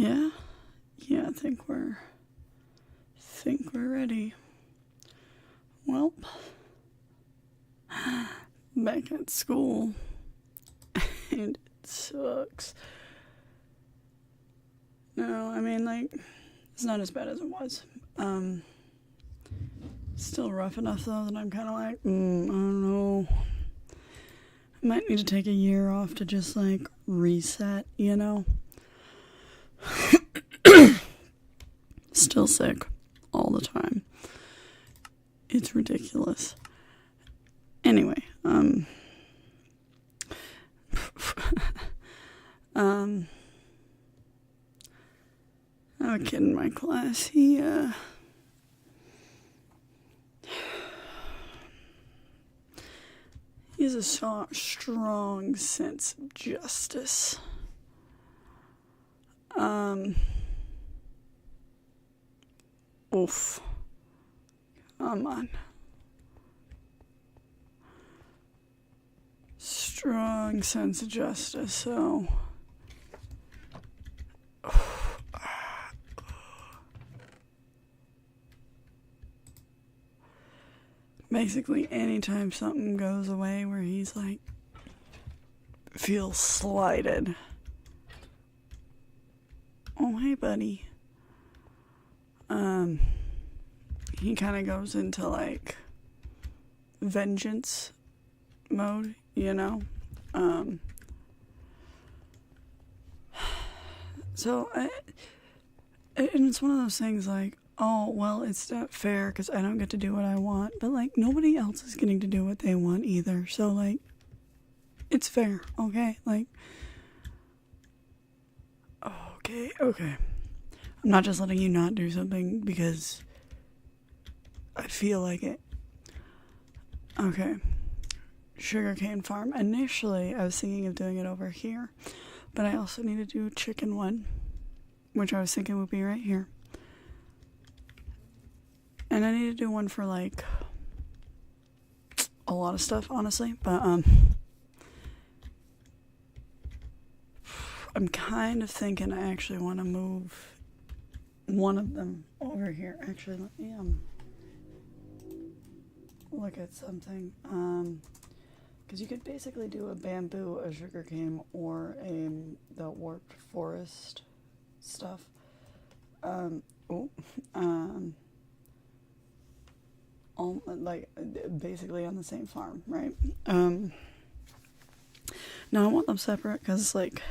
Yeah, I think we're ready. Well, back at school, and it sucks. No, I mean, like, it's not as bad as it was. Still rough enough though that I'm kind of like, I don't know. I might need to take a year off to just like reset, you know? Still sick all the time. It's ridiculous. Anyway, I have a kid in my class. He has a strong sense of justice. Oof. Come on. Strong sense of justice, so... Basically, anytime something goes away where he's like, feels slighted. Oh, hey, buddy. He kind of goes into like vengeance mode, you know? So, and it's one of those things like, oh, well, it's not fair because I don't get to do what I want. But, like, nobody else is getting to do what they want either. So, like, it's fair, okay? Like, okay. I'm not just letting you not do something because I feel like it. Okay. Sugarcane farm. Initially, I was thinking of doing it over here. But I also need to do a chicken one, which I was thinking would be right here. And I need to do one for, like, a lot of stuff, honestly. But, I'm kind of thinking I actually want to move one of them over here. Actually, let me, look at something. Because you could basically do a bamboo, a sugarcane, or the warped forest stuff. All, like, basically on the same farm, right? Now I want them separate because, like,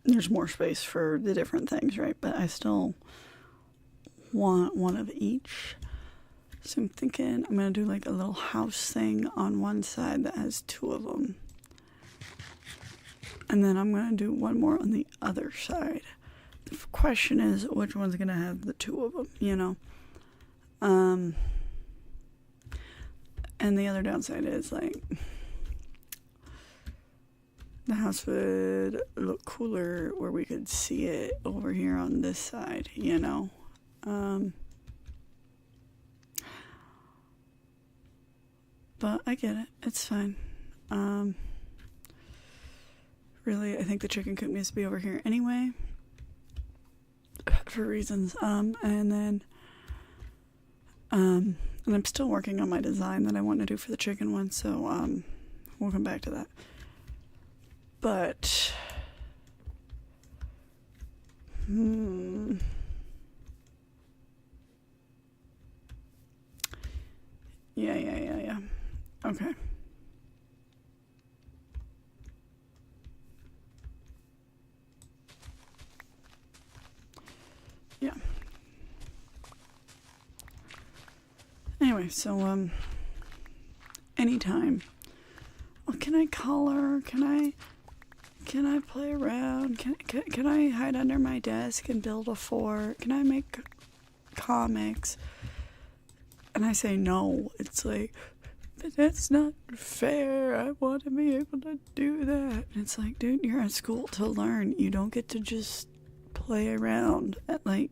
there's more space for the different things, right? But I still want one of each. So I'm thinking I'm going to do, like, a little house thing on one side that has two of them. And then I'm going to do one more on the other side. The question is, which one's going to have the two of them, you know? And the other downside is, like, the house would look cooler where we could see it over here on this side, you know? But I get it. It's fine. Really, I think the chicken coop needs to be over here anyway. For reasons. And I'm still working on my design that I want to do for the chicken one, so we'll come back to that. But yeah. Okay. Yeah. Anyway, so anytime. Well, can I color? Can I play around? Can I hide under my desk and build a fort? Can I make comics? And I say no. It's like, but that's not fair. I want to be able to do that. And it's like, dude, you're at school to learn. You don't get to just play around. And like,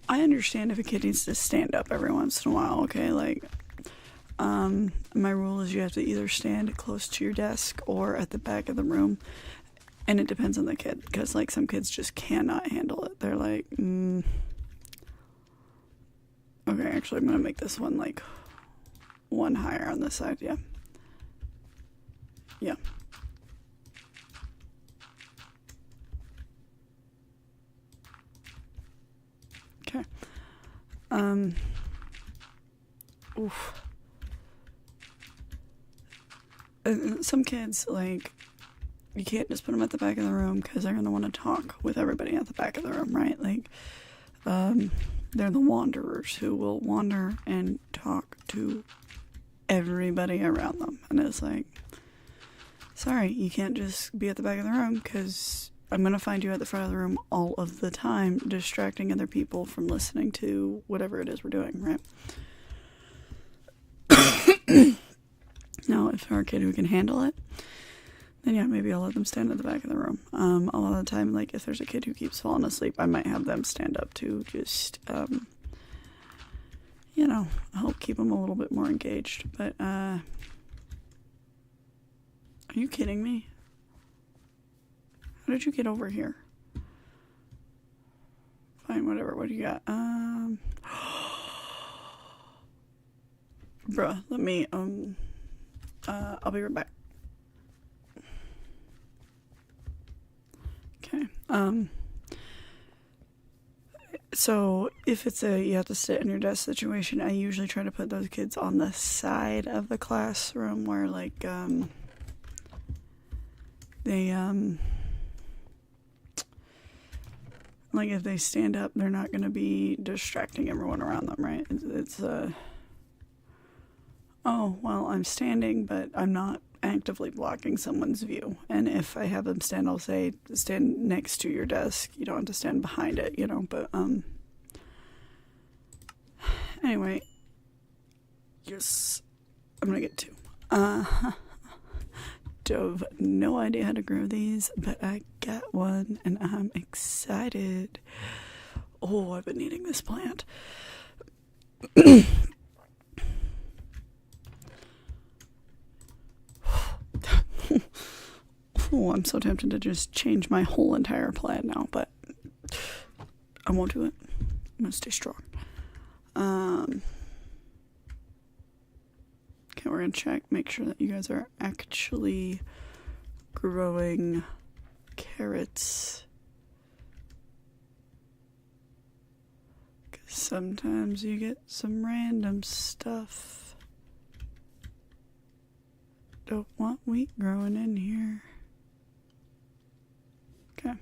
I understand if a kid needs to stand up every once in a while, okay? Like, My rule is you have to either stand close to your desk or at the back of the room. And it depends on the kid, because, like, some kids just cannot handle it. They're like, Okay, actually, I'm going to make this one, like, one higher on this side, yeah. Yeah. Okay. Oof. Some kids, like, you can't just put them at the back of the room because they're going to want to talk with everybody at the back of the room, right? Like, they're the wanderers who will wander and talk to everybody around them. And it's like, sorry, you can't just be at the back of the room because I'm going to find you at the front of the room all of the time, distracting other people from listening to whatever it is we're doing, right? Now, if they're a kid who can handle it, then yeah, maybe I'll let them stand at the back of the room. A lot of the time, like, if there's a kid who keeps falling asleep, I might have them stand up to just, help keep them a little bit more engaged. But, are you kidding me? How did you get over here? Fine, whatever. What do you got? Bruh, let me, I'll be right back. Okay. So if it's you have to sit in your desk situation, I usually try to put those kids on the side of the classroom where, like, they, like, if they stand up, they're not going to be distracting everyone around them, right? It's oh, well, I'm standing, but I'm not actively blocking someone's view. And if I have them stand, I'll say, stand next to your desk. You don't have to stand behind it, but, anyway, yes, I'm gonna get two. Dove, no idea how to grow these, but I got one, and I'm excited. Oh, I've been needing this plant. Oh, I'm so tempted to just change my whole entire plan now, but I won't do it. I'm gonna stay strong. Okay, we're gonna check, make sure that you guys are actually growing carrots. Because sometimes you get some random stuff. Don't want wheat growing in here. Okay.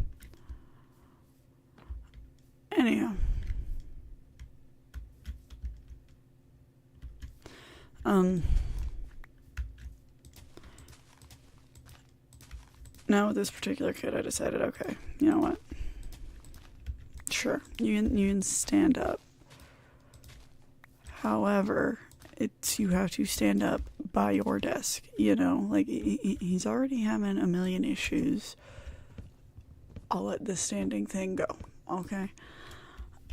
Anyhow. Now with this particular kid, I decided, okay, you know what? Sure, you can stand up. However, you have to stand up by your desk, like, he's already having a million issues. I'll let this standing thing go, okay?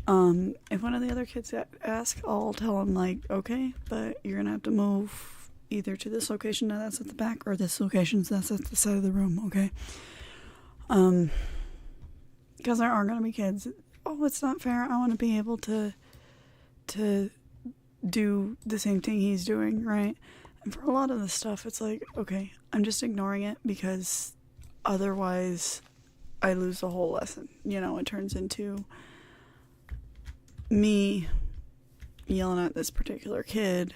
If one of the other kids ask, I'll tell them, like, okay, but you're gonna have to move either to this location that's at the back or this location that's at the side of the room, okay? Because there are gonna be kids, oh, it's not fair, I want to be able to do the same thing he's doing, right? And for a lot of the stuff, it's like, okay, I'm just ignoring it because otherwise I lose the whole lesson. It turns into me yelling at this particular kid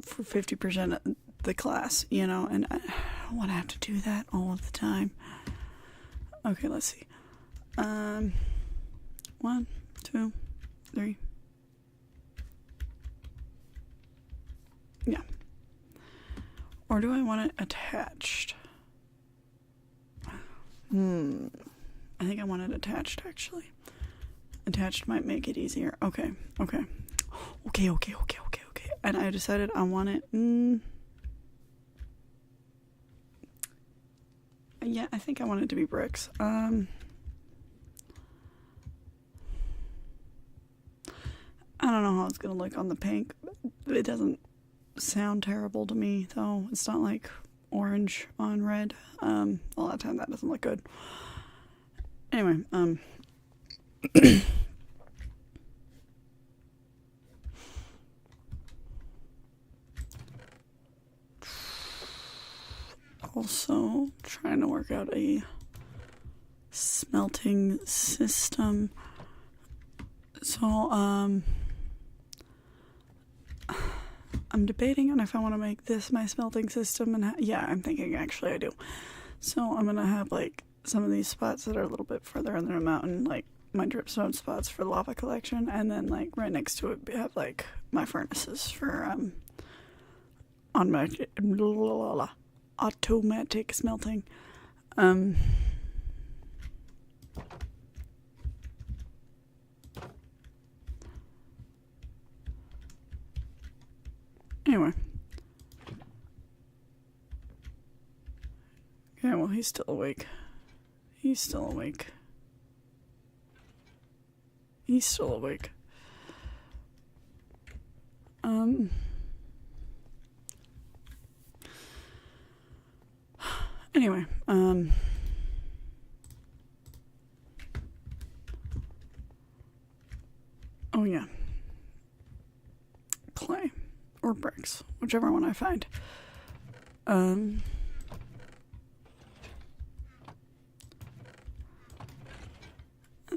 for 50% of the class, and I don't want to have to do that all of the time. Okay, let's see. 1, 2, 3. Yeah. Or do I want it attached? I think I want it attached, actually. Attached might make it easier. Okay. And I decided I want it. Yeah, I think I want it to be bricks. I don't know how it's gonna look on the pink. It doesn't sound terrible to me, though. It's not like orange on red. A lot of time that doesn't look good. Anyway, also trying to work out a smelting system. So, I'm debating on if I want to make this my smelting system, and yeah, I'm thinking actually I do. So I'm gonna have like some of these spots that are a little bit further under the mountain, like my dripstone spots for lava collection, and then like right next to it have like my furnaces for on my automatic smelting. Anyway. Okay, well, he's still awake. He's still awake. He's still awake. Anyway, oh yeah. Clay. Or bricks. Whichever one I find.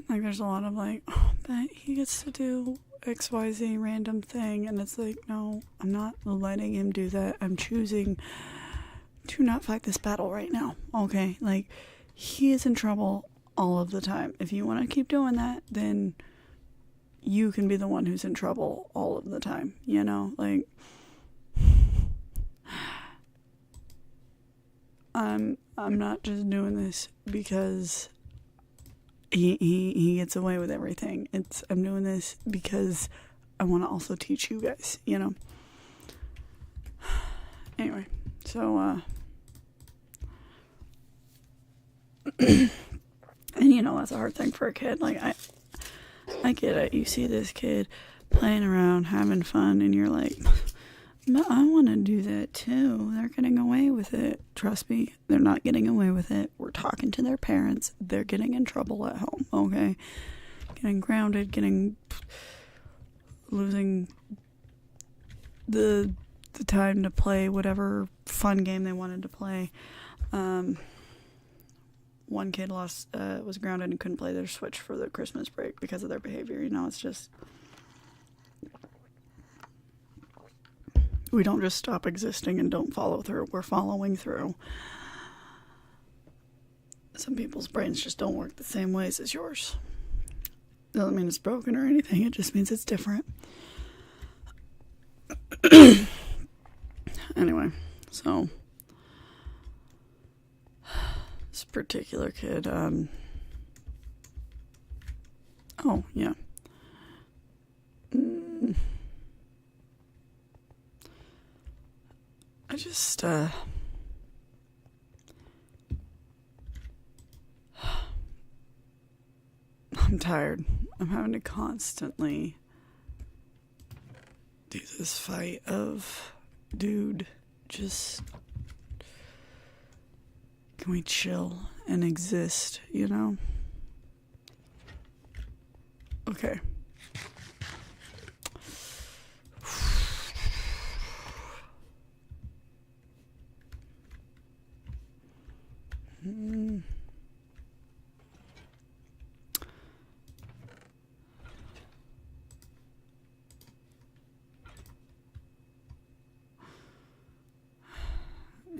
Like, there's a lot of like, oh, that he gets to do XYZ random thing, and it's like, no, I'm not letting him do that. I'm choosing to not fight this battle right now, okay? Like, he is in trouble all of the time. If you want to keep doing that, then you can be the one who's in trouble all of the time, you know? Like, I'm not just doing this because he gets away with everything. I'm doing this because I want to also teach you guys, you know? Anyway, so, and you know, that's a hard thing for a kid. Like, I get it. You see this kid playing around, having fun, and you're like, but I want to do that too. They're getting away with it. Trust me, they're not getting away with it. We're talking to their parents. They're getting in trouble at home, okay? Getting grounded, losing the time to play whatever fun game they wanted to play. One kid was grounded and couldn't play their Switch for the Christmas break because of their behavior. You know, it's just, we don't just stop existing and don't follow through. We're following through. Some people's brains just don't work the same ways as yours. Doesn't mean it's broken or anything. It just means it's different. Anyway, so this particular kid, oh, yeah. I just, I'm tired. I'm having to constantly do this fight of, dude, just, can we chill and exist, you know? Okay.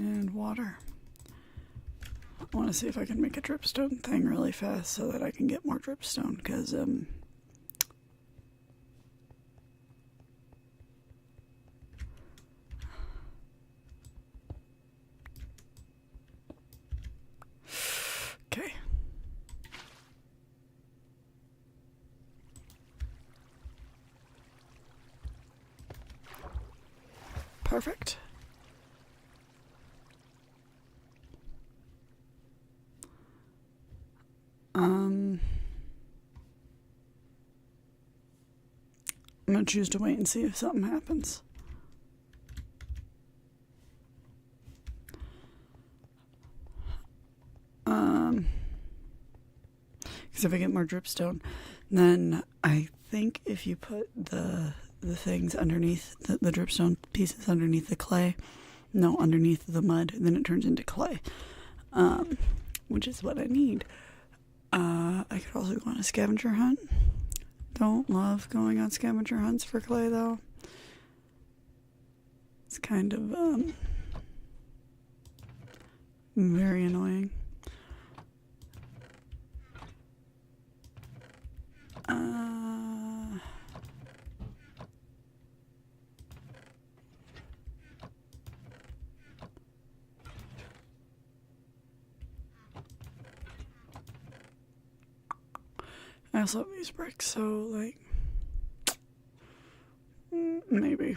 And water. I want to see if I can make a dripstone thing really fast so that I can get more dripstone, because okay. Perfect. I'm gonna choose to wait and see if something happens. Because if I get more dripstone, then I think if you put the things underneath, the dripstone pieces underneath the clay, no, underneath the mud, then it turns into clay, which is what I need. I could also go on a scavenger hunt. Don't love going on scavenger hunts for clay, though. It's kind of, very annoying. I also have these bricks, so, like, maybe.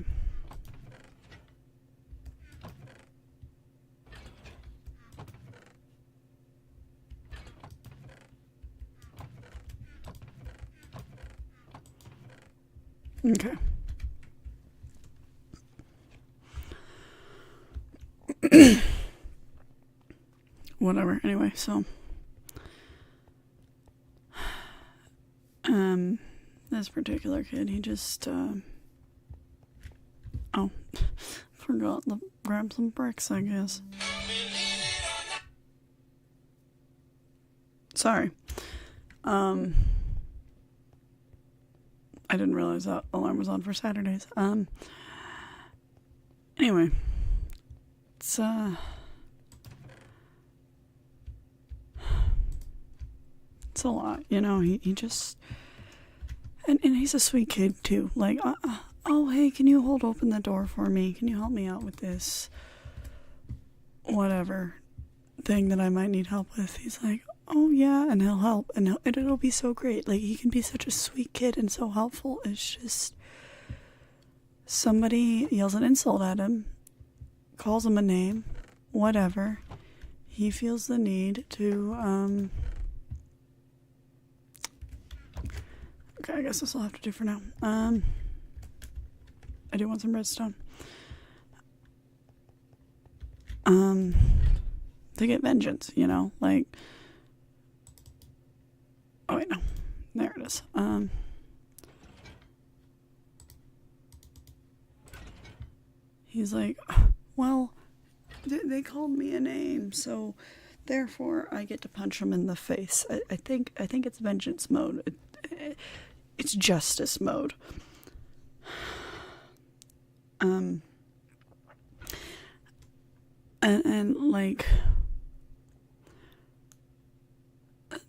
Okay. Whatever. Anyway, so this particular kid, he just forgot to grab some bricks, I guess. Sorry. I didn't realize that alarm was on for Saturdays. Anyway, it's a lot, you know. He just, and he's a sweet kid too. Like, oh hey, can you hold open the door for me? Can you help me out with this whatever thing that I might need help with? He's like, oh yeah, and he'll help, and it'll be so great. Like, he can be such a sweet kid and so helpful. It's just somebody yells an insult at him, calls him a name, whatever. He feels the need to okay, I guess this will have to do for now. I do want some redstone. To get vengeance, you know, like, oh wait, no, there it is. He's like, well, they called me a name, so therefore I get to punch him in the face. I think it's vengeance mode. It's justice mode. And like,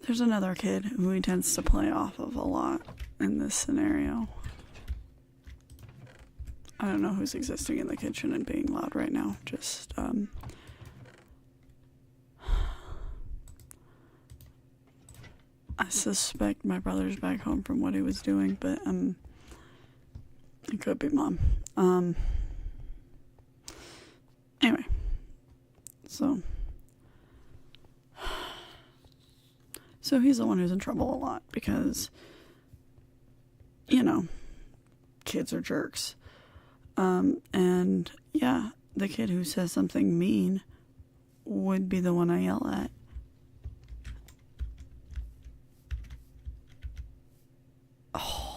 there's another kid who he tends to play off of a lot in this scenario. I don't know who's existing in the kitchen and being loud right now. Just, I suspect my brother's back home from what he was doing, but, it could be Mom. Anyway. So he's the one who's in trouble a lot because, you know, kids are jerks. And yeah, the kid who says something mean would be the one I yell at. Oh.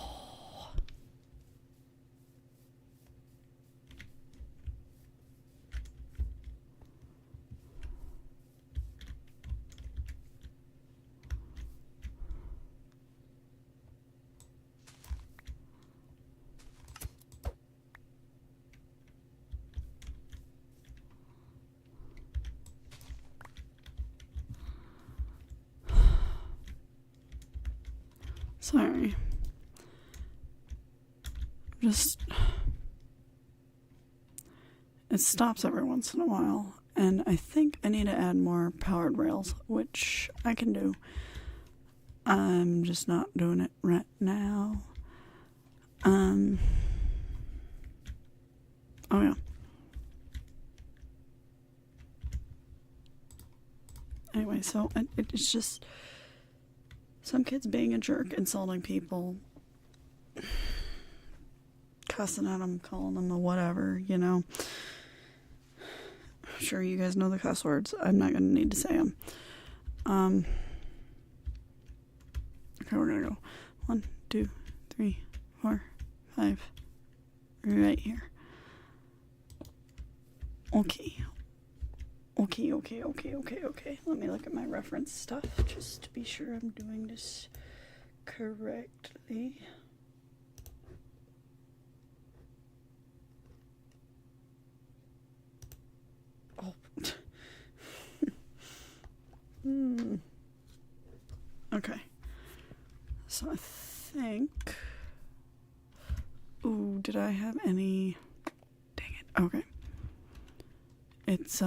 Sorry. It stops every once in a while, and I think I need to add more powered rails, which I can do. I'm just not doing it right now. Oh yeah. Anyway, so it's just some kids being a jerk, insulting people, cussing at them, calling them a whatever, you know. I'm sure you guys know the cuss words. I'm not going to need to say them. Okay, we're gonna go 1, 2, 3, 4, 5. Right here. Okay. Okay. Let me look at my reference stuff just to be sure I'm doing this correctly. Oh. Okay. So I think... Ooh, did I have any... Dang it. Okay. It's,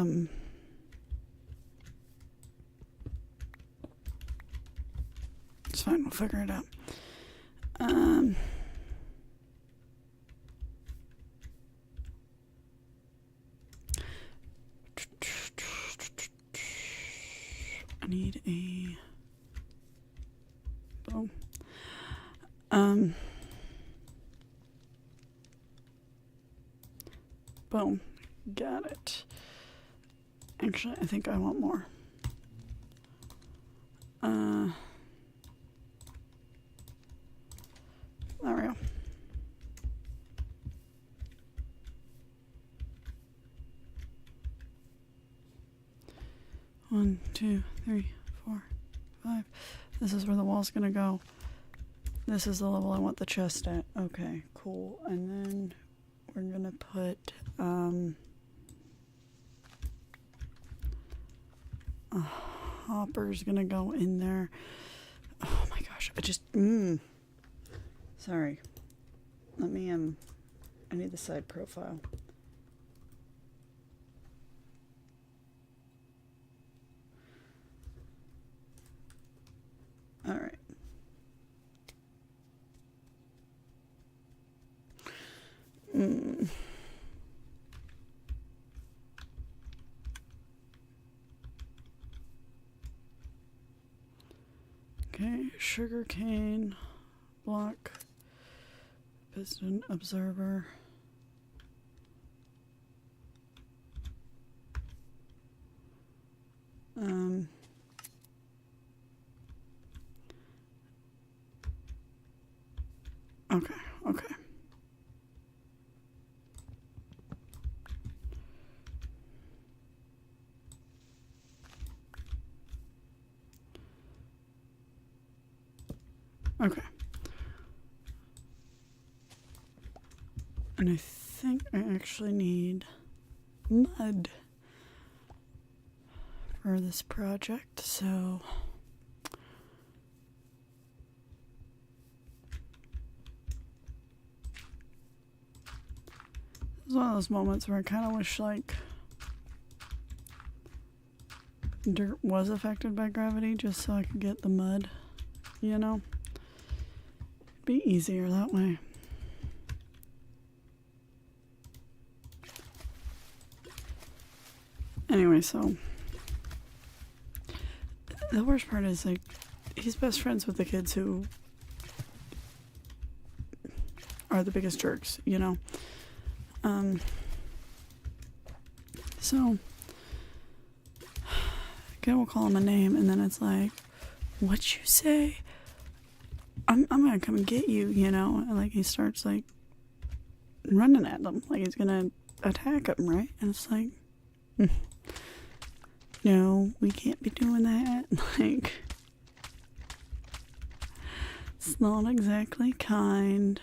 It's fine, we'll figure it out. I need a... bow. Boom. Got it. Actually, I think I want more. There we go. One, 2, 3, 4, 5. This is where the wall's gonna go. This is the level I want the chest at. Okay, cool. And then we're gonna put a hopper's gonna go in there. Oh my gosh, I just sorry. Let me I need the side profile. All right. Okay, sugarcane block, piston observer. Okay. Okay. And I think I actually need mud for this project, so it's one of those moments where I kind of wish like dirt was affected by gravity just so I could get the mud, you know? It'd be easier that way. Anyway, so the worst part is like he's best friends with the kids who are the biggest jerks, you know? So kid will call him a name and then it's like, what you say? I'm gonna come and get you, you know? And like he starts like running at them like he's gonna attack him, right? And it's like no, we can't be doing that. Like, it's not exactly kind.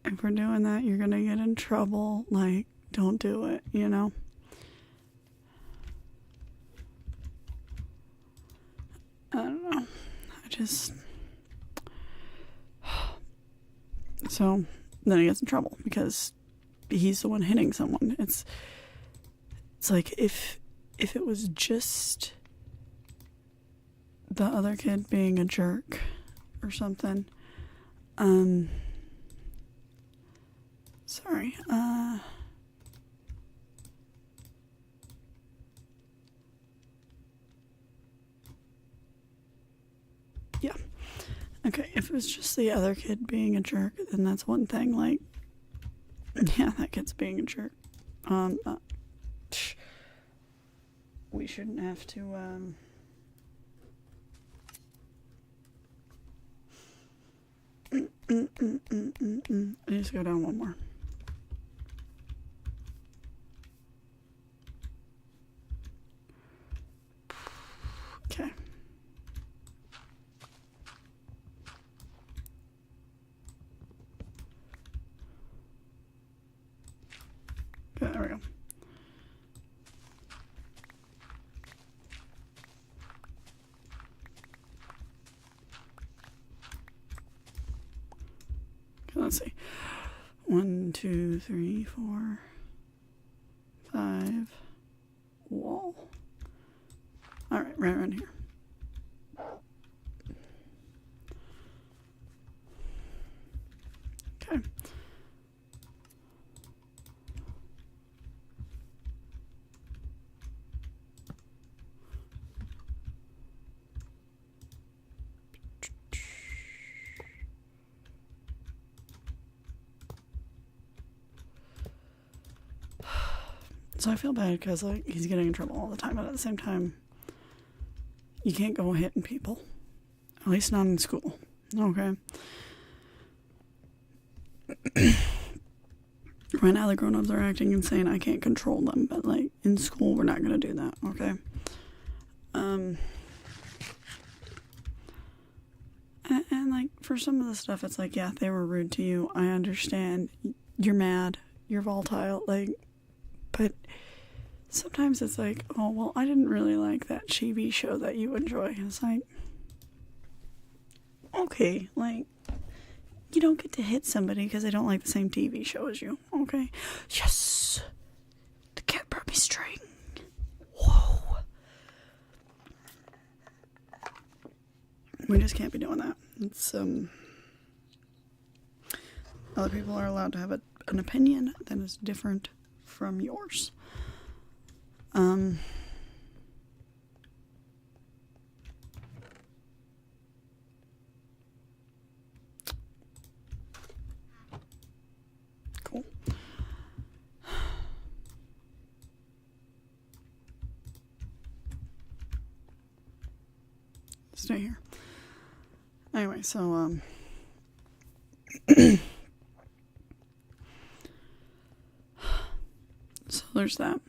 If we're doing that, you're gonna get in trouble. Like, don't do it, you know? I don't know. So, then he gets in trouble because he's the one hitting someone. It's like if it was just the other kid being a jerk or something. Sorry. Yeah. Okay, if it was just the other kid being a jerk, then that's one thing. Like, yeah, that kid's being a jerk. We shouldn't have to, I just go down one more. Okay. Okay, there we go. Okay, let's see. 1, 2, 3, 4, 5. Wall. Alright, right around here. Okay. So I feel bad because like he's getting in trouble all the time, but at the same time, you can't go hitting people. At least not in school. Okay. Right now the grown-ups are acting insane. I can't control them, but like in school we're not gonna do that, okay? And like for some of the stuff it's like, yeah, they were rude to you. I understand. You're mad. You're volatile, like, but sometimes it's like, oh, well, I didn't really like that TV show that you enjoy. And it's like, okay, like, you don't get to hit somebody because they don't like the same TV show as you, okay? Yes! The cat brought me string. Whoa. We just can't be doing that. It's, other people are allowed to have an opinion that is different from yours. Cool. Stay here. Anyway, so, so there's that.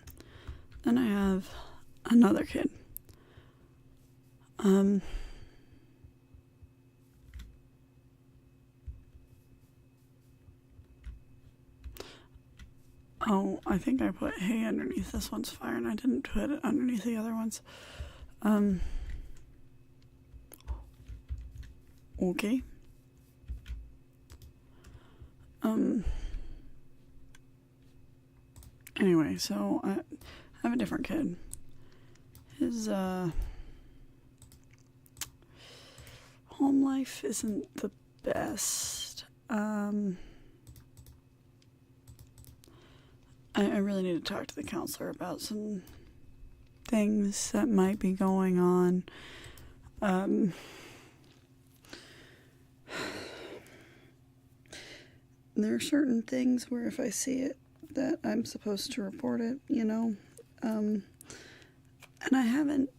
Then I have another kid. Oh, I think I put hay underneath this one's fire and I didn't put it underneath the other ones. Okay. Anyway, so I have a different kid. His, home life isn't the best. I really need to talk to the counselor about some things that might be going on. There are certain things where if I see it that I'm supposed to report it, you know. And I haven't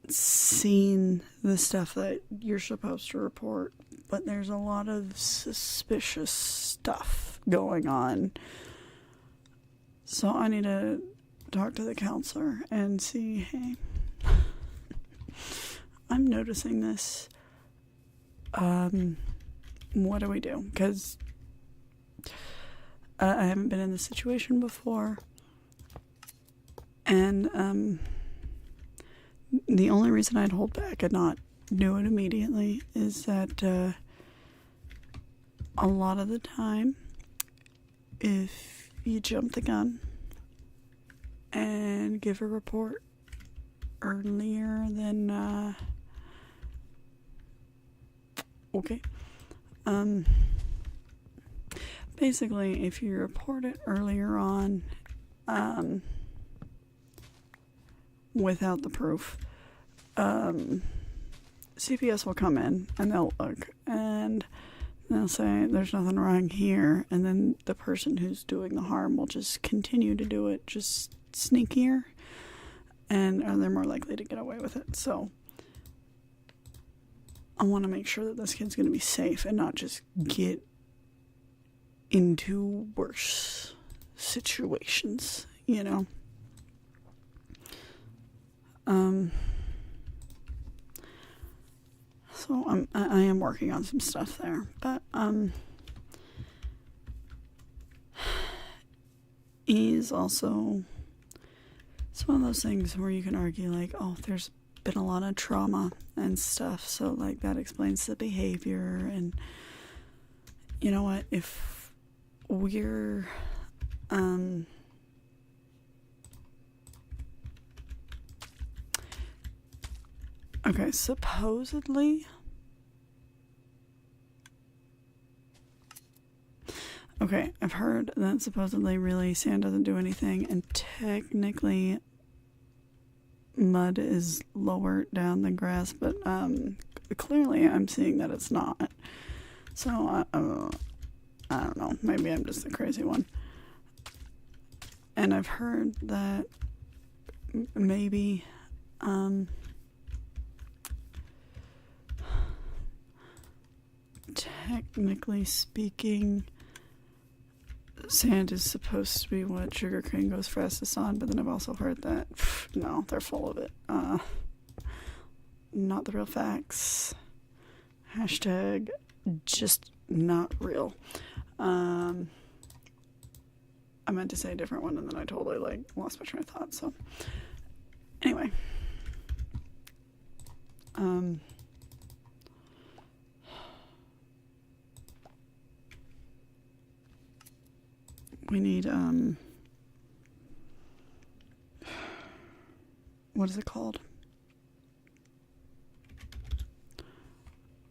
seen the stuff that you're supposed to report, but there's a lot of suspicious stuff going on. So I need to talk to the counselor and see, hey, I'm noticing this. What do we do? Because I haven't been in this situation before. And the only reason I'd hold back and not do it immediately is that a lot of the time, if you jump the gun and give a report earlier than basically if you report it earlier on without the proof, CPS will come in and they'll look and they'll say there's nothing wrong here, and then the person who's doing the harm will just continue to do it just sneakier, and they're more likely to get away with it. So I want to make sure that this kid's going to be safe and not just get into worse situations, you know? So I am working on some stuff there, but, he's also, it's one of those things where you can argue, like, oh, there's been a lot of trauma and stuff, so, like, that explains the behavior, and you know what, if we're, okay, supposedly, okay, I've heard that supposedly really sand doesn't do anything, and technically mud is lower down than grass, but clearly I'm seeing that it's not. So I don't know, maybe I'm just the crazy one. And I've heard that maybe technically speaking, sand is supposed to be what sugarcane goes fastest on, but then I've also heard that no, they're full of it. Not the real facts. Hashtag just not real. I meant to say a different one, and then I totally lost my train of thought. So anyway, we need what is it called?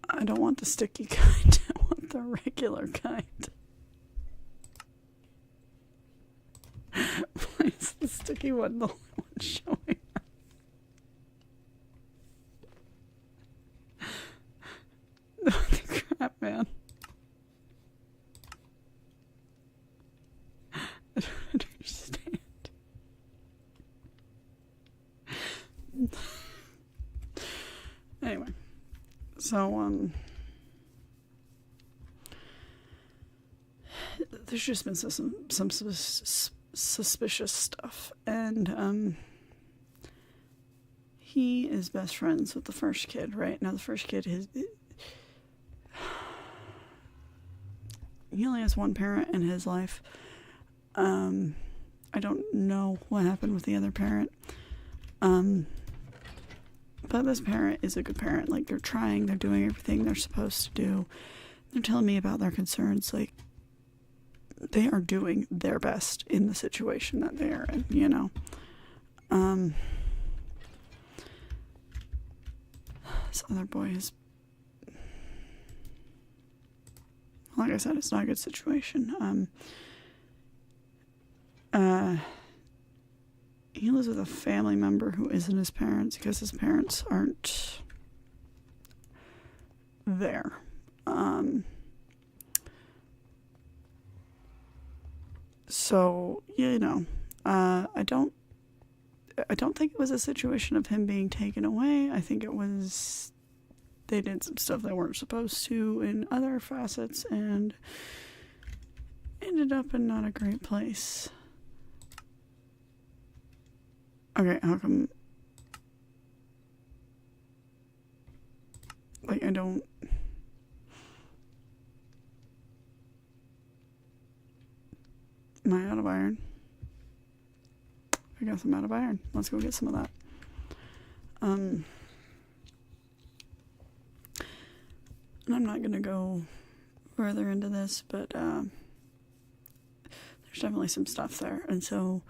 I don't want the sticky kind. I want the regular kind. Why is the sticky one the only one showing up? What the crap, man? I don't understand. Anyway, so there's just been some suspicious stuff, and he is best friends with the first kid. Right now, the first kid he only has one parent in his life. I don't know what happened with the other parent. But this parent is a good parent. Like, they're trying, they're doing everything they're supposed to do. They're telling me about their concerns. Like, they are doing their best in the situation that they are in, you know. This other boy is, like I said, it's not a good situation. He lives with a family member who isn't his parents because his parents aren't there. So, you know, I don't think it was a situation of him being taken away. I think it was they did some stuff they weren't supposed to in other facets and ended up in not a great place. Okay, how come, like, I don't, am I out of iron? I guess I'm out of iron. Let's go get some of that. And I'm not going to go further into this, but there's definitely some stuff there. And so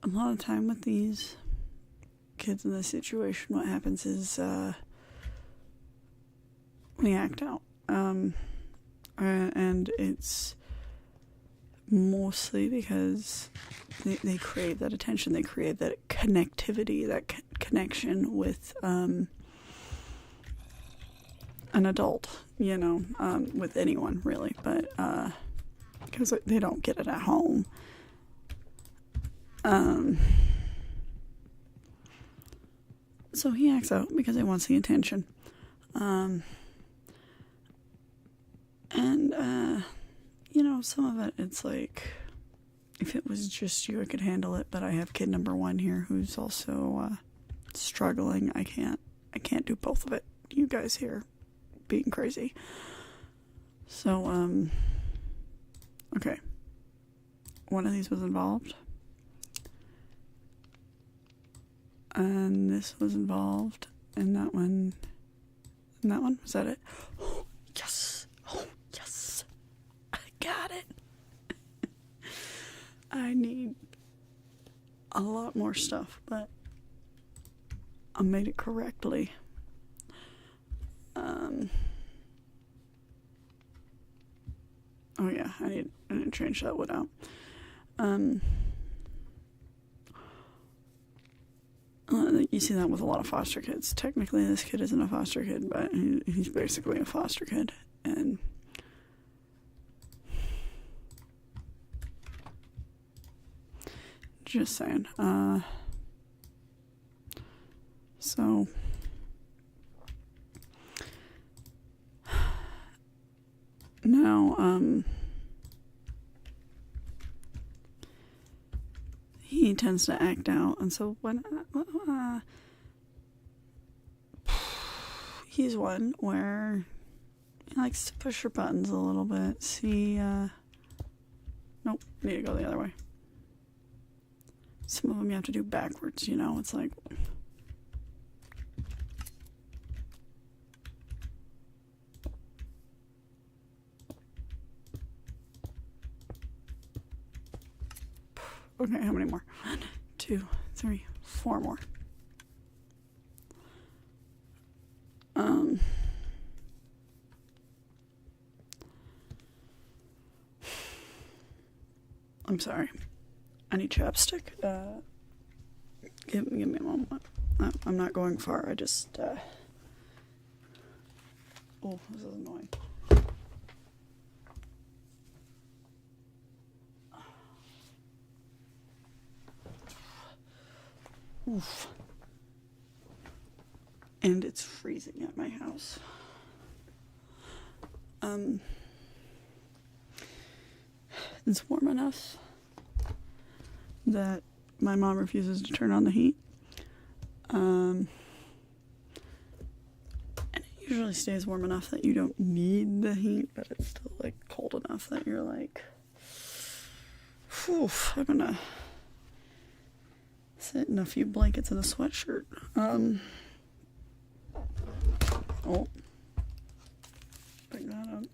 a lot of time with these kids in this situation, what happens is we act out. And it's mostly because they crave that attention, they crave that connectivity, that connection with an adult, you know, with anyone really, but because they don't get it at home. So he acts out because he wants the attention. And, you know, some of it, it's like, if it was just you, I could handle it, but I have kid number one here who's also, struggling. I can't do both of it. You guys here being crazy. So, okay. One of these was involved. And this was involved. And that one. And that one? Was that it? Oh, yes. Oh, yes. I got it. I need a lot more stuff, but I made it correctly. Oh yeah, I need to change that one out. You see that with a lot of foster kids. Technically, this kid isn't a foster kid, but he's basically a foster kid. And just saying. So now, he tends to act out, and so when he's one where he likes to push your buttons a little bit. See, nope, need to go the other way. Some of them you have to do backwards, you know, it's like, okay, how many more? 1, 2, 3, 4 more. I'm sorry. I need chapstick. Give me a moment. I'm not going far. I just, oh, this is annoying. Oof. And it's freezing at my house. It's warm enough that my mom refuses to turn on the heat. And it usually stays warm enough that you don't need the heat, but it's still like cold enough that you're like, whew, I'm gonna sit in a few blankets and a sweatshirt. Oh, pick that up.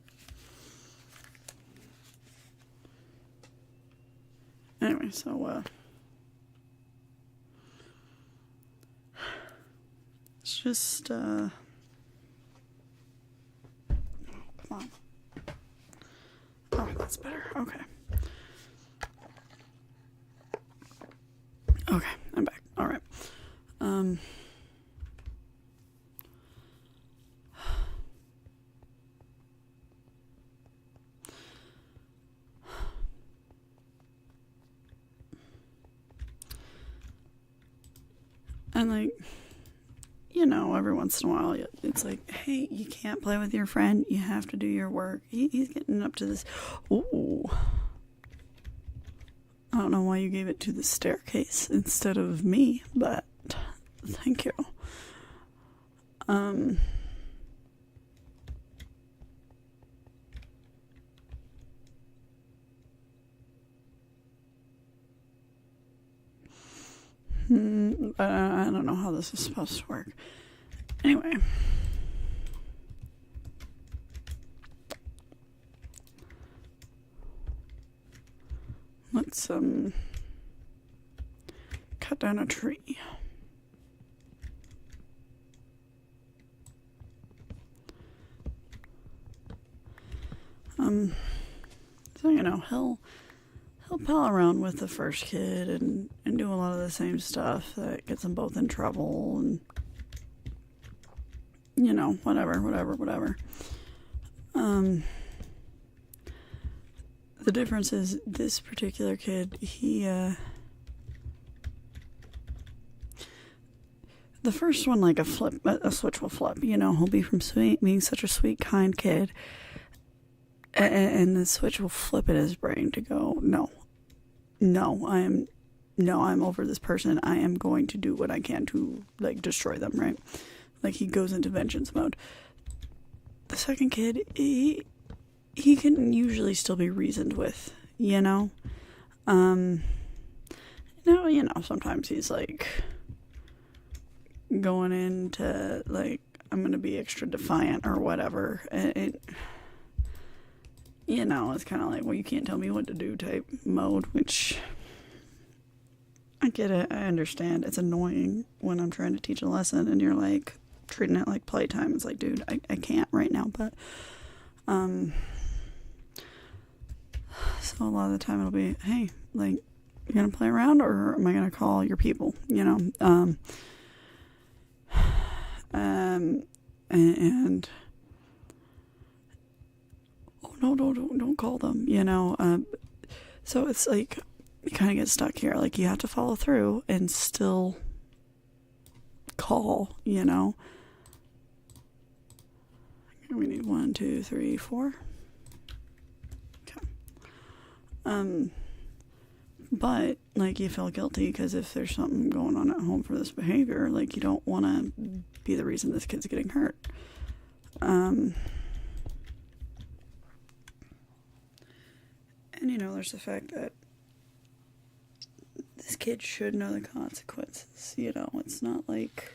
Anyway, so, it's just, oh, come on. Oh, that's better. Okay. Okay, I'm back. All right. And like, you know, every once in a while, it's like, hey, you can't play with your friend. You have to do your work. He's getting up to this. Ooh. I don't know why you gave it to the staircase instead of me, but thank you. I don't know how this is supposed to work. Anyway. Let's, cut down a tree. So, you know, he'll pal around with the first kid and do a lot of the same stuff that gets them both in trouble and, you know, whatever. The difference is this particular kid, the first one, like a switch will flip. You know, he'll be from being such a sweet, kind kid, and the switch will flip in his brain to go, no, I'm over this person. I am going to do what I can to like destroy them. Right, like he goes into vengeance mode. The second kid, he can usually still be reasoned with. You know, now you know sometimes he's like going into like, I'm gonna be extra defiant or whatever, and you know, it's kind of like, well, you can't tell me what to do type mode, which I get it, I understand. It's annoying when I'm trying to teach a lesson and you're like treating it like playtime. It's like, dude, I can't right now. But so a lot of the time it'll be, hey, like, you gonna play around or am I gonna call your people, you know? And oh no, don't call them, you know. So it's like you kind of get stuck here. Like you have to follow through and still call, you know. We need 1, 2, 3, 4. Okay. But like you feel guilty because if there's something going on at home for this behavior, like you don't want to be the reason this kid's getting hurt. And you know, there's the fact that this kid should know the consequences. You know, it's not like,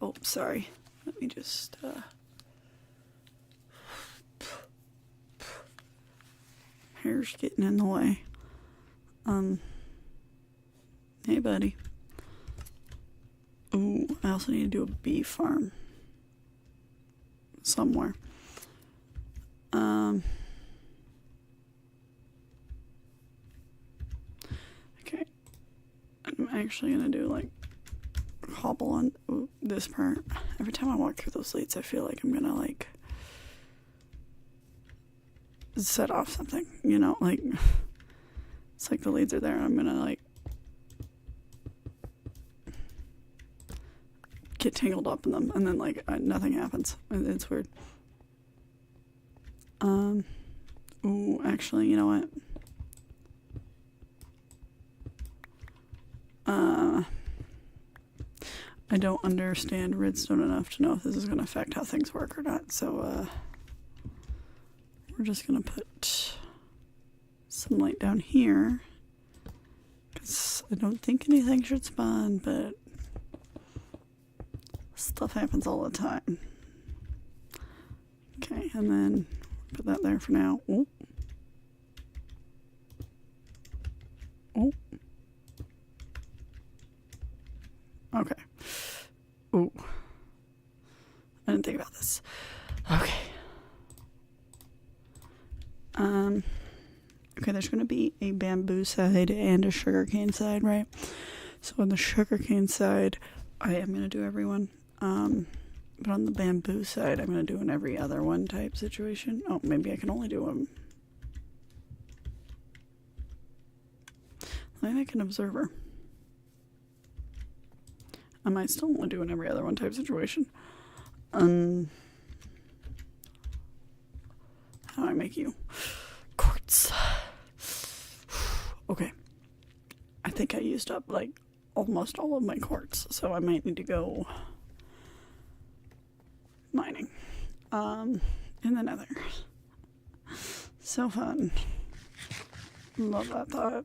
oh, sorry. Let me just, hair's getting in the way. Hey, buddy. Ooh, I also need to do a bee farm somewhere. Okay. I'm actually gonna do like hobble on this part. Every time I walk through those leads, I feel like I'm gonna like set off something, you know, like it's like the leads are there and I'm gonna like get tangled up in them and then like nothing happens. It's weird. Ooh, actually, you know what? I don't understand redstone enough to know if this is going to affect how things work or not, so we're just going to put some light down here, because I don't think anything should spawn, but stuff happens all the time. Okay, and then put that there for now. Oh. Oh. Okay. Ooh. I didn't think about this. Okay. Okay, there's going to be a bamboo side and a sugarcane side, right? So on the sugarcane side, I am going to do everyone. But on the bamboo side, I'm going to do an every other one type situation. Oh, maybe I can only do them. Let me make an observer. I might still only do an every other one type situation. How do I make you? Quartz. Okay. I think I used up like almost all of my quartz, so I might need to go mining. In the nether. So fun. Love that thought.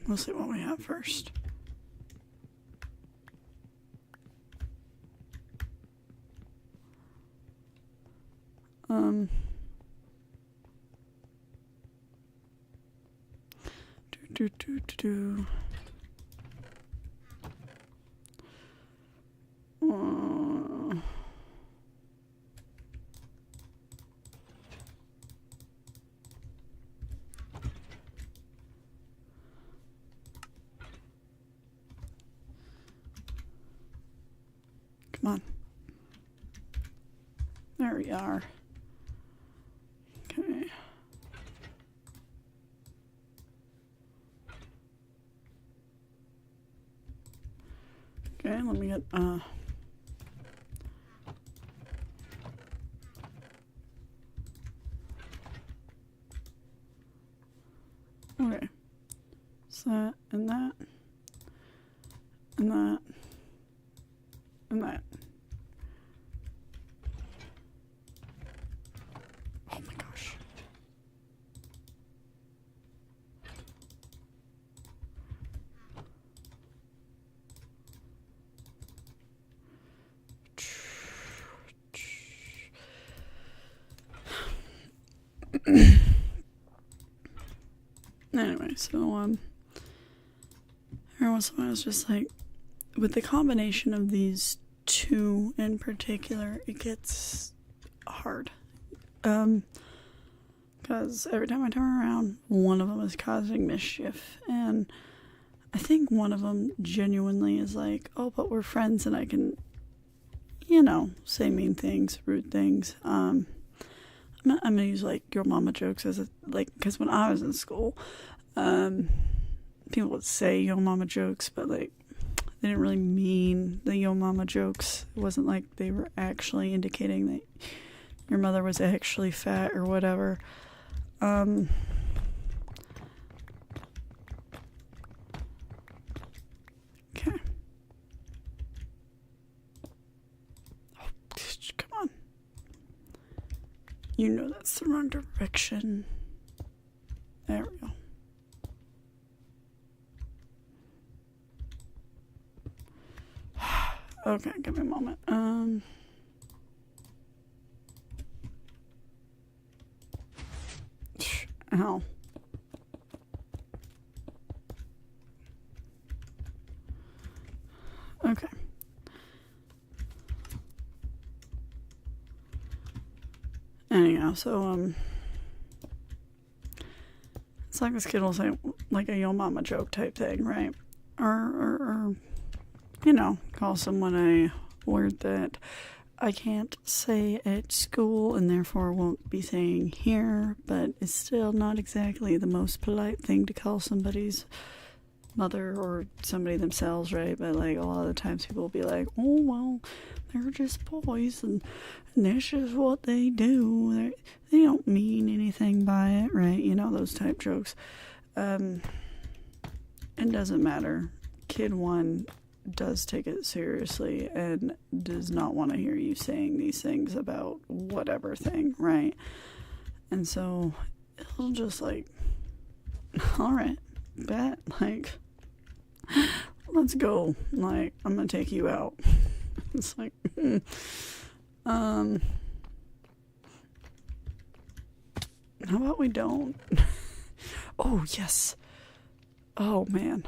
We'll see what we have first. Come on. There we are. Okay. Okay, let me get, okay. So that, and that, and that, and that. Oh my gosh. Anyway, so, every once in a while I was just like, with the combination of these two in particular, it gets hard. Because every time I turn around, one of them is causing mischief, and I think one of them genuinely is like, oh, but we're friends and I can, say mean things, rude things. I'm gonna use like your mama jokes as because when I was in school, people would say yo mama jokes, but like they didn't really mean the yo mama jokes. It wasn't like they were actually indicating that your mother was actually fat or whatever. Okay. Oh, come on. You know that's the wrong direction. There we go. Okay, give me a moment. Ow. Okay. Anyhow, so, it's like this kid will say, like a yo mama joke type thing, right? Or call someone a word that I can't say at school and therefore won't be saying here, but it's still not exactly the most polite thing to call somebody's mother or somebody themselves, right? But like a lot of the times people will be like, oh, well, they're just boys and that's just what they do. They don't mean anything by it, right? Those type jokes. It doesn't matter. Kid one does take it seriously and does not want to hear you saying these things about whatever thing, right? And so he'll just like, all right, bet, like, let's go. Like, I'm gonna take you out. It's like, how about we don't? Oh, yes. Oh, man.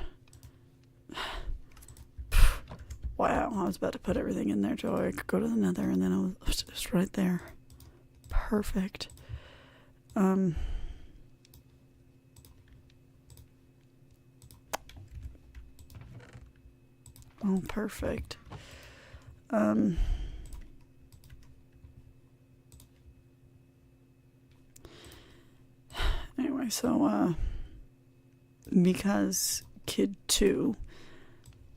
Wow, I was about to put everything in there so I could go to the nether, and then I was just right there. Perfect. Oh, perfect. Anyway, so, because kid 2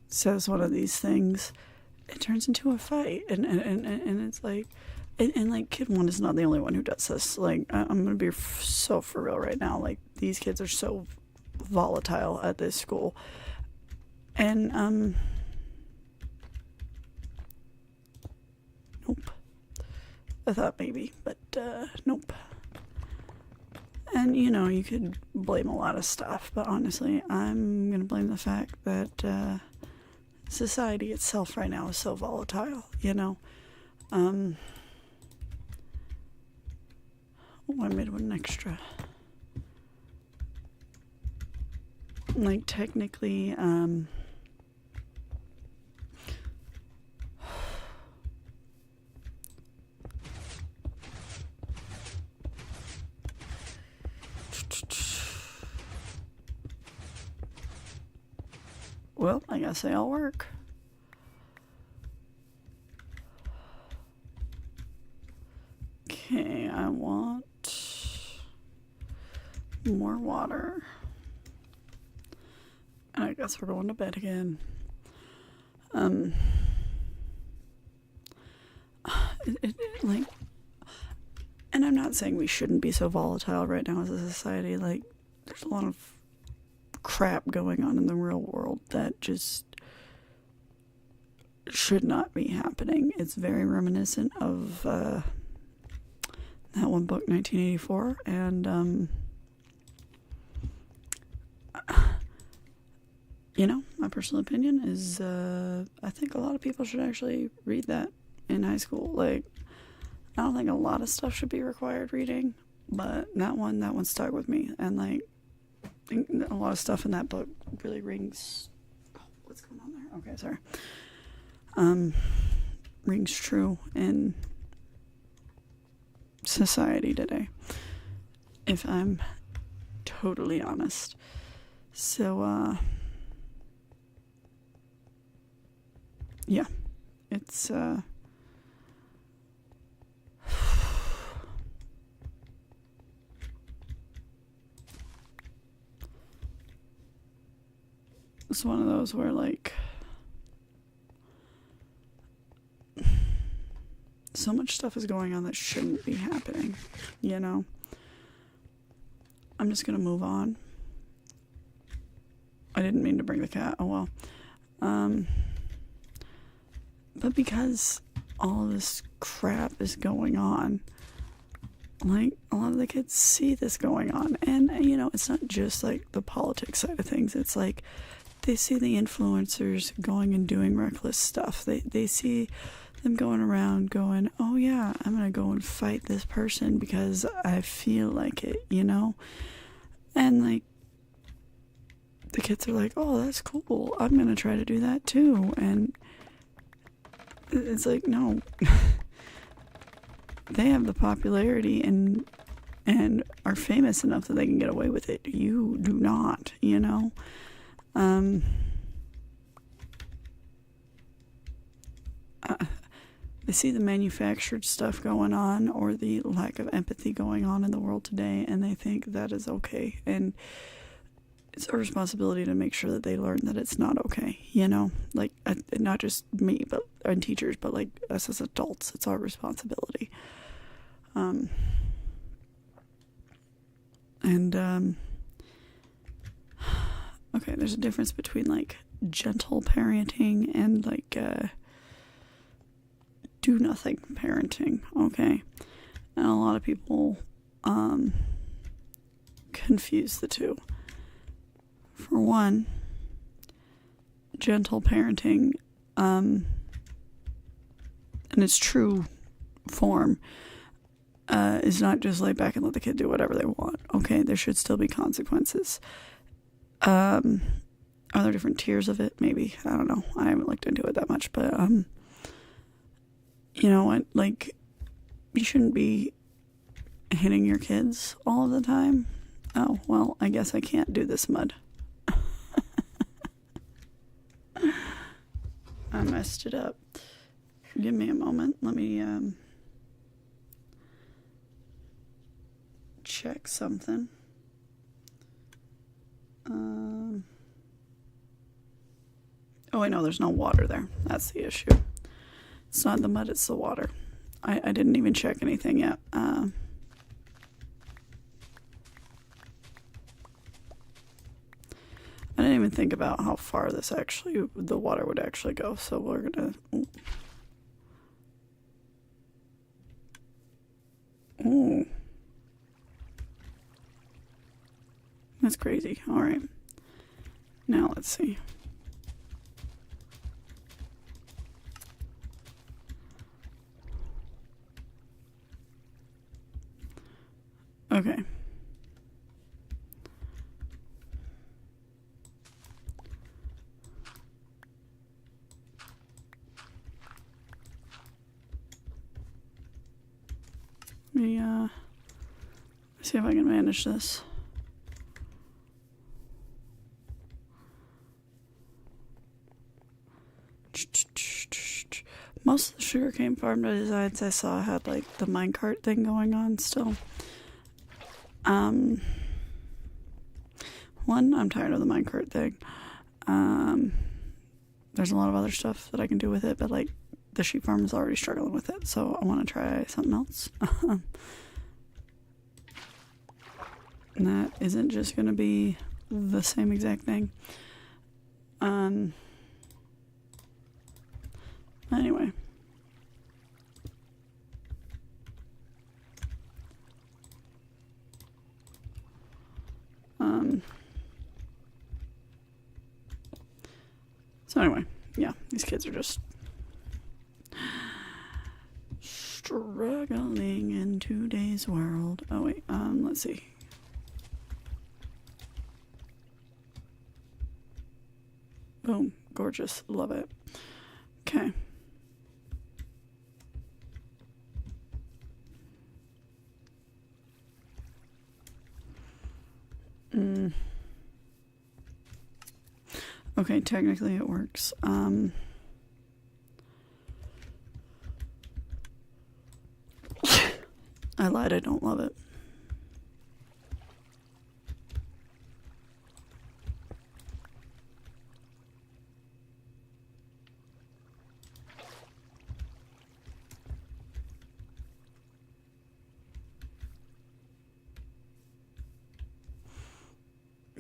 says one of these things, it turns into a fight, and it's like, and like kid 1 is not the only one who does this. Like, I'm gonna be so for real right now. Like, these kids are so volatile at this school, and nope. I thought maybe, but nope. And you could blame a lot of stuff, but honestly, I'm gonna blame the fact that society itself right now is so volatile, Oh, I made one extra. Like, technically, well, I guess they all work. Okay, I want more water. And I guess we're going to bed again. Um, like, and I'm not saying we shouldn't be so volatile right now as a society. Like, there's a lot of crap going on in the real world that just should not be happening. It's very reminiscent of that one book, 1984, and my personal opinion is I think a lot of people should actually read that in high school. Like, I don't think a lot of stuff should be required reading, but that one stuck with me, and like a lot of stuff in that book really rings. Oh, what's going on there? Okay, sorry. Rings true in society today, if I'm totally honest. So, yeah, it's, it's one of those where, like, so much stuff is going on that shouldn't be happening, I'm just gonna move on. I didn't mean to bring the cat, oh well. But because all of this crap is going on, like, a lot of the kids see this going on, and it's not just like the politics side of things. It's like they see the influencers going and doing reckless stuff. They see them going around going, oh yeah, I'm gonna go and fight this person because I feel like it, and like the kids are like, oh, that's cool, I'm gonna try to do that too. And it's like, no. They have the popularity and are famous enough that they can get away with it. You do not, They see the manufactured stuff going on or the lack of empathy going on in the world today, and they think that is okay. And it's our responsibility to make sure that they learn that it's not okay, like, not just me and teachers, but like us as adults. It's our responsibility. Okay, there's a difference between like gentle parenting and like do nothing parenting, okay? And a lot of people confuse the two. For one, gentle parenting, in its true form, is not just lay back and let the kid do whatever they want. Okay, there should still be consequences. Are there different tiers of it? Maybe. I don't know. I haven't looked into it that much, but you know what? Like, you shouldn't be hitting your kids all of the time. Oh, well, I guess I can't do this, Mud. I messed it up. Give me a moment. Let me check something. Oh, wait, no, there's no water there. That's the issue. It's not the mud, it's the water. I didn't even check anything yet. I didn't even think about how far the water would actually go, so we're gonna... Ooh. That's crazy. Alright. Now let's see. Okay. Let me see if I can manage this. Most of the sugarcane farm designs I saw had like the minecart thing going on still. One, I'm tired of the minecart thing. there's a lot of other stuff that I can do with it, but like the sheep farm is already struggling with it, so I want to try something else. And that isn't just going to be the same exact thing. Anyway. So anyway, yeah, these kids are just struggling in today's world. Oh wait, let's see. Boom, gorgeous, love it. Okay. Okay, technically it works. I lied, I don't love it.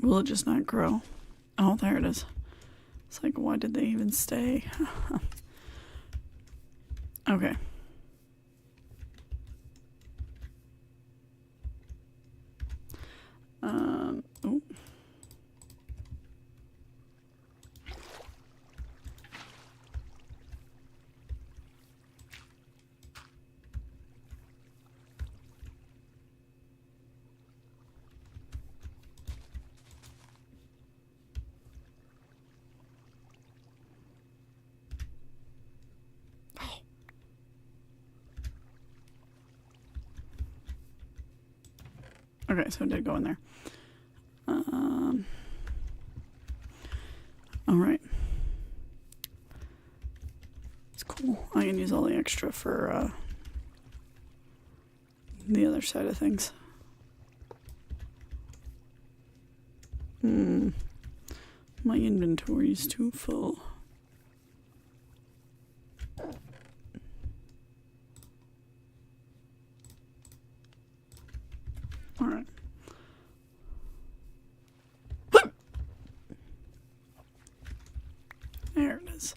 Will it just not grow? Oh, there it is. It's like, why did they even stay? Okay. Oh. Okay, so it did go in there. Alright. It's cool. I can use all the extra for the other side of things. My inventory is too full. Alright. There it is.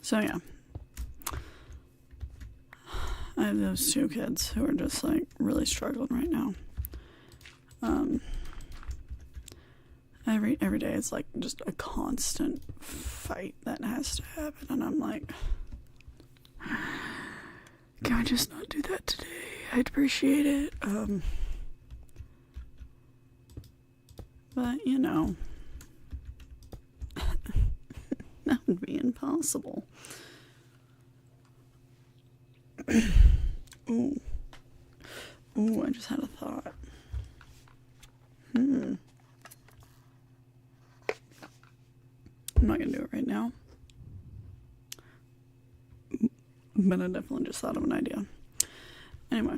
So yeah. I have those two kids who are just like really struggling right now. Every day it's like just a constant fight that has to happen, and I'm like, can I just not do that today? I'd appreciate it. But you know, that would be impossible. Ooh, I just had a thought. I'm not gonna do it right now, but I definitely just thought of an idea. Anyway,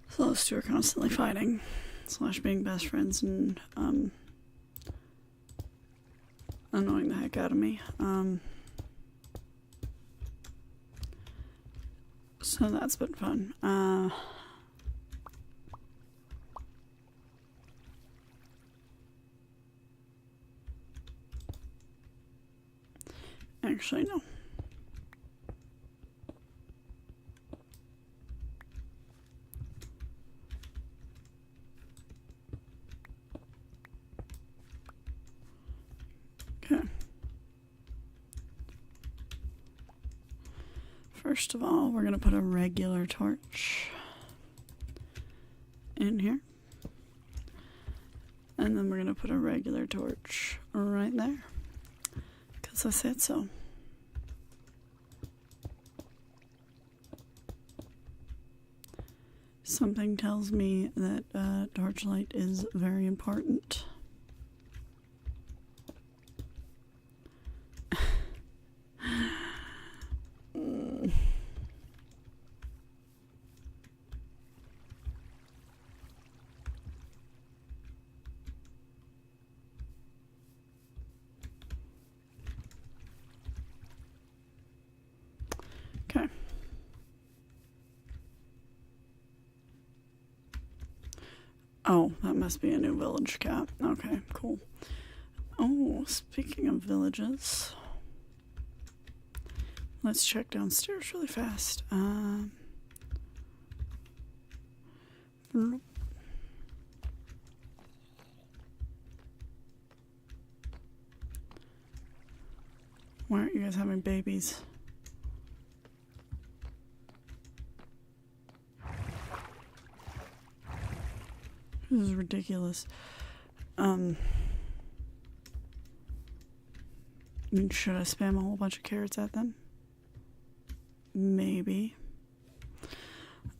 so those two are constantly fighting / being best friends and annoying the heck out of me. So that's been fun. Actually, no. First of all, we're gonna put a regular torch in here. And then we're gonna put a regular torch right there. Because I said so. Something tells me that torchlight is very important. Okay. Oh, that must be a new village cat. Okay, cool. Oh, speaking of villages, let's check downstairs really fast. Why aren't you guys having babies? This is ridiculous. I mean, should I spam a whole bunch of carrots at them? Maybe.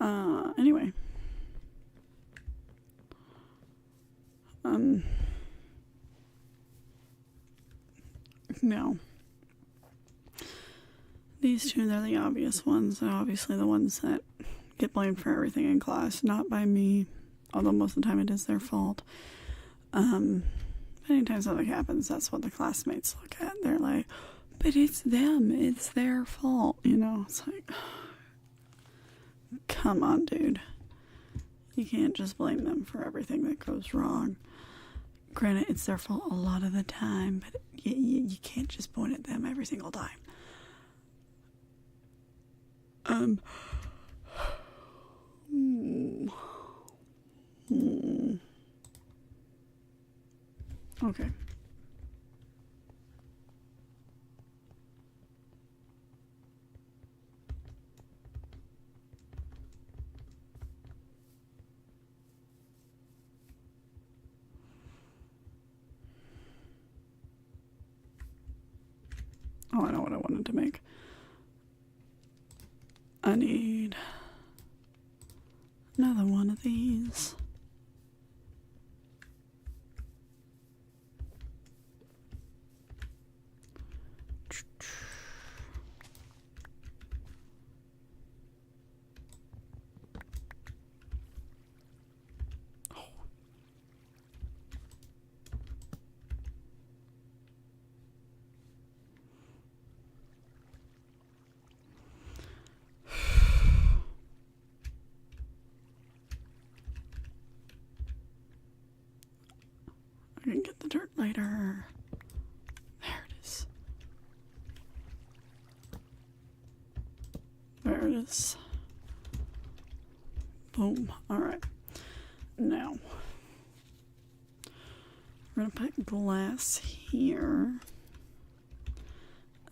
Anyway. No. These two, they're the obvious ones. They're obviously the ones that get blamed for everything in class. Not by me, although most of the time it is their fault. Anytime something happens, that's what the classmates look at. They're like, but it's them. It's their fault. You know, it's like, come on, dude. You can't just blame them for everything that goes wrong. Granted, it's their fault a lot of the time, but you can't just point at them every single time. Okay. Oh, I know what I wanted to make. I need another one of these. I can get the dirt later. There it is. There it is. Boom. Alright. Now, we're going to put glass here.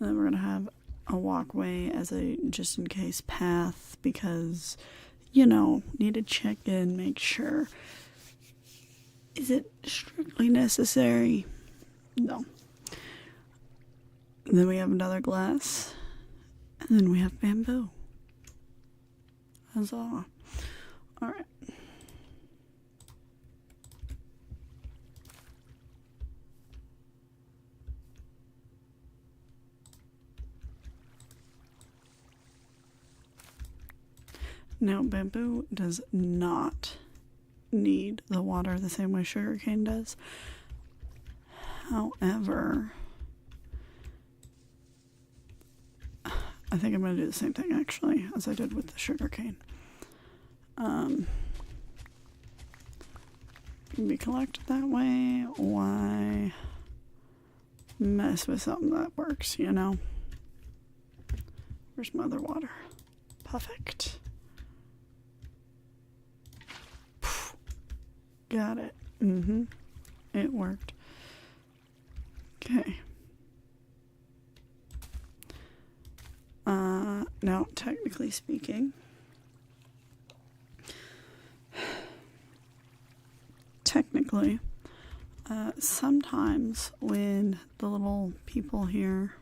And then we're going to have a walkway as a just in case path because, you know, need to check in, make sure. Is it strictly necessary? No. And then we have another glass. And then we have bamboo. Huzzah. Alright. Now, bamboo does not need the water the same way sugarcane does. However, I think I'm going to do the same thing actually as I did with the sugarcane. Can be collected that way. Why mess with something that works, you know? Where's my other water? Perfect. Got it. It worked. Okay. Now, technically speaking, sometimes when the little people here,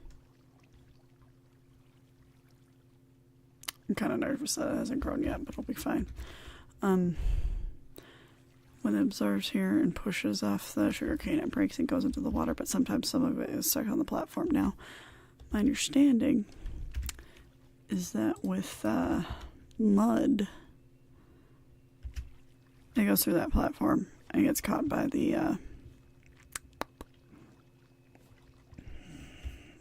I'm kind of nervous that it hasn't grown yet, but it'll be fine. When it absorbs here and pushes off the sugarcane, it breaks and goes into the water, but sometimes some of it is stuck on the platform. Now, my understanding is that with mud, it goes through that platform and gets caught by the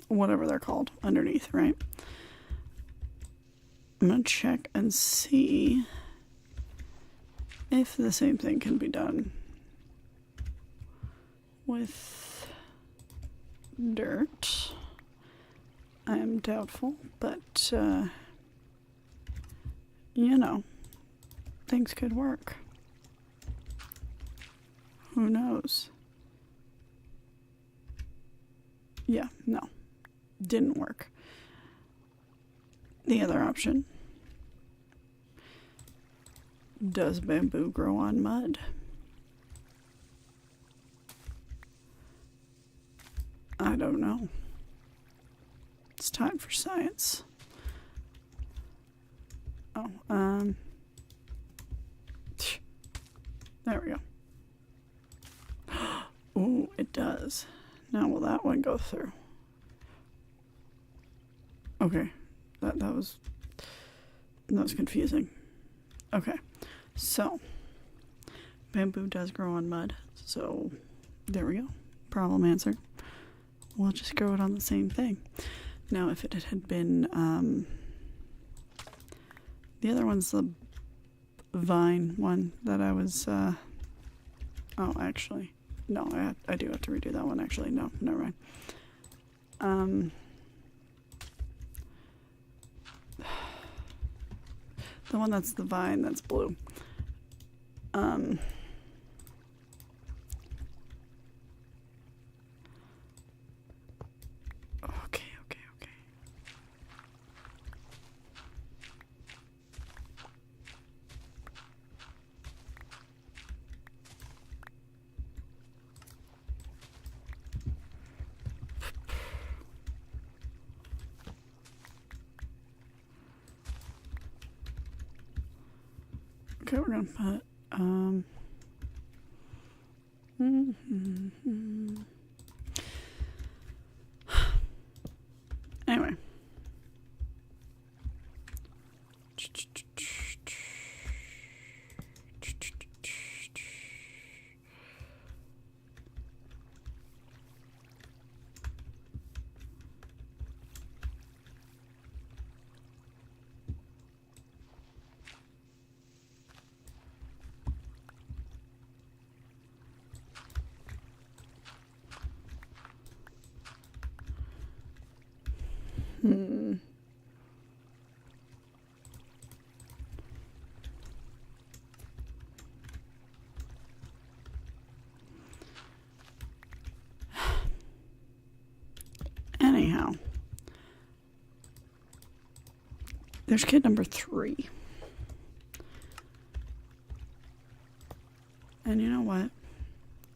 whatever they're called underneath, right? I'm gonna check and see if the same thing can be done with dirt. I am doubtful, but you know, things could work. Who knows? Yeah, no. Didn't work. The other option. Does bamboo grow on mud? I don't know. It's time for science. Oh, there we go. Ooh, it does. Now will that one go through? Okay, that was confusing. Okay, so bamboo does grow on mud, so there we go. Problem answered. We'll just grow it on the same thing. Now, if it had been the other one's the vine one that I was. Oh, actually, no. I do have to redo that one. Actually, no, never mind. The one that's the vine that's blue. Okay. Okay, we're gonna put anyway. Anyhow, there's kid number 3. And you know what?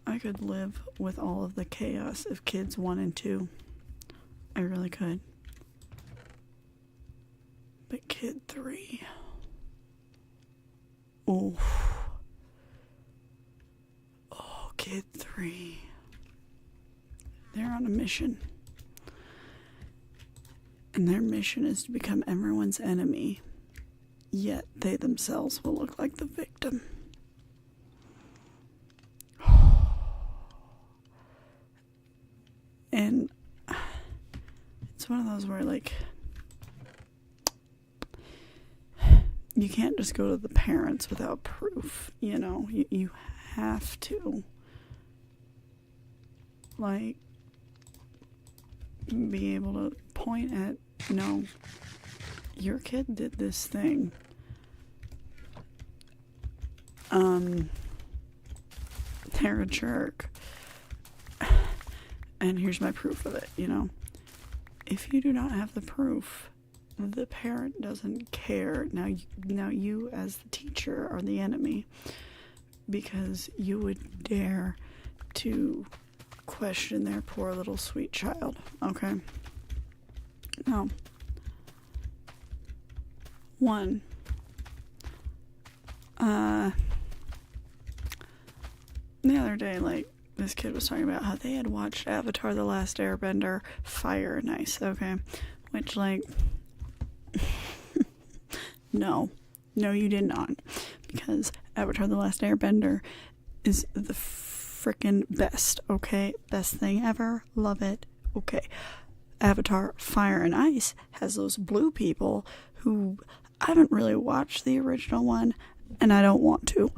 I could live with all of the chaos of kids 1 and 2. I really could. But kid 3. Oh, kid 3. They're on a mission. And their mission is to become everyone's enemy. Yet they themselves will look like the victim. And it's one of those where, like, you can't just go to the parents without proof, you know? You have to, like, be able to point at, no, your kid did this thing. They're a jerk. And here's my proof of it, you know? If you do not have the proof, the parent doesn't care. Now you as the teacher are the enemy because you would dare to question their poor little sweet child, okay? Now, one, the other day, like, this kid was talking about how they had watched Avatar: The Last Airbender, Fire and Ice, okay? Which, like, no, you did not, because Avatar: The Last Airbender is the frickin' best, okay? Best thing ever, love it, okay. Avatar: Fire and Ice has those blue people who I haven't really watched the original one, and I don't want to.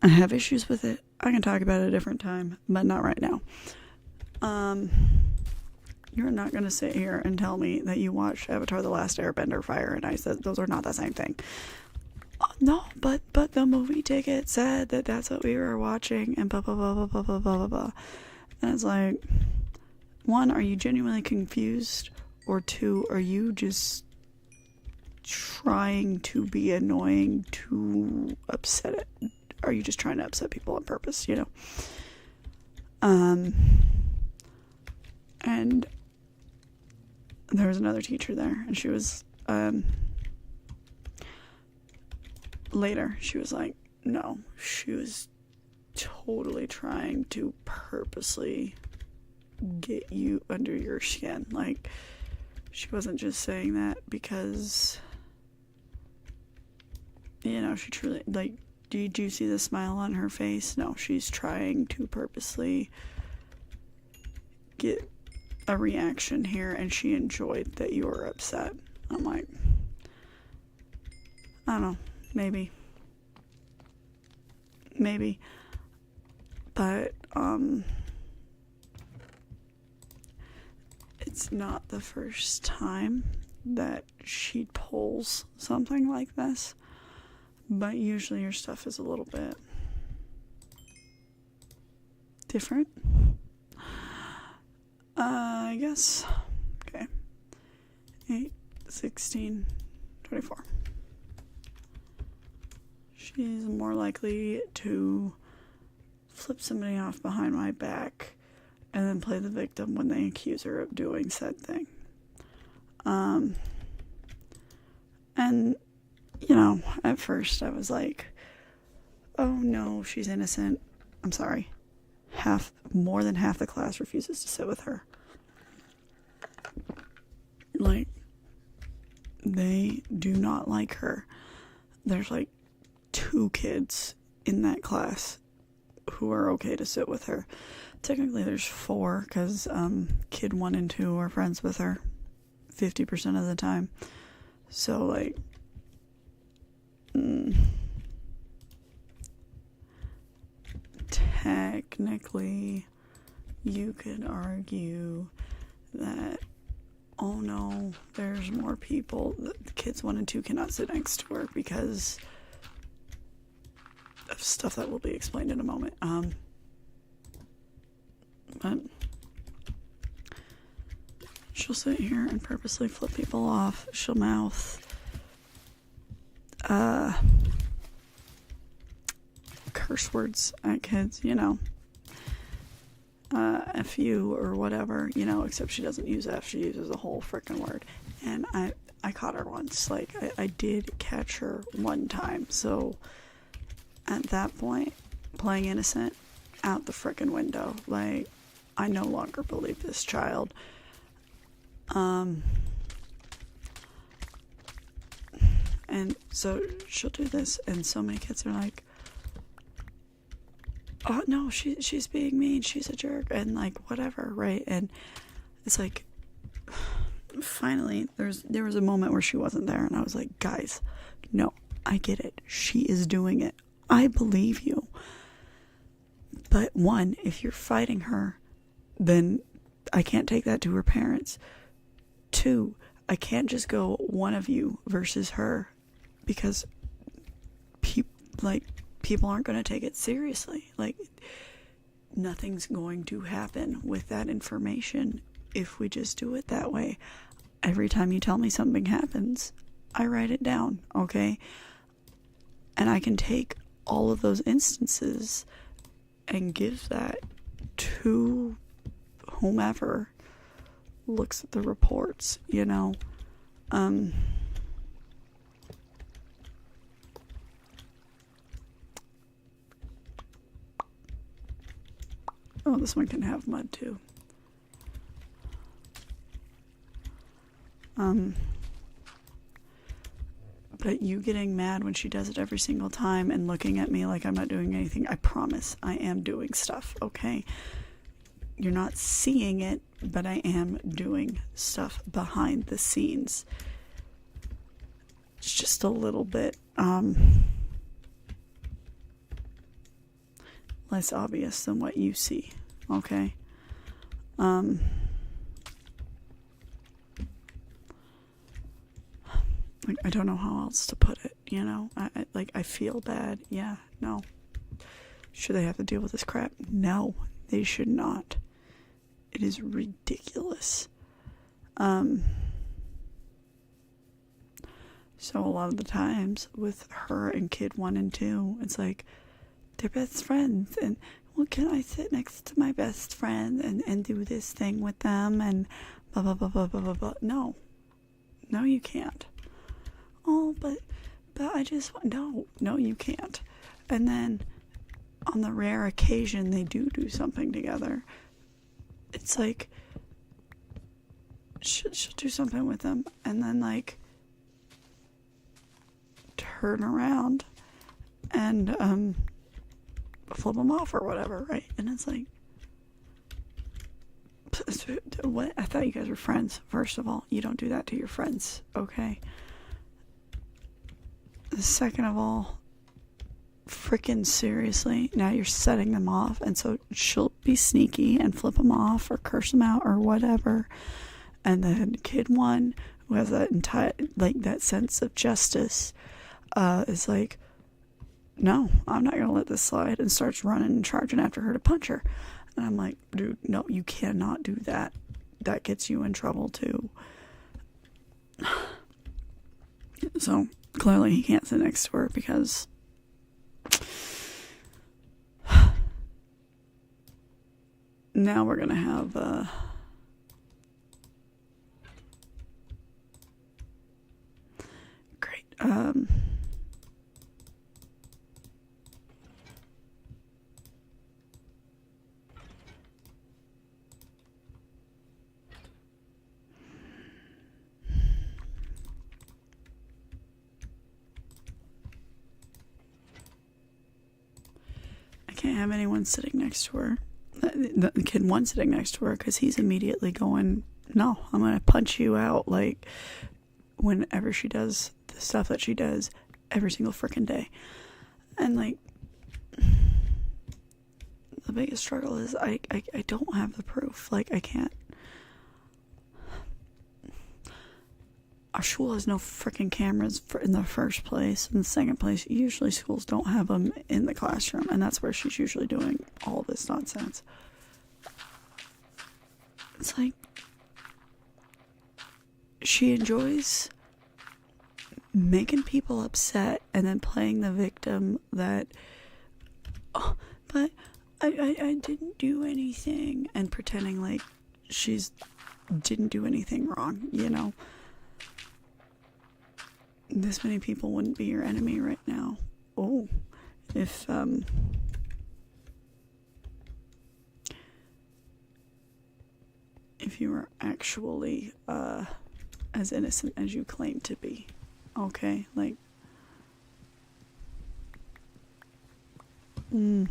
I have issues with it. I can talk about it a different time, but not right now. You're not going to sit here and tell me that you watched Avatar: The Last Airbender, Fire and Ice. Those are not the same thing. No, but the movie ticket said that that's what we were watching, and blah, blah, blah, blah, blah, blah, blah, blah. And it's like, one, are you genuinely confused? Or two, are you just trying to be annoying to upset it? Are you just trying to upset people on purpose, you know? And there was another teacher there, and she was, later, she was like, no, she was totally trying to purposely get you under your skin. Like, she wasn't just saying that because, you know, she truly, like, did you see the smile on her face? No, she's trying to purposely get a reaction here, and she enjoyed that you were upset. I'm like, I don't know, maybe, but, it's not the first time that she pulls something like this, but usually your stuff is a little bit different. I guess. Okay. 8, 16, 24. She's more likely to flip somebody off behind my back and then play the victim when they accuse her of doing said thing. And, you know, at first I was like, oh no, she's innocent. I'm sorry. More than half the class refuses to sit with her. Like, they do not like her. There's like 2 kids in that class who are okay to sit with her. Technically there's 4 because kid 1 and 2 are friends with her 50% of the time. So like technically you could argue that, oh no, there's more people. The kids 1 and 2 cannot sit next to her because of stuff that will be explained in a moment. But she'll sit here and purposely flip people off. She'll mouth curse words at kids, you know. F you or whatever, you know, except she doesn't use F, she uses a whole frickin' word. And I caught her once. Like, I did catch her one time. So at that point, playing innocent, out the frickin' window. Like, I no longer believe this child. And so she'll do this, and so many kids are like, oh no, she's being mean, she's a jerk, and like whatever, right? And it's like, finally there was a moment where she wasn't there, and I was like, guys, no, I get it, she is doing it, I believe you. But one, if you're fighting her, then I can't take that to her parents. 2, I can't just go one of you versus her, because people aren't going to take it seriously. Like, nothing's going to happen with that information if we just do it that way. Every time you tell me something happens, I write it down, okay? And I can take all of those instances and give that to whomever looks at the reports, you know? Oh, this one can have mud too. But you getting mad when she does it every single time and looking at me like I'm not doing anything, I promise I am doing stuff, okay? You're not seeing it, but I am doing stuff behind the scenes. It's just a little bit, less obvious than what you see, okay? Like, I don't know how else to put it, you know? I feel bad. Yeah, no. Should they have to deal with this crap? No, they should not. It is ridiculous. So a lot of the times with her and kid 1 and 2, it's like, they're best friends, and, well, can I sit next to my best friend and do this thing with them, and blah, blah, blah, blah, blah, blah, blah. No, you can't. Oh, but I just, no, you can't. And then on the rare occasion they do something together, it's like, she'll do something with them and then, like, turn around and flip them off or whatever, right? And it's like, what? I thought you guys were friends. First of all, you don't do that to your friends, okay? Second of all, freaking seriously, now you're setting them off, and so she'll be sneaky and flip them off or curse them out or whatever, and then kid 1, who has that entire, like, that sense of justice, is like, no, I'm not gonna let this slide, and starts running and charging after her to punch her. And I'm like, dude, no, you cannot do that. That gets you in trouble too. So clearly he can't sit next to her because now we're gonna have great. Can't have anyone sitting next to her. The kid 1 sitting next to her, because he's immediately going, no, I'm gonna punch you out, like, whenever she does the stuff that she does every single freaking day. And, like, the biggest struggle is I don't have the proof. Like, I can't. Our school has no freaking cameras in the first place. In the second place, usually schools don't have them in the classroom, and that's where she's usually doing all this nonsense. It's like, she enjoys making people upset and then playing the victim that, oh, but I didn't do anything, and pretending like she's didn't do anything wrong, you know? This many people wouldn't be your enemy right now. Oh, if you were actually as innocent as you claim to be, okay? Like, and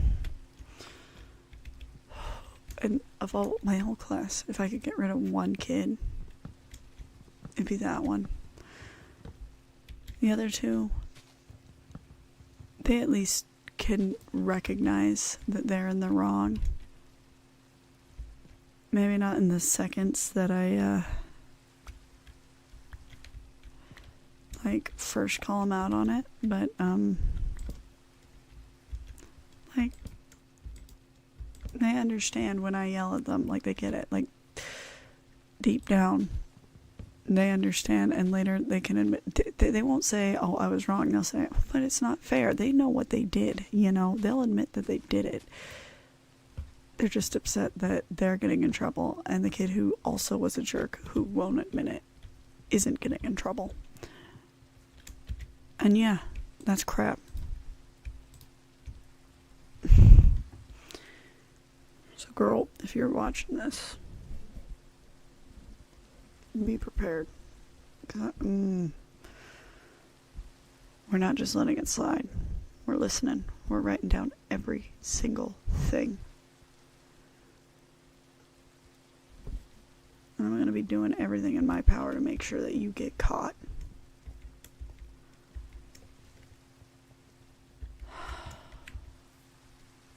of all my whole class, if I could get rid of one kid, it'd be that one. The other 2, they at least can recognize that they're in the wrong. Maybe not in the seconds that I, like, first call them out on it, but, like, they understand when I yell at them, like, they get it. Like, deep down they understand, and later they can admit, they won't say, oh, I was wrong. They'll say, but it's not fair. They know what they did, you know, they'll admit that they did it. They're just upset that they're getting in trouble, and the kid who also was a jerk, who won't admit it, isn't getting in trouble. And yeah, that's crap. So girl, if you're watching this, be prepared. We're not just letting it slide. We're listening. We're writing down every single thing. And I'm going to be doing everything in my power to make sure that you get caught.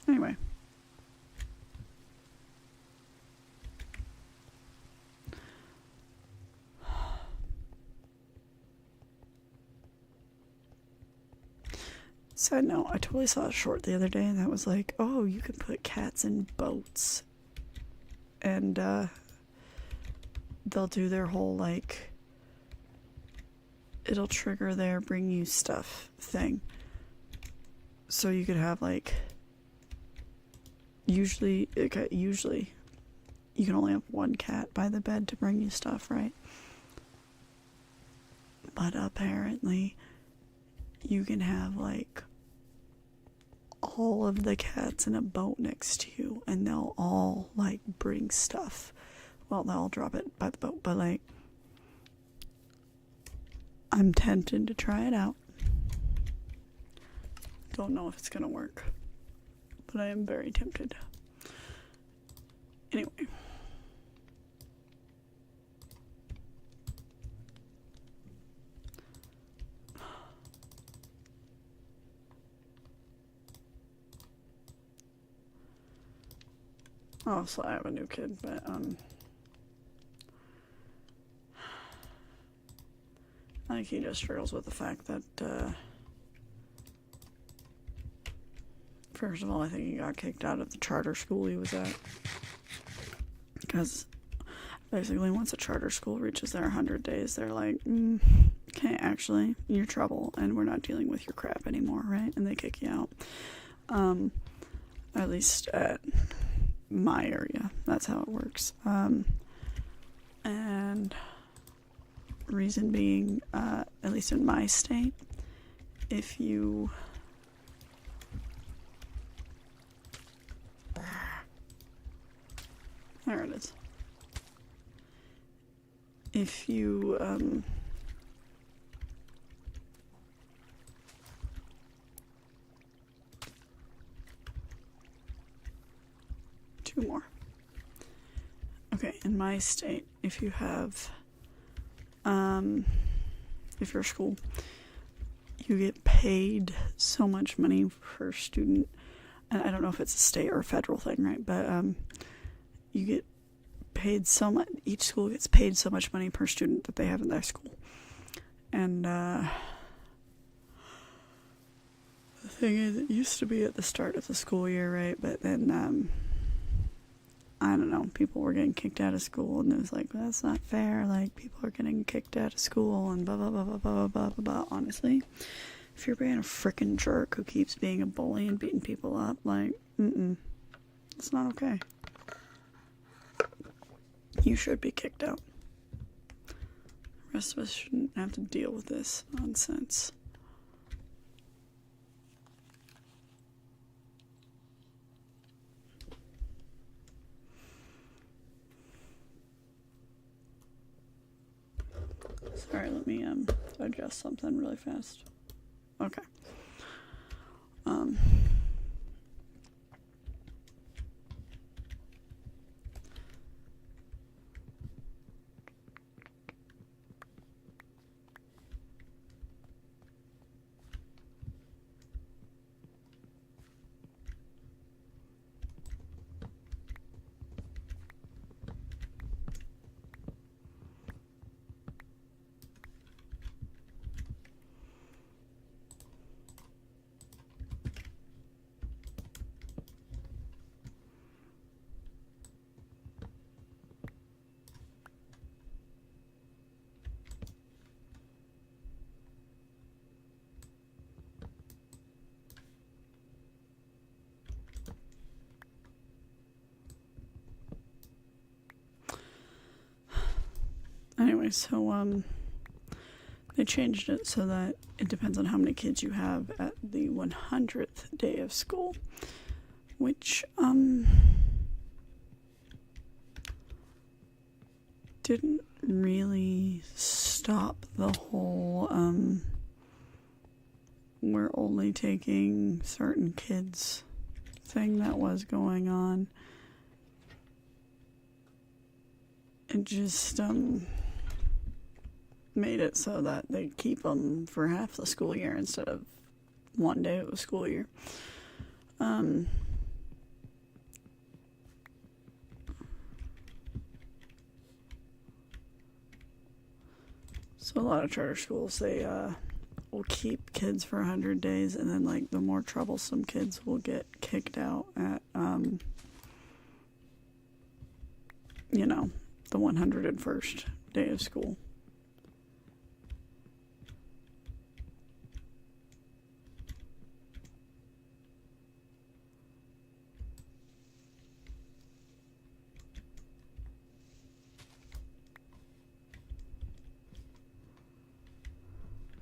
Anyway. Side note, I totally saw a short the other day that was like, oh, you can put cats in boats. And they'll do their whole, like, it'll trigger their bring you stuff thing. So you could have, like, usually you can only have one cat by the bed to bring you stuff, right? But apparently you can have, like, all of the cats in a boat next to you, and they'll all, like, bring stuff. Well, they'll all drop it by the boat, but, like, I'm tempted to try it out. Don't know if it's gonna work, but I am very tempted. Anyway. Oh, so I have a new kid, but, I think he just struggles with the fact that, first of all, I think he got kicked out of the charter school he was at. Because, basically, once a charter school reaches their 100 days, they're like, okay, actually, you're trouble, and we're not dealing with your crap anymore, right? And they kick you out. At least at my area. That's how it works. And reason being, at least in my state, if you there it is. If you two more. Okay, in my state, if you have if you're a school, you get paid so much money per student, and I don't know if it's a state or a federal thing, right? But you get paid so much. Each school gets paid so much money per student that they have in their school, and the thing is, it used to be at the start of the school year, right? But then I don't know, people were getting kicked out of school, and it was like, well, that's not fair, like, people are getting kicked out of school, and blah, blah, blah, blah, blah, blah, blah, blah. Honestly, if you're being a frickin' jerk who keeps being a bully and beating people up, like, it's not okay. You should be kicked out. The rest of us shouldn't have to deal with this nonsense. Sorry, let me adjust something really fast. Okay. Anyway, so they changed it so that it depends on how many kids you have at the 100th day of school, which didn't really stop the whole we're only taking certain kids thing that was going on. It just made it so that they keep them for half the school year instead of one day of the school year. So a lot of charter schools, they will keep kids for 100 days, and then like the more troublesome kids will get kicked out at the 101st day of school.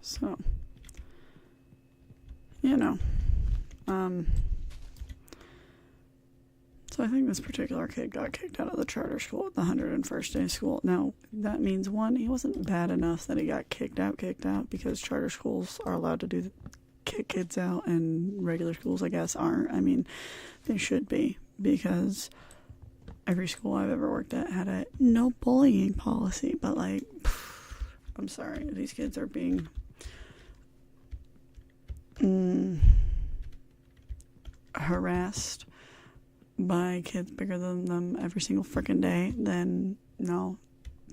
So, so I think this particular kid got kicked out of the charter school at the 101st day of school. Now, that means, one, he wasn't bad enough that he got kicked out, because charter schools are allowed to kick kids out, and regular schools, I guess, aren't. I mean, they should be, because every school I've ever worked at had a no bullying policy, but like, I'm sorry, these kids are being harassed by kids bigger than them every single freaking day, then no,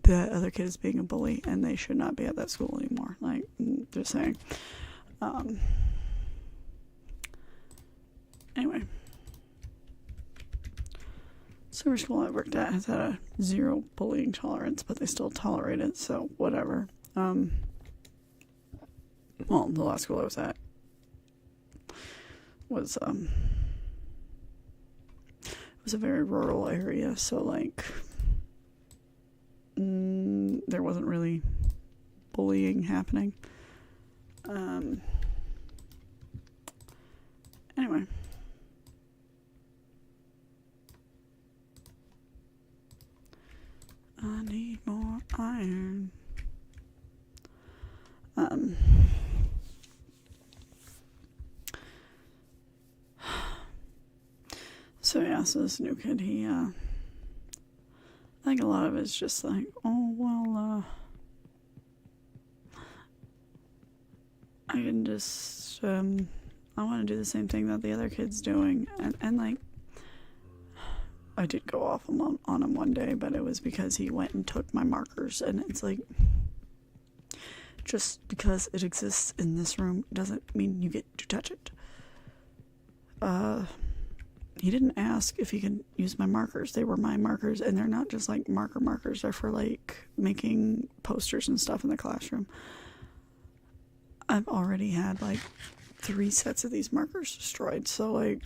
the other kid is being a bully and they should not be at that school anymore. Like, just saying. Anyway, so every school I've worked at has had a 0 bullying tolerance, but they still tolerate it, so whatever. Well, the last school I was at was it was a very rural area, so like there wasn't really bullying happening. Anyway, I need more iron. So yeah, so this new kid, he, I think a lot of it's just like, oh, well, I can just, I want to do the same thing that the other kid's doing, and like, I did go off on him one day, but it was because he went and took my markers, and it's like, just because it exists in this room doesn't mean you get to touch it. He didn't ask if he could use my markers. They were my markers, and they're not just like markers. They're for like making posters and stuff in the classroom. I've already had like 3 sets of these markers destroyed, so like,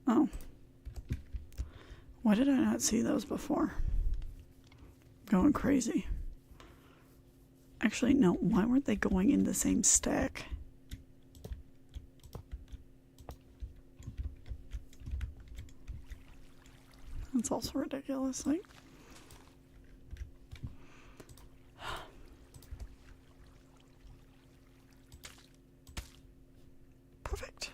oh. Why did I not see those before? Going crazy. Actually, no, why weren't they going in the same stack? That's also ridiculous, like. Perfect.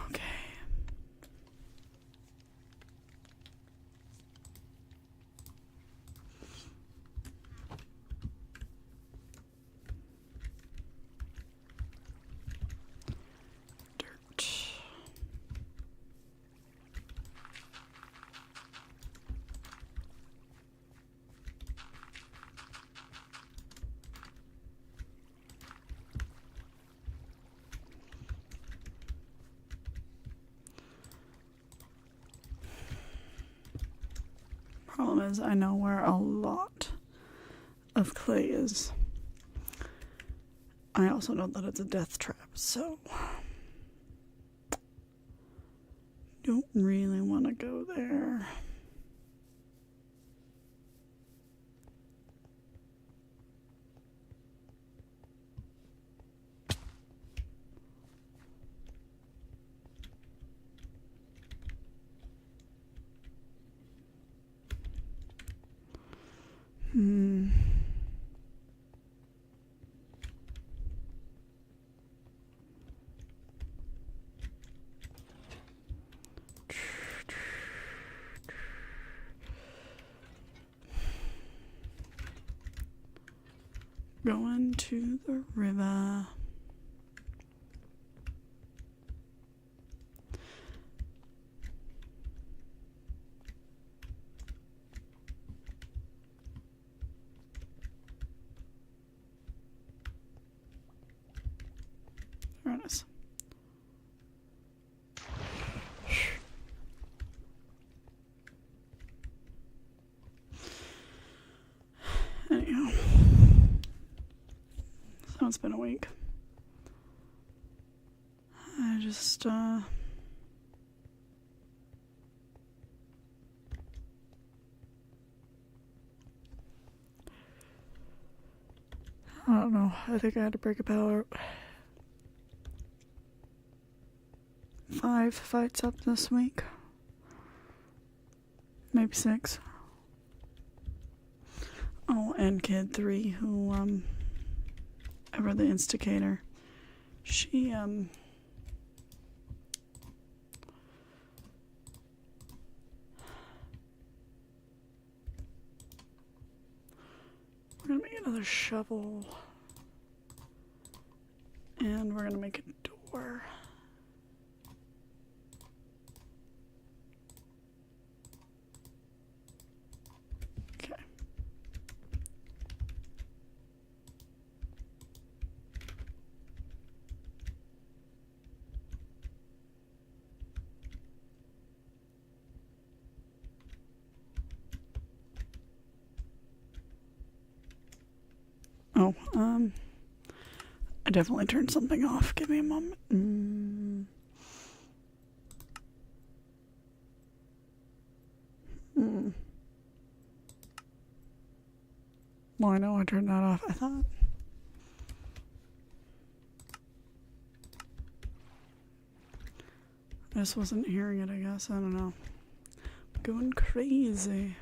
Okay. Problem is, I know where a lot of clay is. I also know that it's a death trap, so don't really want to go there. Going to the river. There it is. Anyhow. So it's been a week. I just, I don't know. I think I had to break about 5 fights up this week. Maybe 6. Oh, and Kid 3, who, ever the instigator. She, we're gonna make another shovel. And we're gonna make a door. Okay. Oh, I definitely turned something off. Give me a moment. Well, I know I turned that off. I thought. I just wasn't hearing it, I guess. I don't know. I'm going crazy.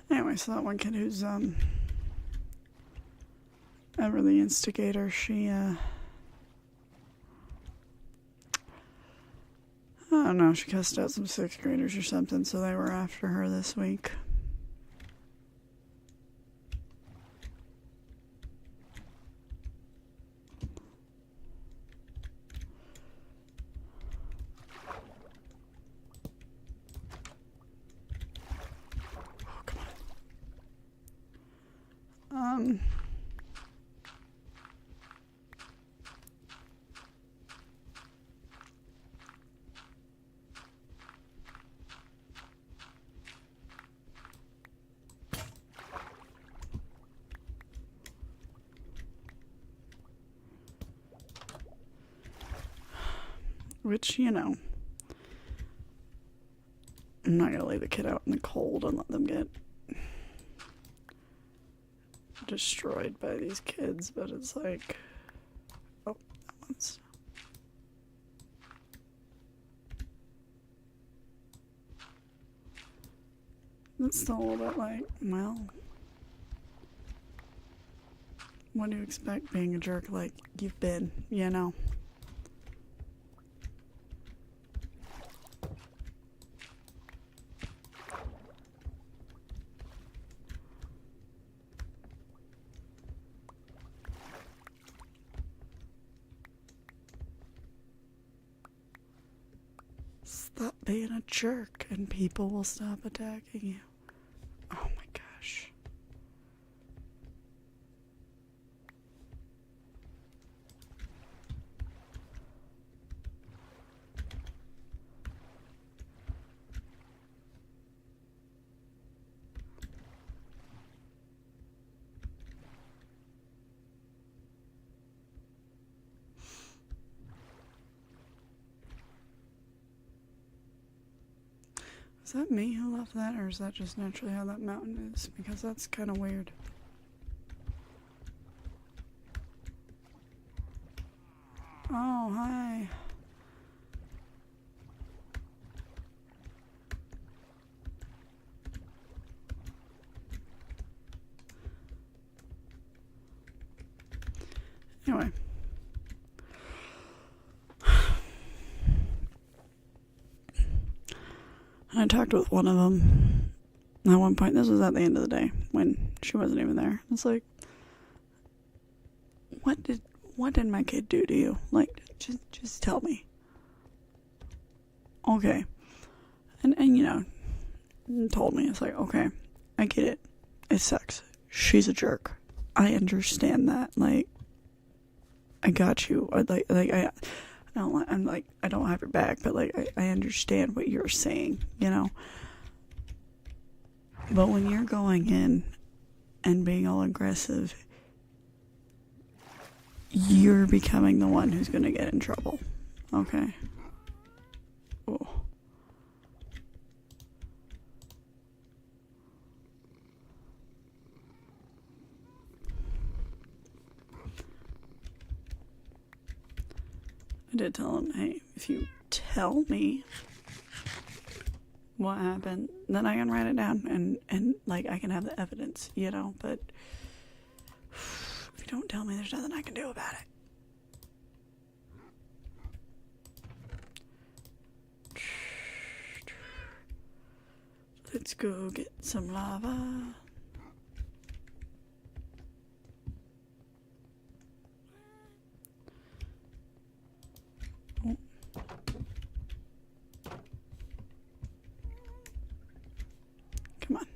Anyway, so that one kid who's, ever the instigator, she, I don't know, she cussed out some 6th graders or something, so they were after her this week. Oh, come on. Which, you know, I'm not gonna leave the kid out in the cold and let them get destroyed by these kids, but it's like, oh, that one's, it's still a little bit like, well, what do you expect being a jerk like you've been, you know? Stop being a jerk and people will stop attacking you. Oh my gosh. that me who left that, or is that just naturally how that mountain is? Because that's kind of weird. Oh, hi. Anyway. I talked with one of them at one point. This was at the end of the day when she wasn't even there. It's like, what did my kid do to you? Like, just tell me. Okay. And you know, told me. It's like, okay, I get it. It sucks. She's a jerk. I understand that. Like, I got you. I don't have your back, but like I understand what you're saying, you know. But when you're going in and being all aggressive, you're becoming the one who's gonna get in trouble. Okay. Oh. I did tell him, hey, if you tell me what happened, then I can write it down and like I can have the evidence, you know, but if you don't tell me, there's nothing I can do about it. Let's go get some lava. Oh. Come on.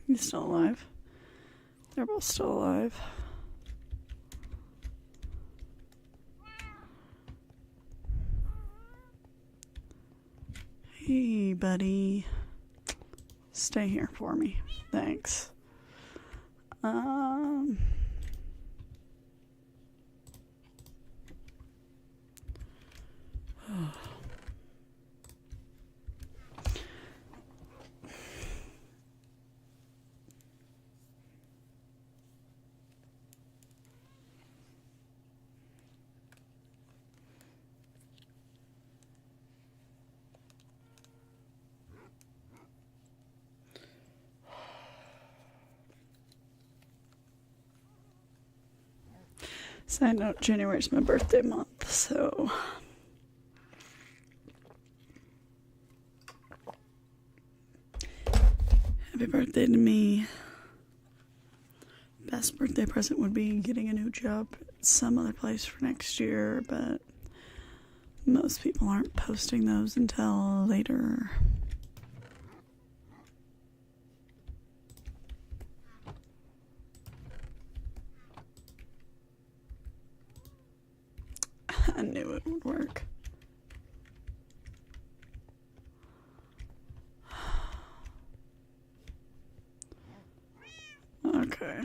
He's still alive. They're both still alive. Hey, buddy. Stay here for me. Thanks. Side note, January's my birthday month, so happy birthday to me. Best birthday present would be getting a new job at some other place for next year, but most people aren't posting those until later. I knew it would work. Okay.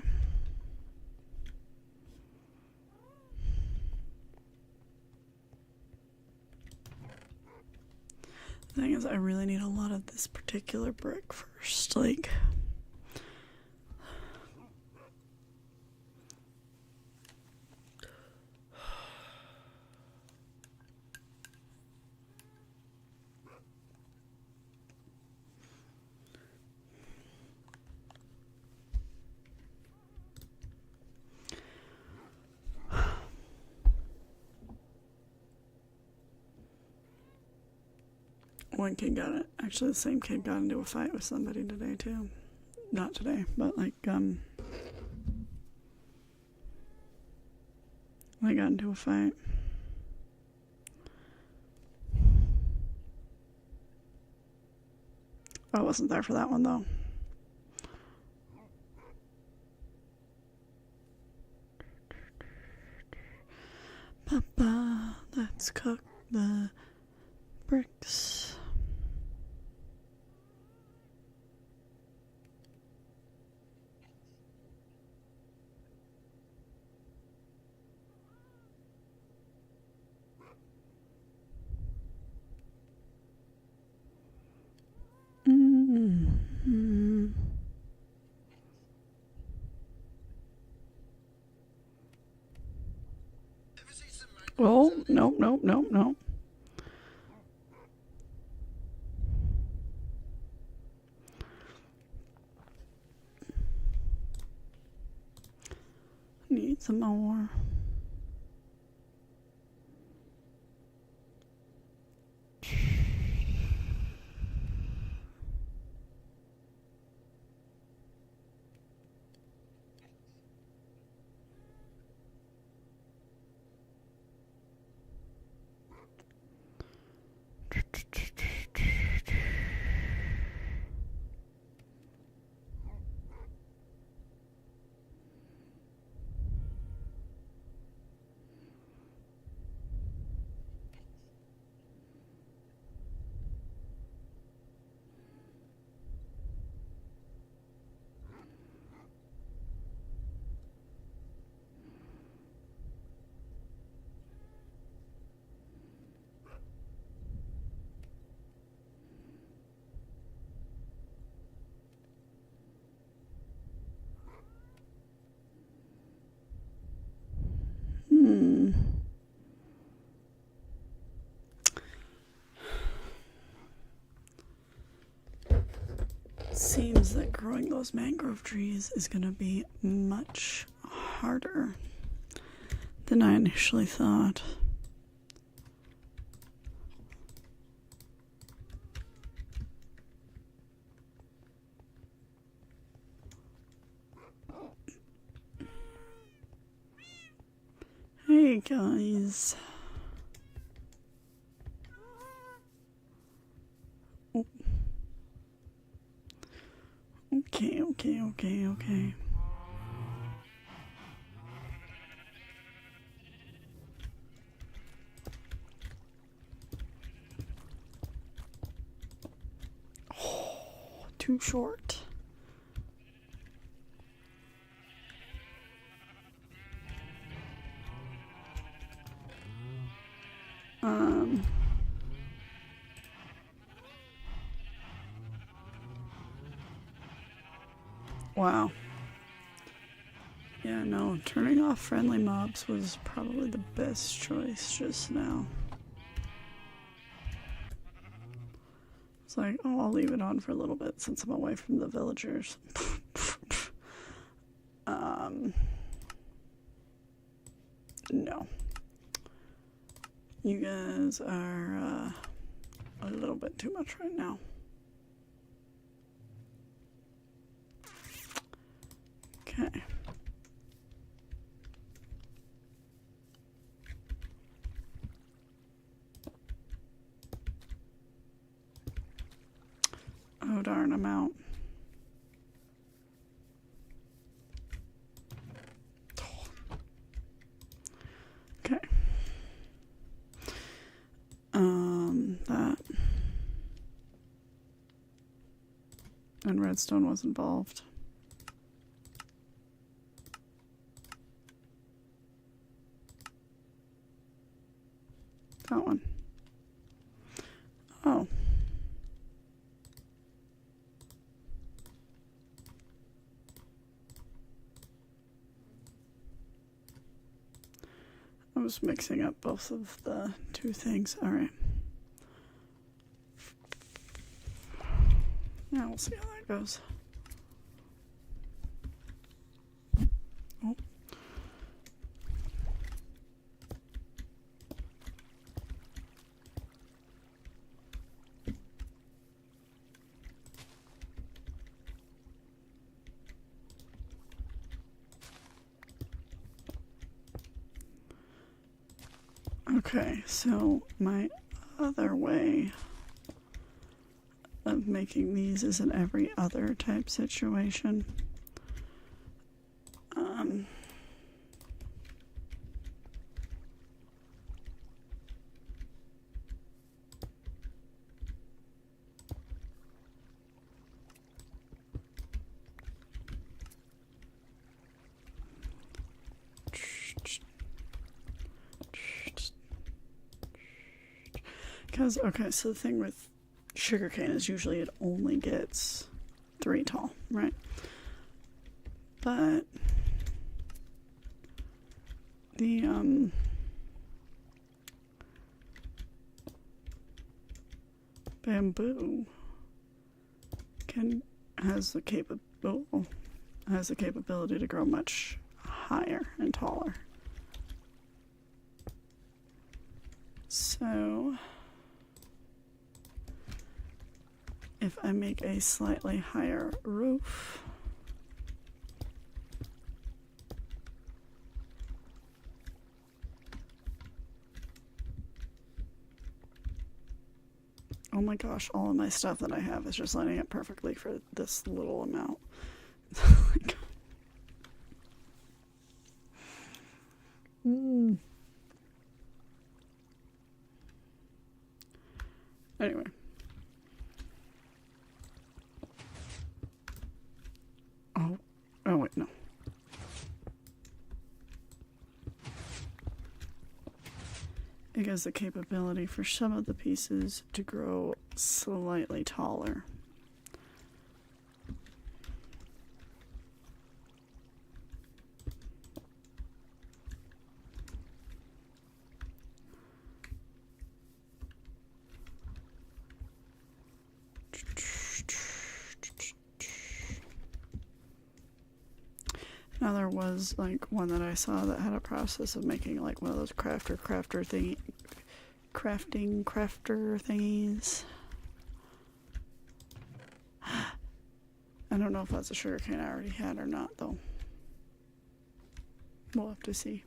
The thing is, I really need a lot of this particular brick first, like... One kid got it. Actually, the same kid got into a fight with somebody today, too. Not today, but like, they got into a fight. I wasn't there for that one, though. Papa, let's cook the bricks. Oh, nope, nope, nope, nope. Need some more. Seems that growing those mangrove trees is going to be much harder than I initially thought. Hey guys. Oh. Okay. Oh, too short. Wow. Yeah, no, turning off friendly mobs was probably the best choice just now. It's like, oh, I'll leave it on for a little bit since I'm away from the villagers. No. You guys are a little bit too much right now. Okay. Oh darn, I'm out. Okay. That. And redstone was involved. That one. Oh. I was mixing up both of the two things. All right. Yeah, we'll see how that goes. Oh. Okay, so my other way of making these is an every other type situation. Because, okay, so the thing with sugarcane is usually it only gets 3 tall, right? But the Bamboo has the capability to grow much higher and taller. So if I make a slightly higher roof, oh my gosh, all of my stuff that I have is just lining up perfectly for this little amount. Anyway. Oh wait, no. It has the capability for some of the pieces to grow slightly taller. Now there was like one that I saw that had a process of making like one of those crafter thingies. I don't know if that's a sugarcane I already had or not though. We'll have to see.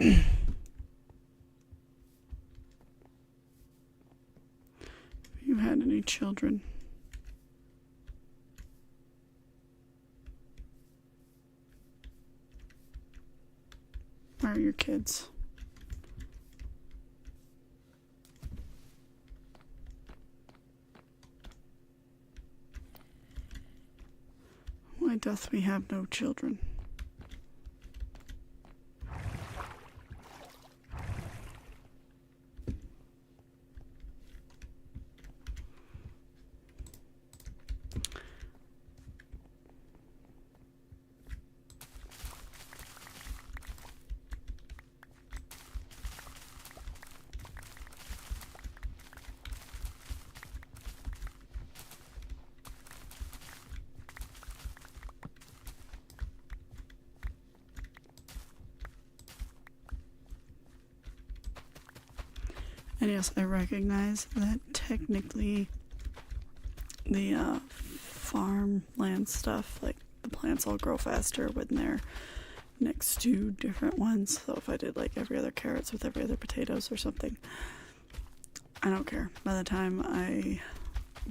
Have you had any children? Where are your kids? Why doth we have no children? And yes, I recognize that technically the farmland stuff, like the plants all grow faster when they're next to different ones. So if I did like every other carrots with every other potatoes or something, I don't care. By the time I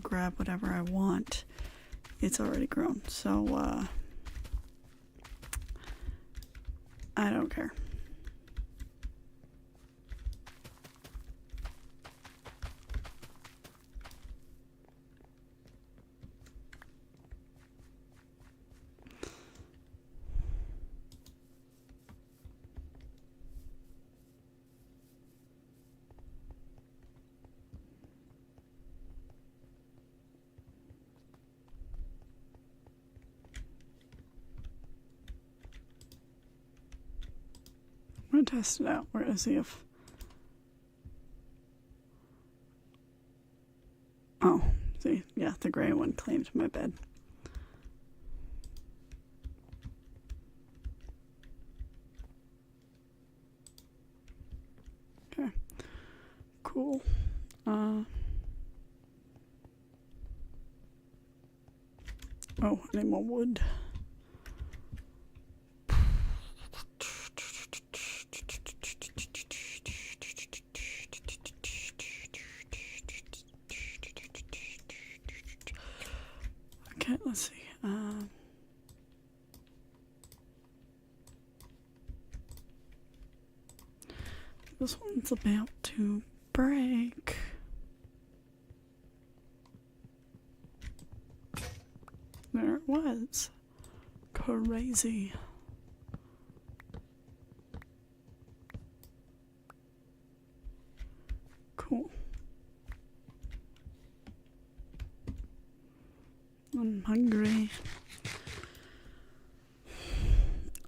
grab whatever I want, it's already grown. So I don't care. I'm gonna test it out. We're gonna see if... Oh, see, yeah, the gray one claimed my bed. Okay, cool. Oh, I need more wood. Okay, let's see. This one's about to break. There it was. Crazy. hungry.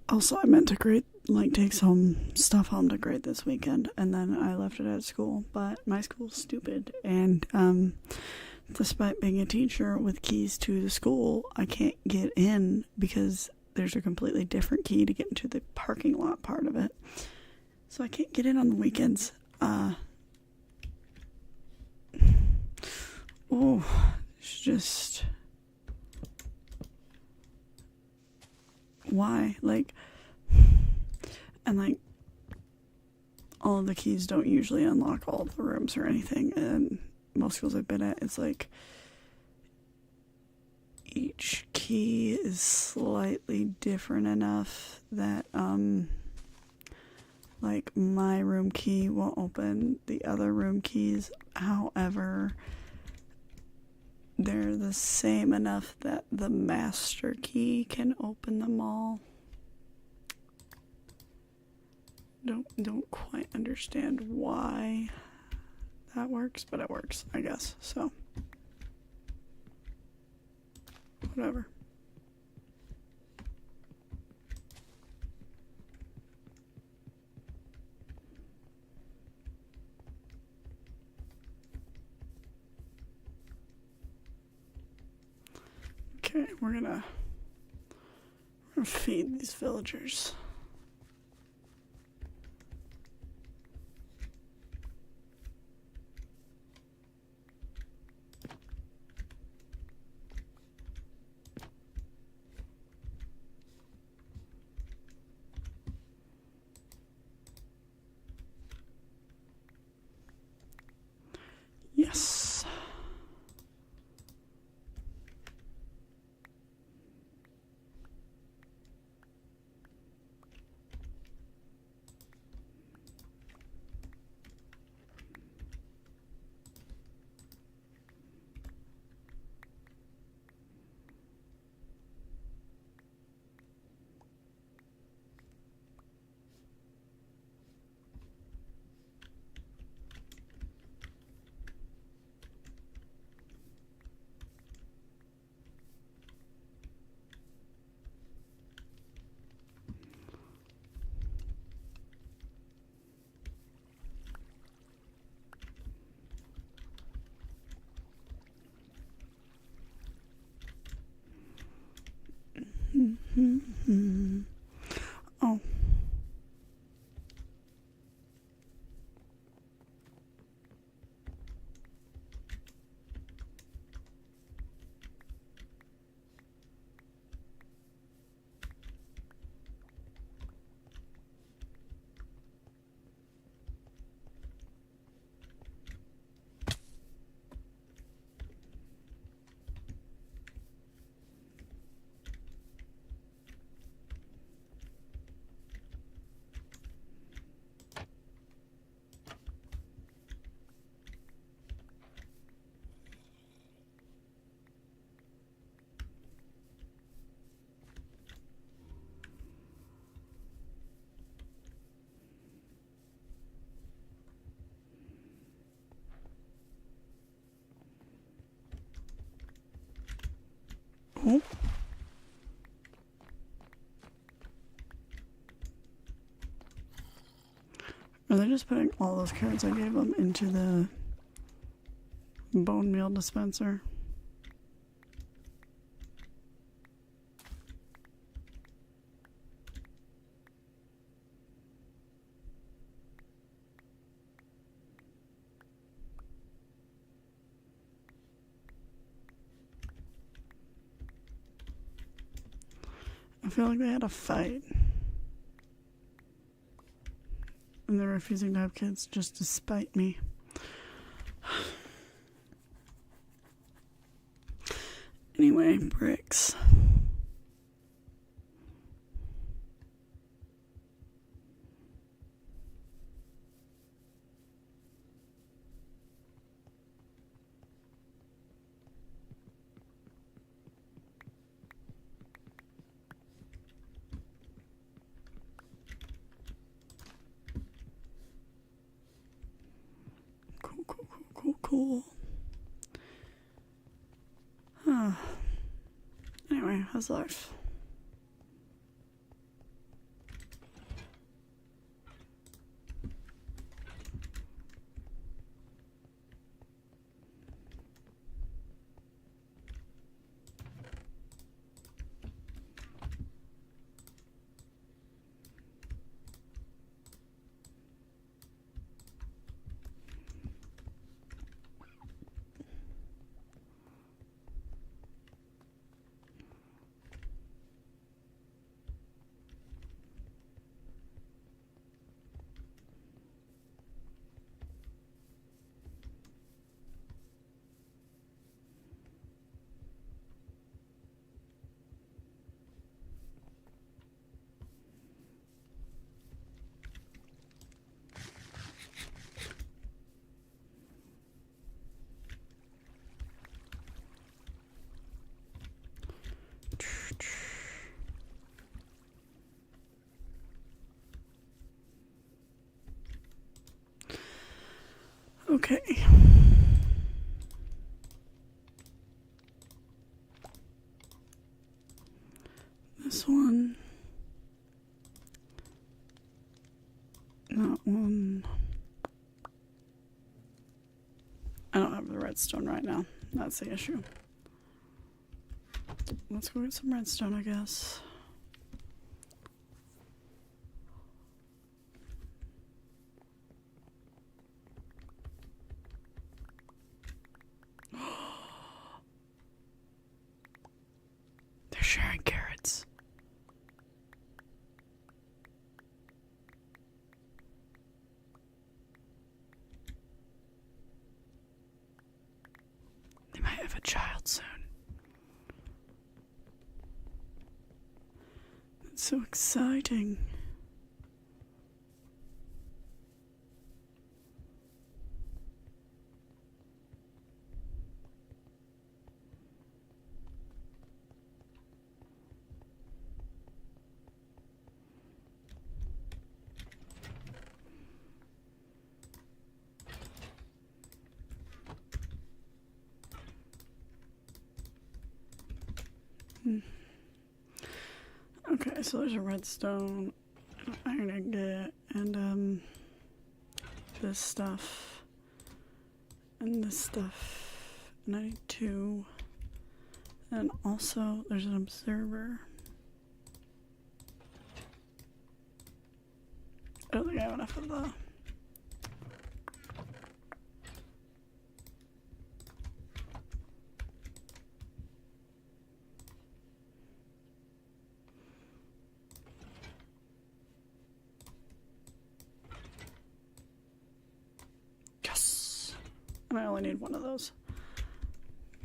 Also, I meant to grade, take some stuff home to grade this weekend, and then I left it at school, but my school's stupid, and, despite being a teacher with keys to the school, I can't get in because there's a completely different key to get into the parking lot part of it. So I can't get in on the weekends. It's just... Why? And all of the keys don't usually unlock all of the rooms or anything, and most schools I've been at, it's each key is slightly different enough that, my room key won't open the other room keys. However, they're the same enough that the master key can open them all. Don't quite understand why that works, but it works, I guess. So, whatever. Okay, we're gonna feed these villagers. Yes. Oh. Oh. Are they just putting all those carrots I gave them into the bone meal dispenser? I feel like they had a fight. And they're refusing to have kids just to spite me. Anyway, bricks. Cool. Huh. How's life? Okay. This one. That one. I don't have the redstone right now. That's the issue. Let's go get some redstone, I guess. They're sharing carrots. They might have a child soon. That's so exciting. Okay, so there's a redstone, an iron ingot, and this stuff, and this stuff, and I need two, and also there's an observer. I don't think I have enough of the... Yes! And I only need one of those.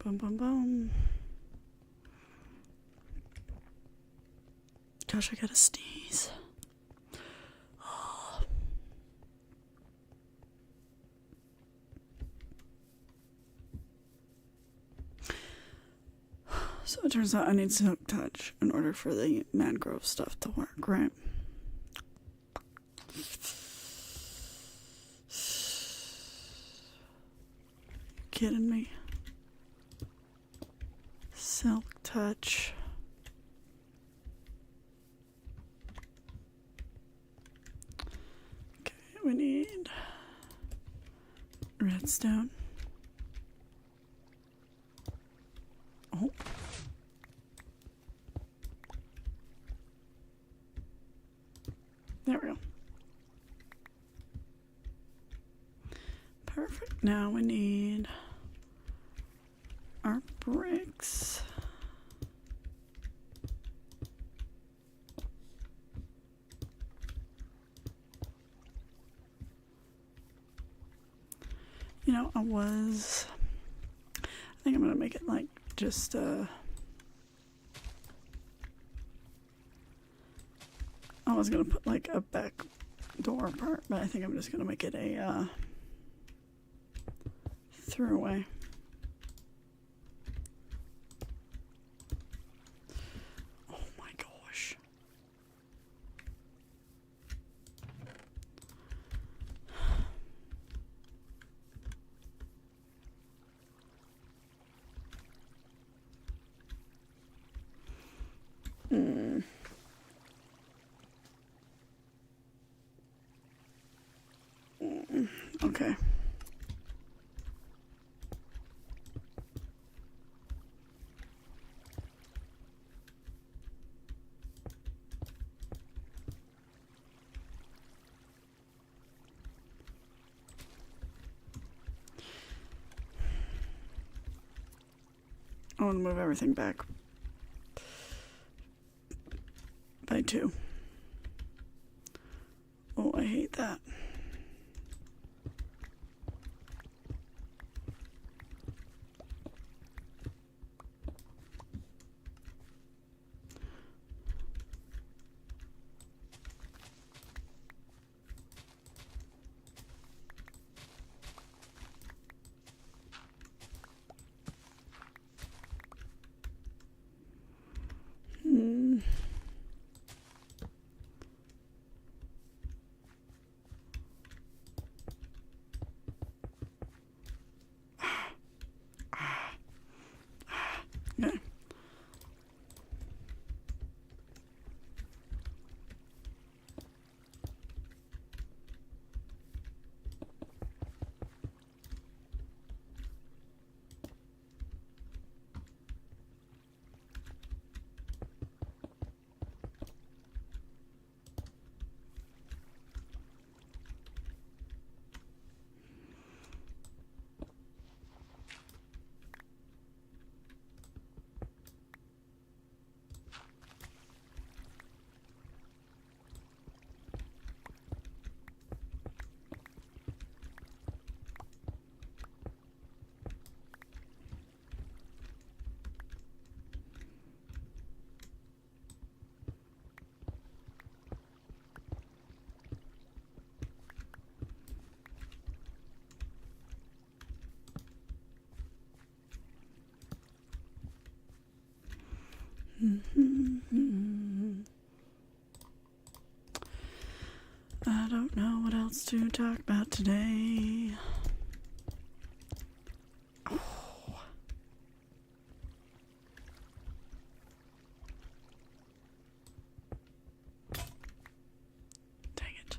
Boom, boom, boom. Gosh, I gotta sneeze. So it turns out I need Silk Touch in order for the mangrove stuff to work, right? Kidding me? Silk Touch. Okay, we need redstone. Oh. There we go. Perfect. Now we need our bricks. You know, I think I'm gonna make it like just I was gonna put like a back door part, but I think I'm just gonna make it a throughway. Oh my gosh. Okay. I want to move everything back by 2. Oh, I hate that. Okay. I don't know what else to talk about today. Oh. Dang it.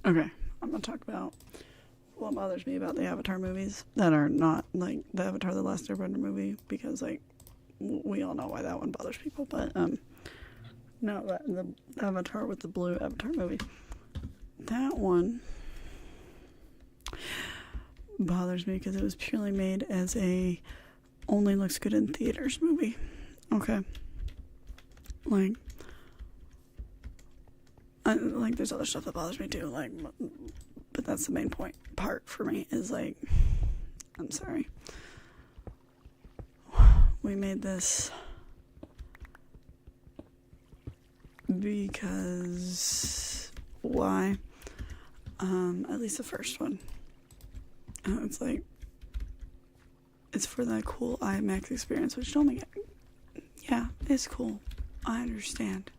Okay, I'm gonna talk about what bothers me about the Avatar movies that are not like the Avatar: The Last Airbender movie, because like we all know why that one bothers people, but no, the Avatar with the blue Avatar movie, that one bothers me because it was purely made as a only looks good in theaters movie. Okay, like there's other stuff that bothers me too, like, but that's the main part for me is like, I'm sorry, we made this because why? At least the first one, it's like, it's for that cool IMAX experience, which don't make it, yeah, it's cool, I understand,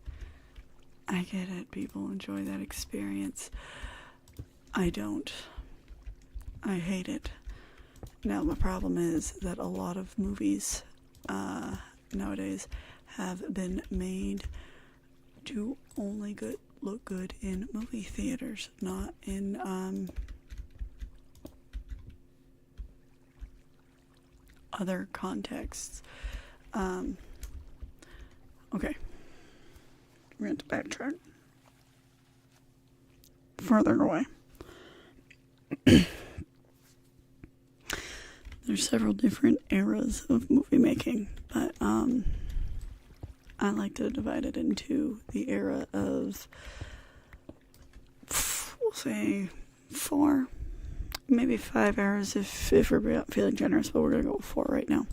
I get it, people enjoy that experience. I don't. I hate it. Now, my problem is that a lot of movies nowadays have been made to only look good in movie theaters, not in other contexts. Okay. We're going to backtrack further away. There's several different eras of movie making, but I like to divide it into the era of, we'll say, 4, maybe 5 eras if we're feeling generous, but we're gonna go with 4 right now.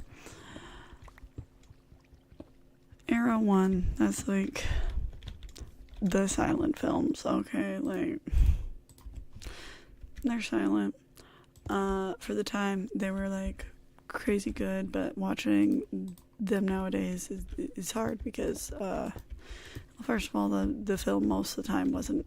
Era 1, that's like the silent films, okay, like, they're silent. For the time, they were like crazy good, but watching them nowadays is hard because, well, first of all, the film most of the time wasn't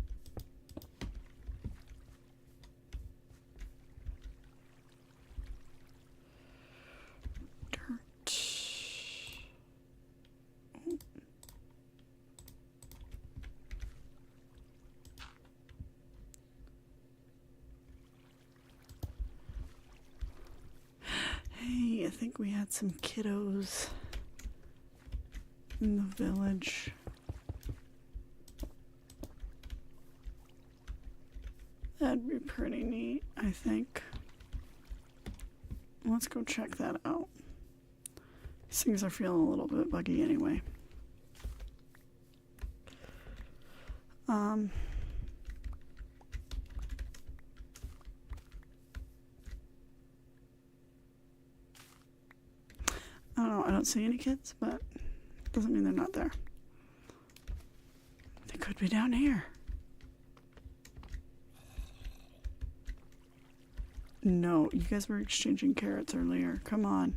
think we had some kiddos in the village. That'd be pretty neat, I think. Let's go check that out. These things are feeling a little bit buggy anyway. I don't know, I don't see any kids, but doesn't mean they're not there. They could be down here. No, you guys were exchanging carrots earlier. Come on.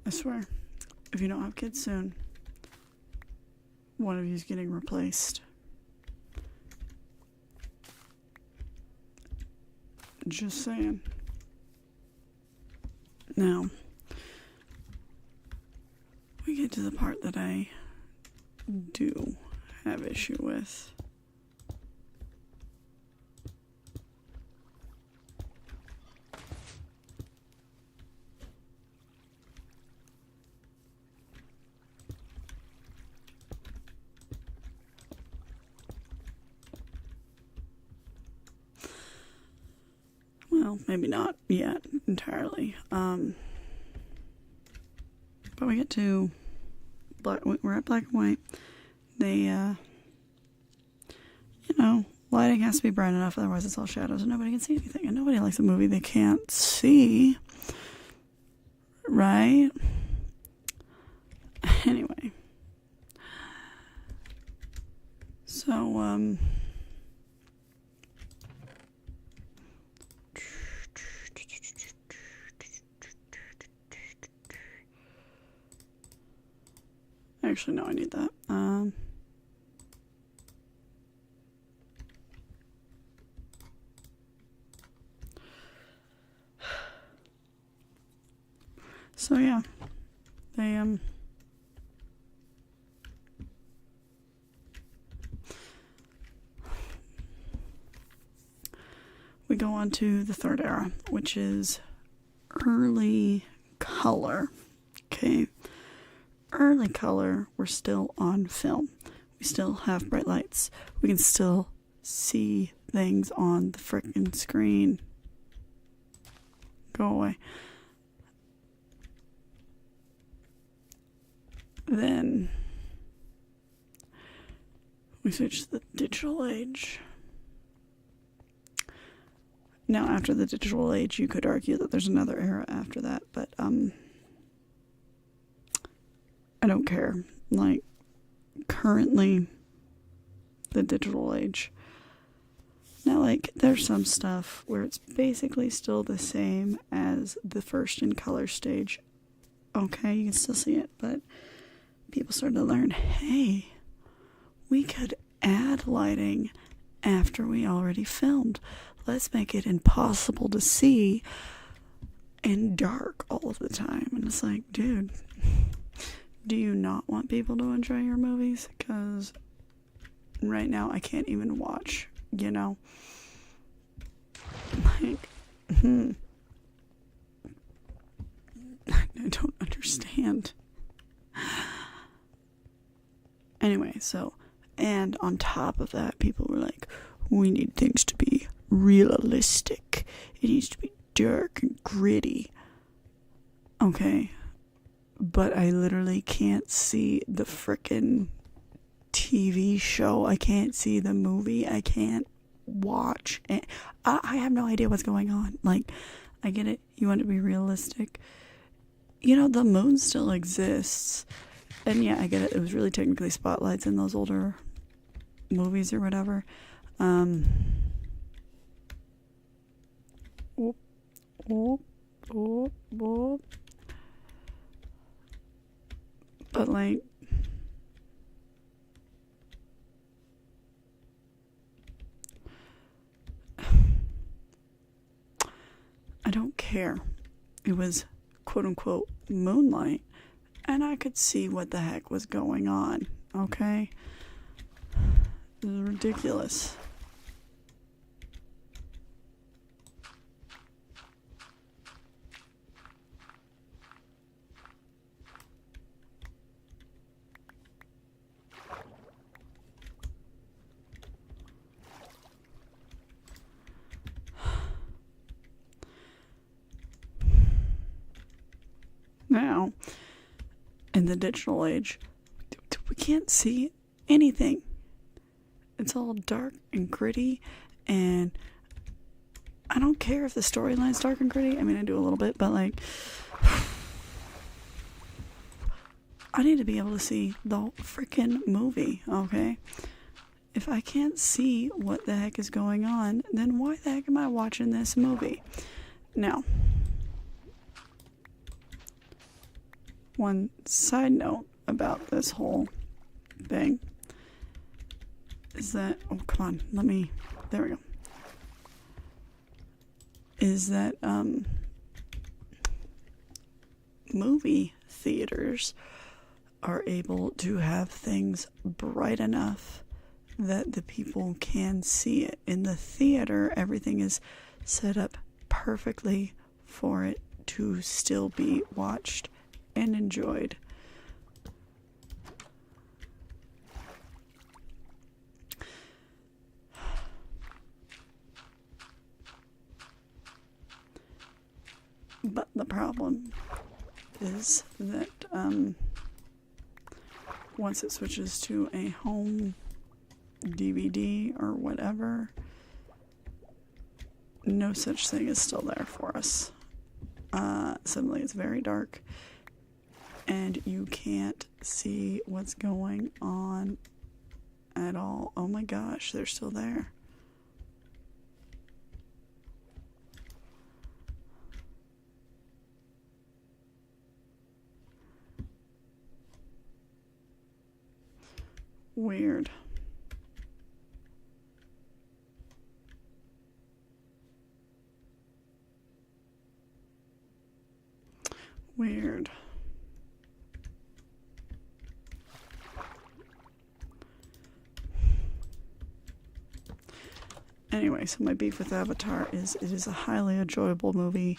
I swear, if you don't have kids soon, one of you's getting replaced. Just saying. Now, we get to the part that I do have issue with. Well, maybe not yet entirely. But we get to we're at black and white. They, lighting has to be bright enough, otherwise it's all shadows and nobody can see anything. And nobody likes a movie they can't see. Right? Anyway. So, actually, no, I need that. So yeah, they we go on to the third era, which is early color. Okay. Early color, we're still on film. We still have bright lights. We can still see things on the frickin' screen. Go away. Then we switch to the digital age. Now, after the digital age, you could argue that there's another era after that, but I don't care. Like, currently, the digital age. Now, like, there's some stuff where it's basically still the same as the first in color stage. Okay, you can still see it, but people started to learn, hey, we could add lighting after we already filmed. Let's make it impossible to see and dark all of the time. And it's like, dude, do you not want people to enjoy your movies? Because right now I can't even watch, Like, I don't understand. Anyway, and on top of that, people were like, we need things to be realistic. It needs to be dark and gritty. Okay. But I literally can't see the frickin' TV show. I can't see the movie. I can't watch. I have no idea what's going on. Like, I get it. You want it to be realistic. The moon still exists. And yeah, I get it. It was really technically spotlights in those older movies or whatever. But like, I don't care. It was quote unquote moonlight, and I could see what the heck was going on. Okay, it was ridiculous. in the digital age, we can't see anything. It's all dark and gritty, and I don't care if the storyline's dark and gritty. I mean, I do a little bit, but like, I need to be able to see the freaking movie, okay? If I can't see what the heck is going on, then why the heck am I watching this movie? Now, one side note about this whole thing is that, oh, come on, there we go. Is that, movie theaters are able to have things bright enough that the people can see it. In the theater, everything is set up perfectly for it to still be watched and enjoyed. But the problem is that once it switches to a home DVD or whatever, no such thing is still there for us. Suddenly it's very dark and you can't see what's going on at all. Oh my gosh, they're still there. Weird. Weird. Anyway, so my beef with Avatar is it is a highly enjoyable movie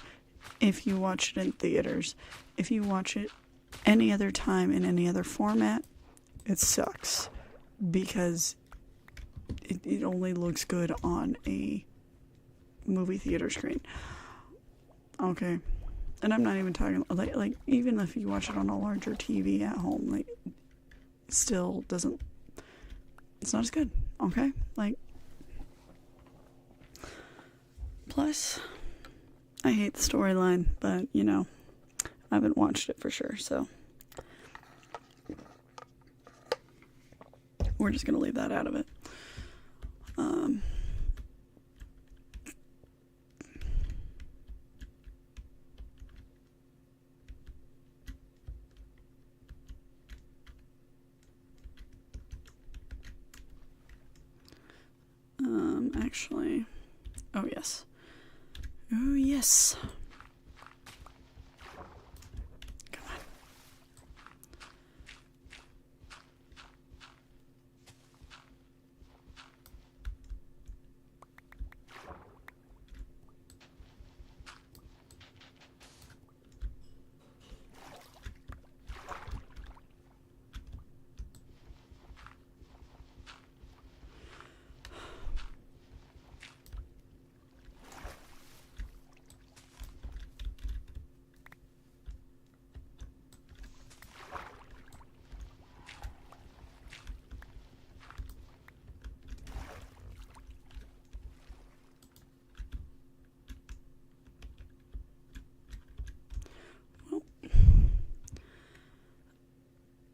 if you watch it in theaters. If you watch it any other time in any other format, it sucks because it only looks good on a movie theater screen. Okay. And I'm not even talking like even if you watch it on a larger TV at home, like it still doesn't, it's not as good. Okay? Like, plus I hate the storyline, but you know, I haven't watched it for sure, so we're just gonna leave that out of it. Actually, oh yes. Oh yes. Come on.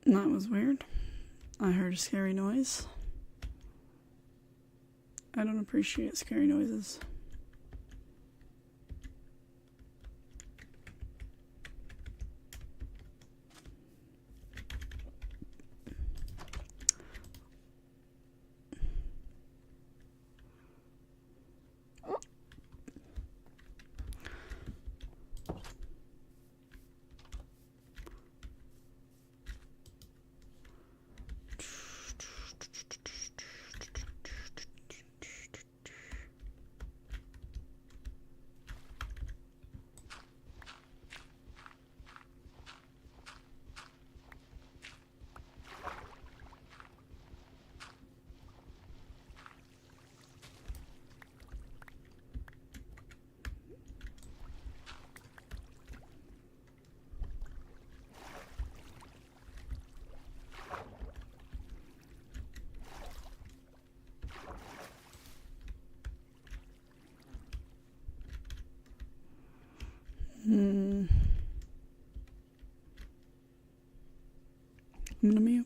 That was weird. I heard a scary noise. I don't appreciate scary noises. I'm gonna mute.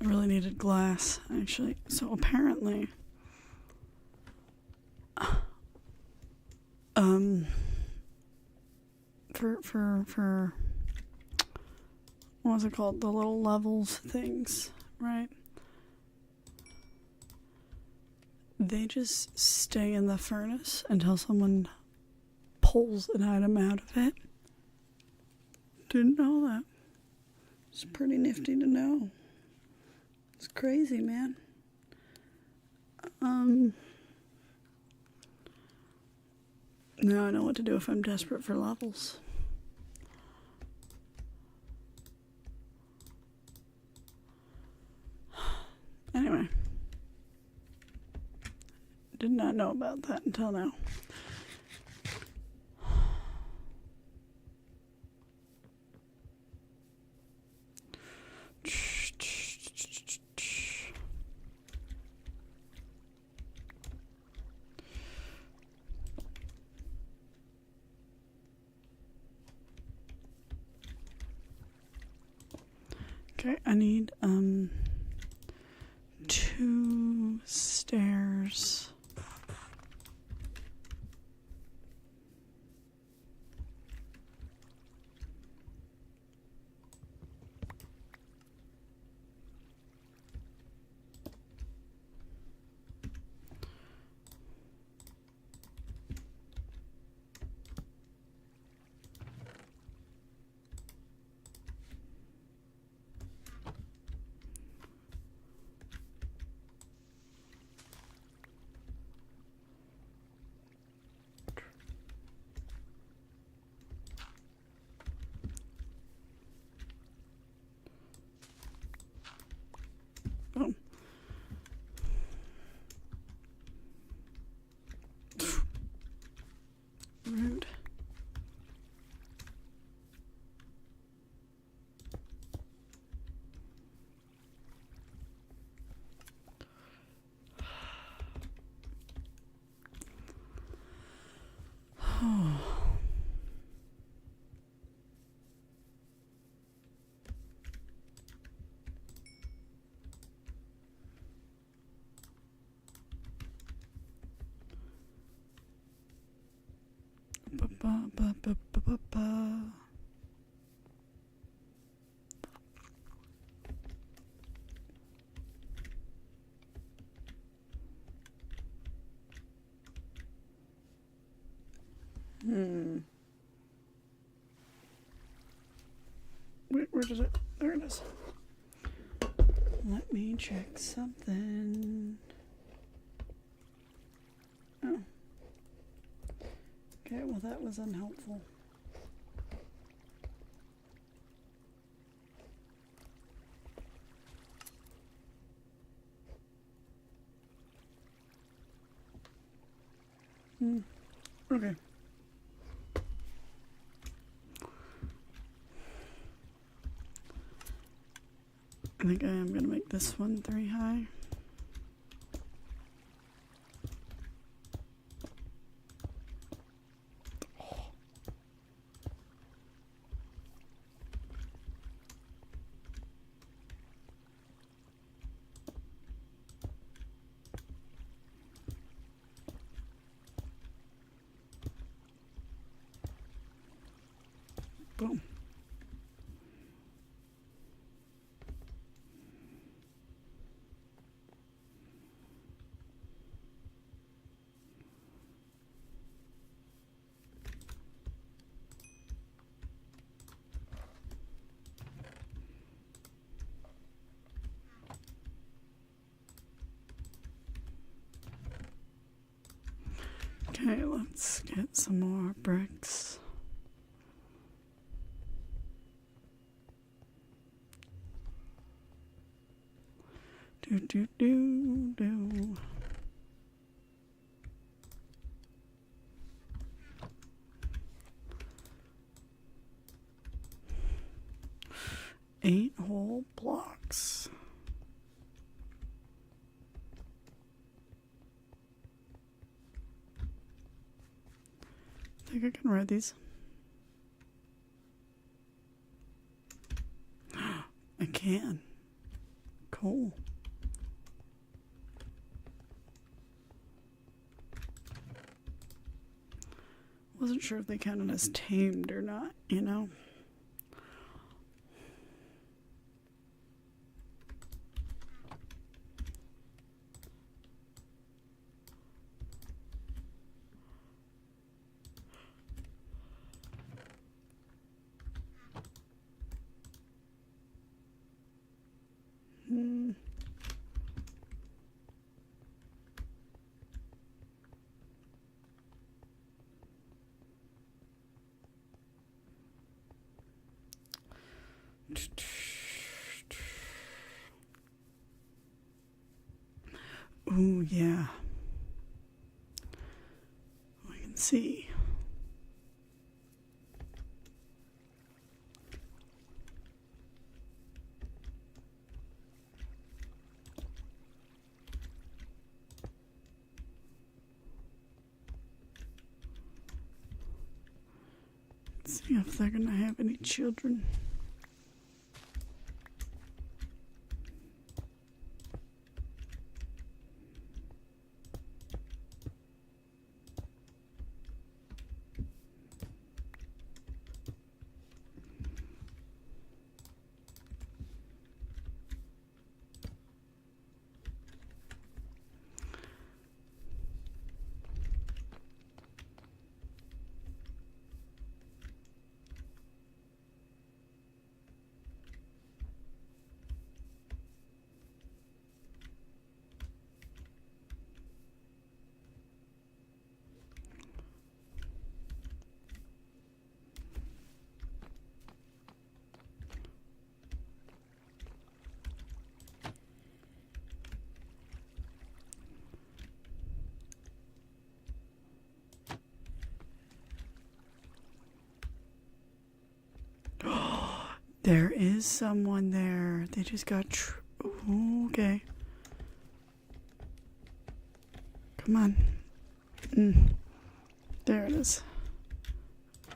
I really needed glass, actually. So apparently, for what was it called? The little levels things, right? They just stay in the furnace until someone pulls an item out of it. Didn't know that. It's pretty nifty to know. It's crazy, man. Now I know what to do if I'm desperate for levels. Anyway. Did not know about that until now. Okay, I need 2 stairs. Boom. Rude. Ba-ba-ba-ba-ba-ba. Where does it? There it is. Let me check something. Oh. Okay, well that was unhelpful. Okay. I think I am going to make this one 3 high. Boom. Okay, let's get some more bricks. Do. 8 whole blocks. I think I can ride these. I can. Cool. Wasn't sure if they counted as tamed or not, you know? Ooh, yeah. We can see. Let's see if they're gonna have any children. There is someone there. They just got Ooh, okay. Come on. There it is.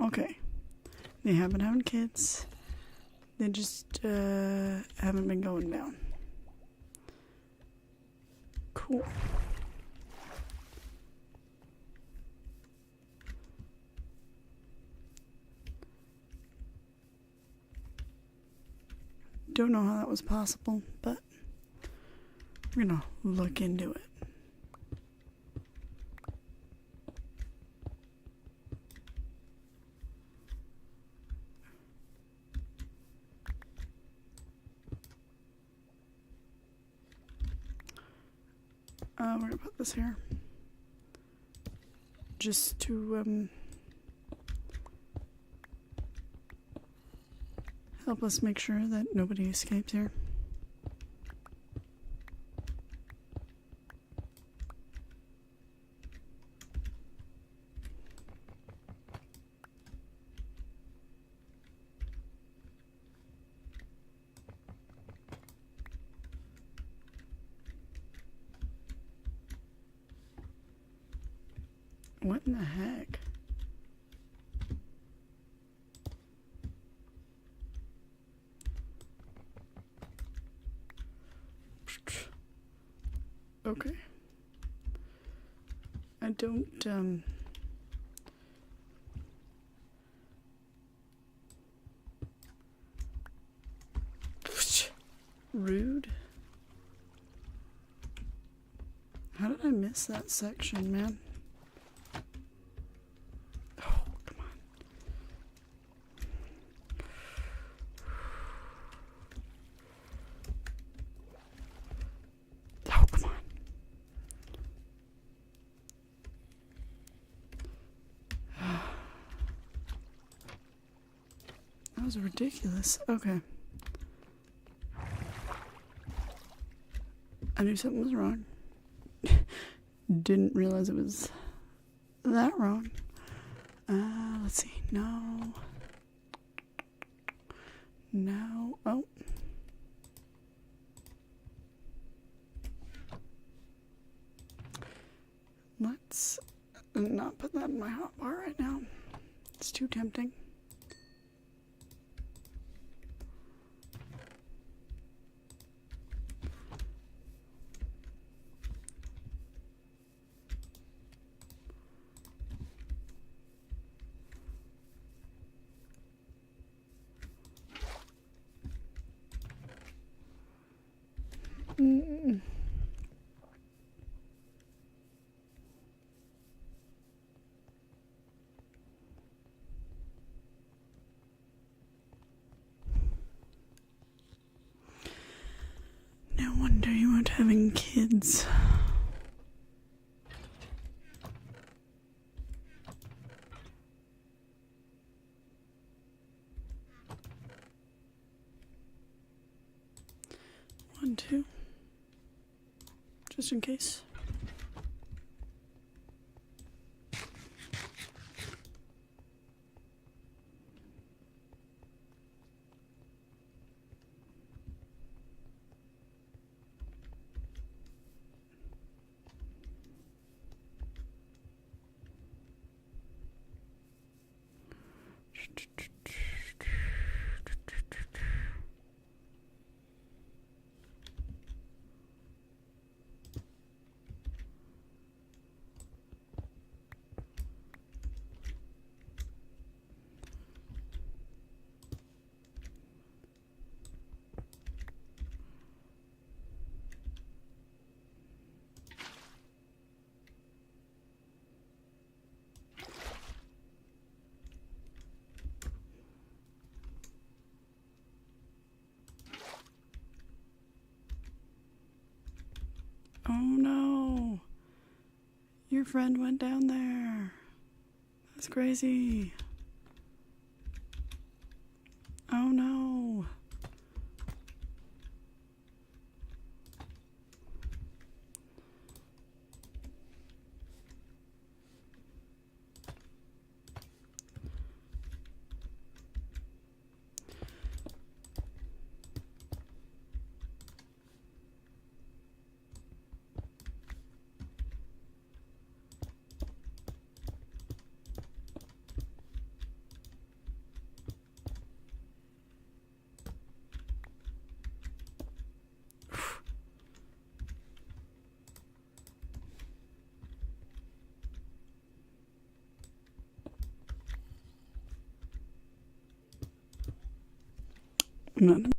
Okay. They haven't had kids. They just haven't been going down. Cool. Don't know how that was possible, but we're gonna look into it. We're gonna put this here just to help us make sure that nobody escapes here. What in the heck? Okay. I don't, rude. How did I miss that section, man? Oh, come on. Oh, come on. That was ridiculous. Okay. I knew something was wrong. Didn't realize it was that wrong. Let's see. No. No. Oh. Let's not put that in my hotbar right now. It's too tempting. Mm. No wonder you weren't having kids. One, two. Just in case. Oh no. Your friend went down there. That's crazy. Oh no. I'm not.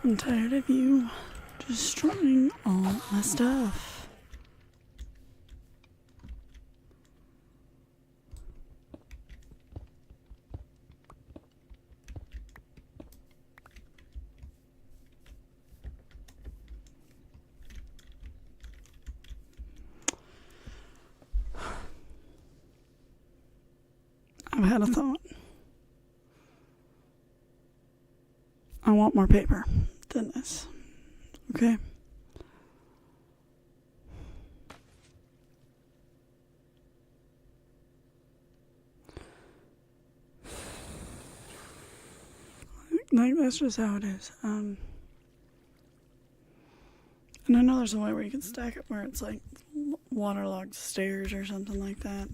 I'm tired of you destroying all my stuff. I've had a thought. I want more paper than this. Okay? Like, that's just how it is. And I know there's a way where you can stack it where it's like waterlogged stairs or something like that.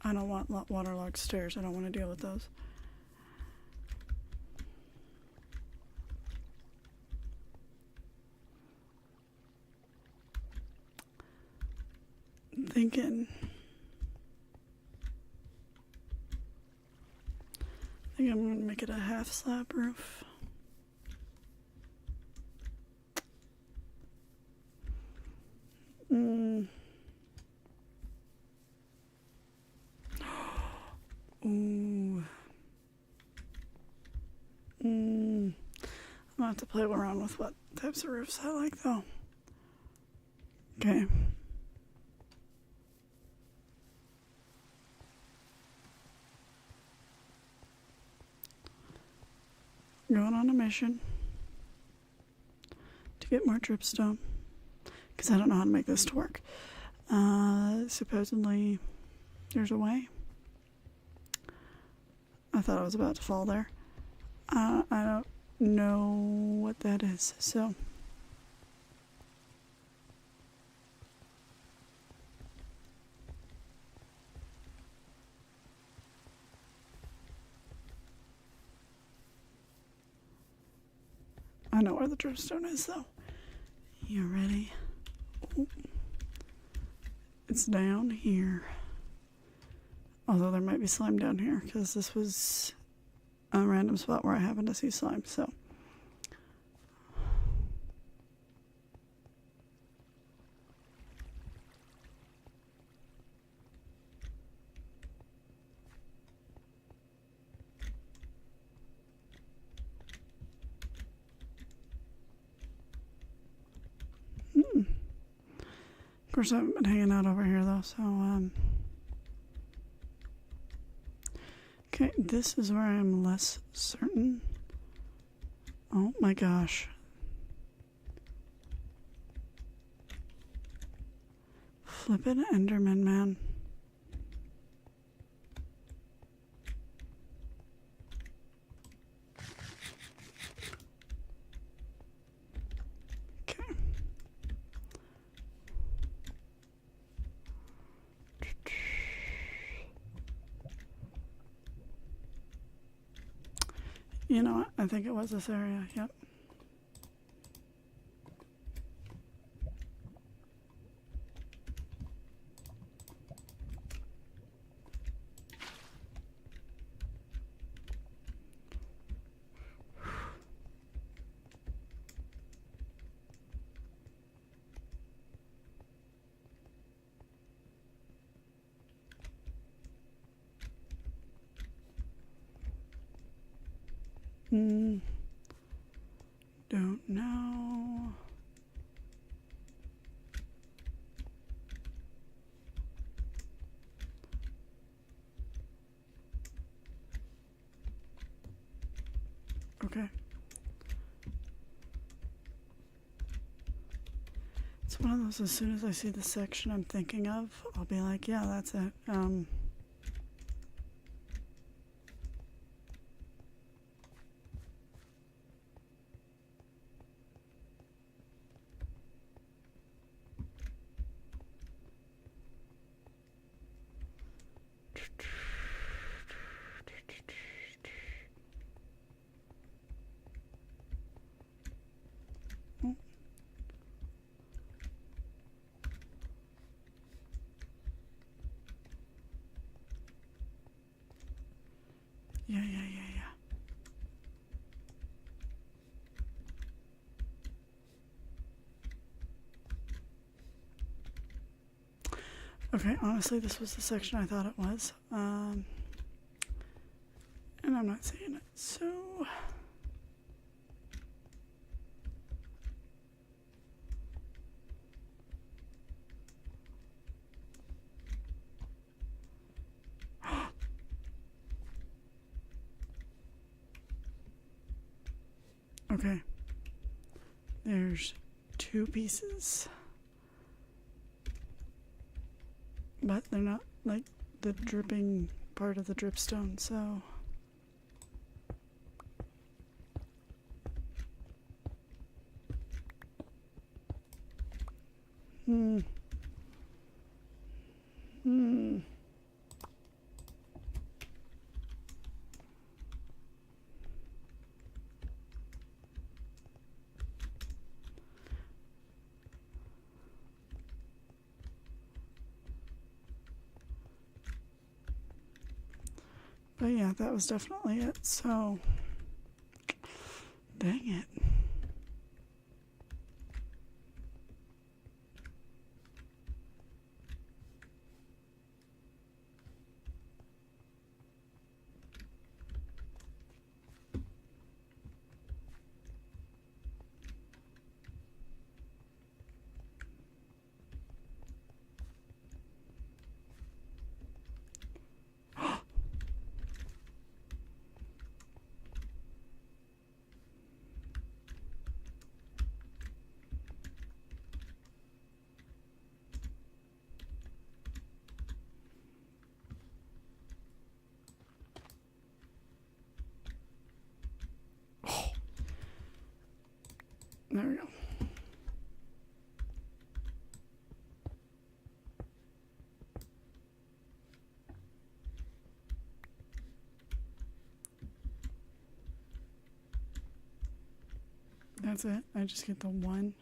I don't want waterlogged stairs. I don't want to deal with those. Thinking. I think I'm going to make it a half slab roof. Ooh. I'm going to have to play around with what types of roofs I like, though. Okay. Going on a mission to get more dripstone because I don't know how to make this to work. Supposedly there's a way. I thought I was about to fall there. I don't know what that is, so I know where the dripstone is, though. You ready? Ooh. It's down here. Although there might be slime down here, because this was a random spot where I happened to see slime, so. Of course, I haven't been hanging out over here, though, so, okay, this is where I'm less certain. Oh my gosh. Flippin' Enderman, man. You know what? I think it was this area. Yep. Don't know. Okay. It's one of those, as soon as I see the section I'm thinking of, I'll be like, yeah, that's it. Yeah. Okay, honestly, this was the section I thought it was. And I'm not saying it, so... Okay. There's 2 pieces. But they're not like the dripping part of the dripstone, so... But yeah, that was definitely it, so... Dang it. There we go. That's it. I just get the 1.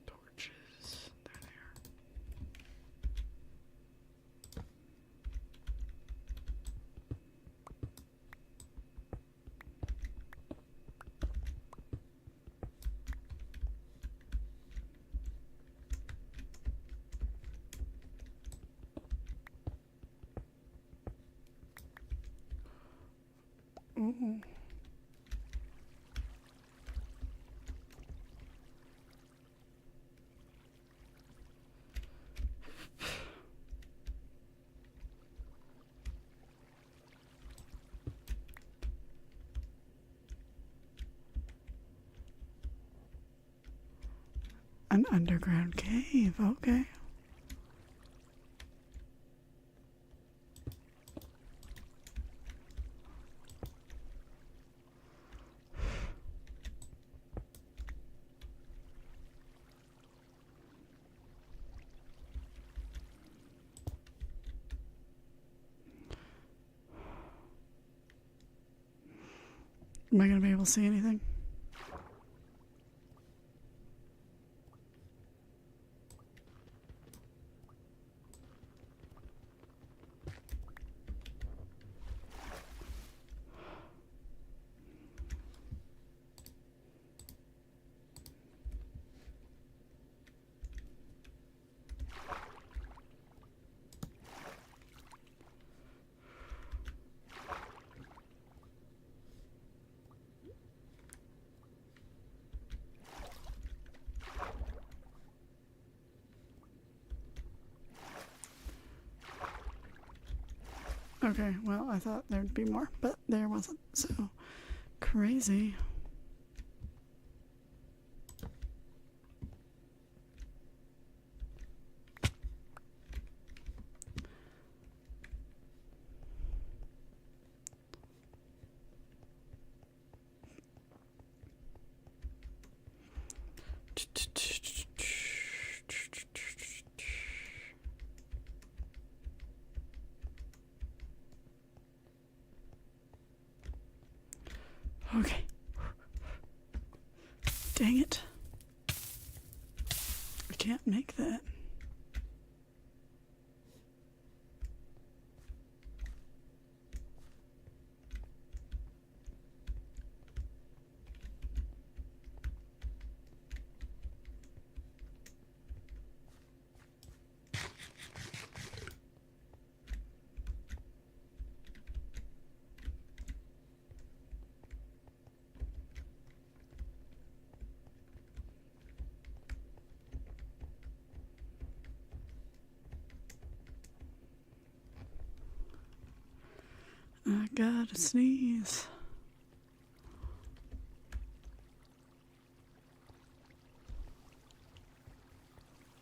Torches. They're there. Ooh. An underground cave, okay. Am I going to be able to see anything? Okay, well, I thought there'd be more, but there wasn't, so crazy. Okay. Dang it. I can't make that. I gotta sneeze.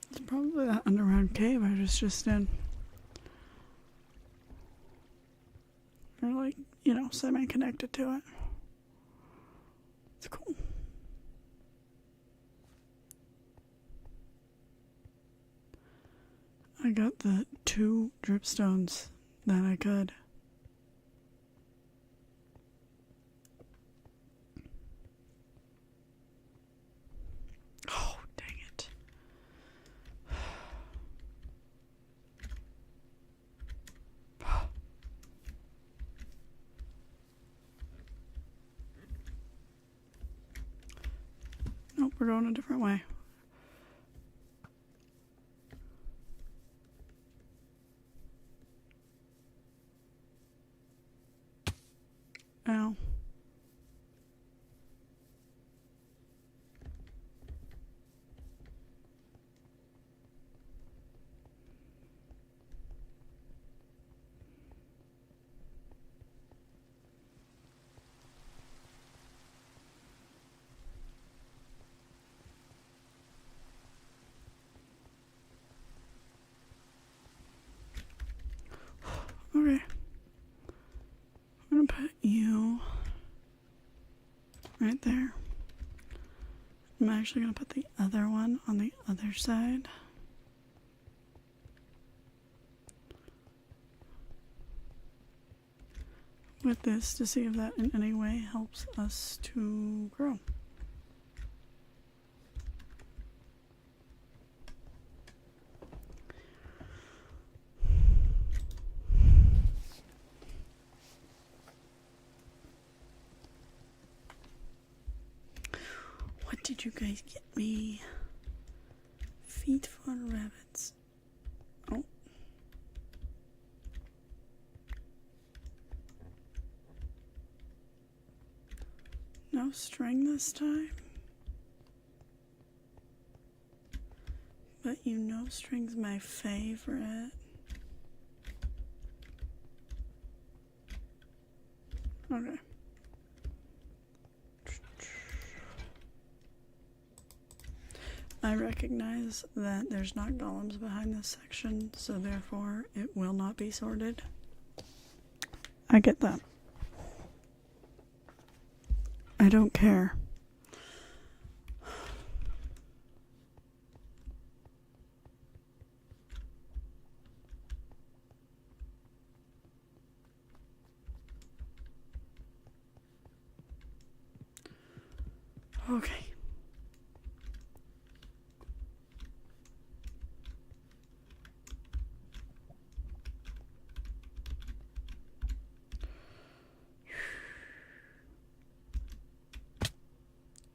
It's probably that underground cave I was just in. Or like, semi-connected to it. It's cool. I got the 2 dripstones that I could. Oh, dang it. Nope, we're going a different way. Ow. Okay. I'm gonna put you right there. I'm actually gonna put the other one on the other side. With this to see if that in any way helps us to grow. What did you guys get me? Feet for rabbits. Oh. No string this time. But you know string's my favorite. Okay. I recognize that there's not golems behind this section, so therefore it will not be sorted. I get that. I don't care. Okay.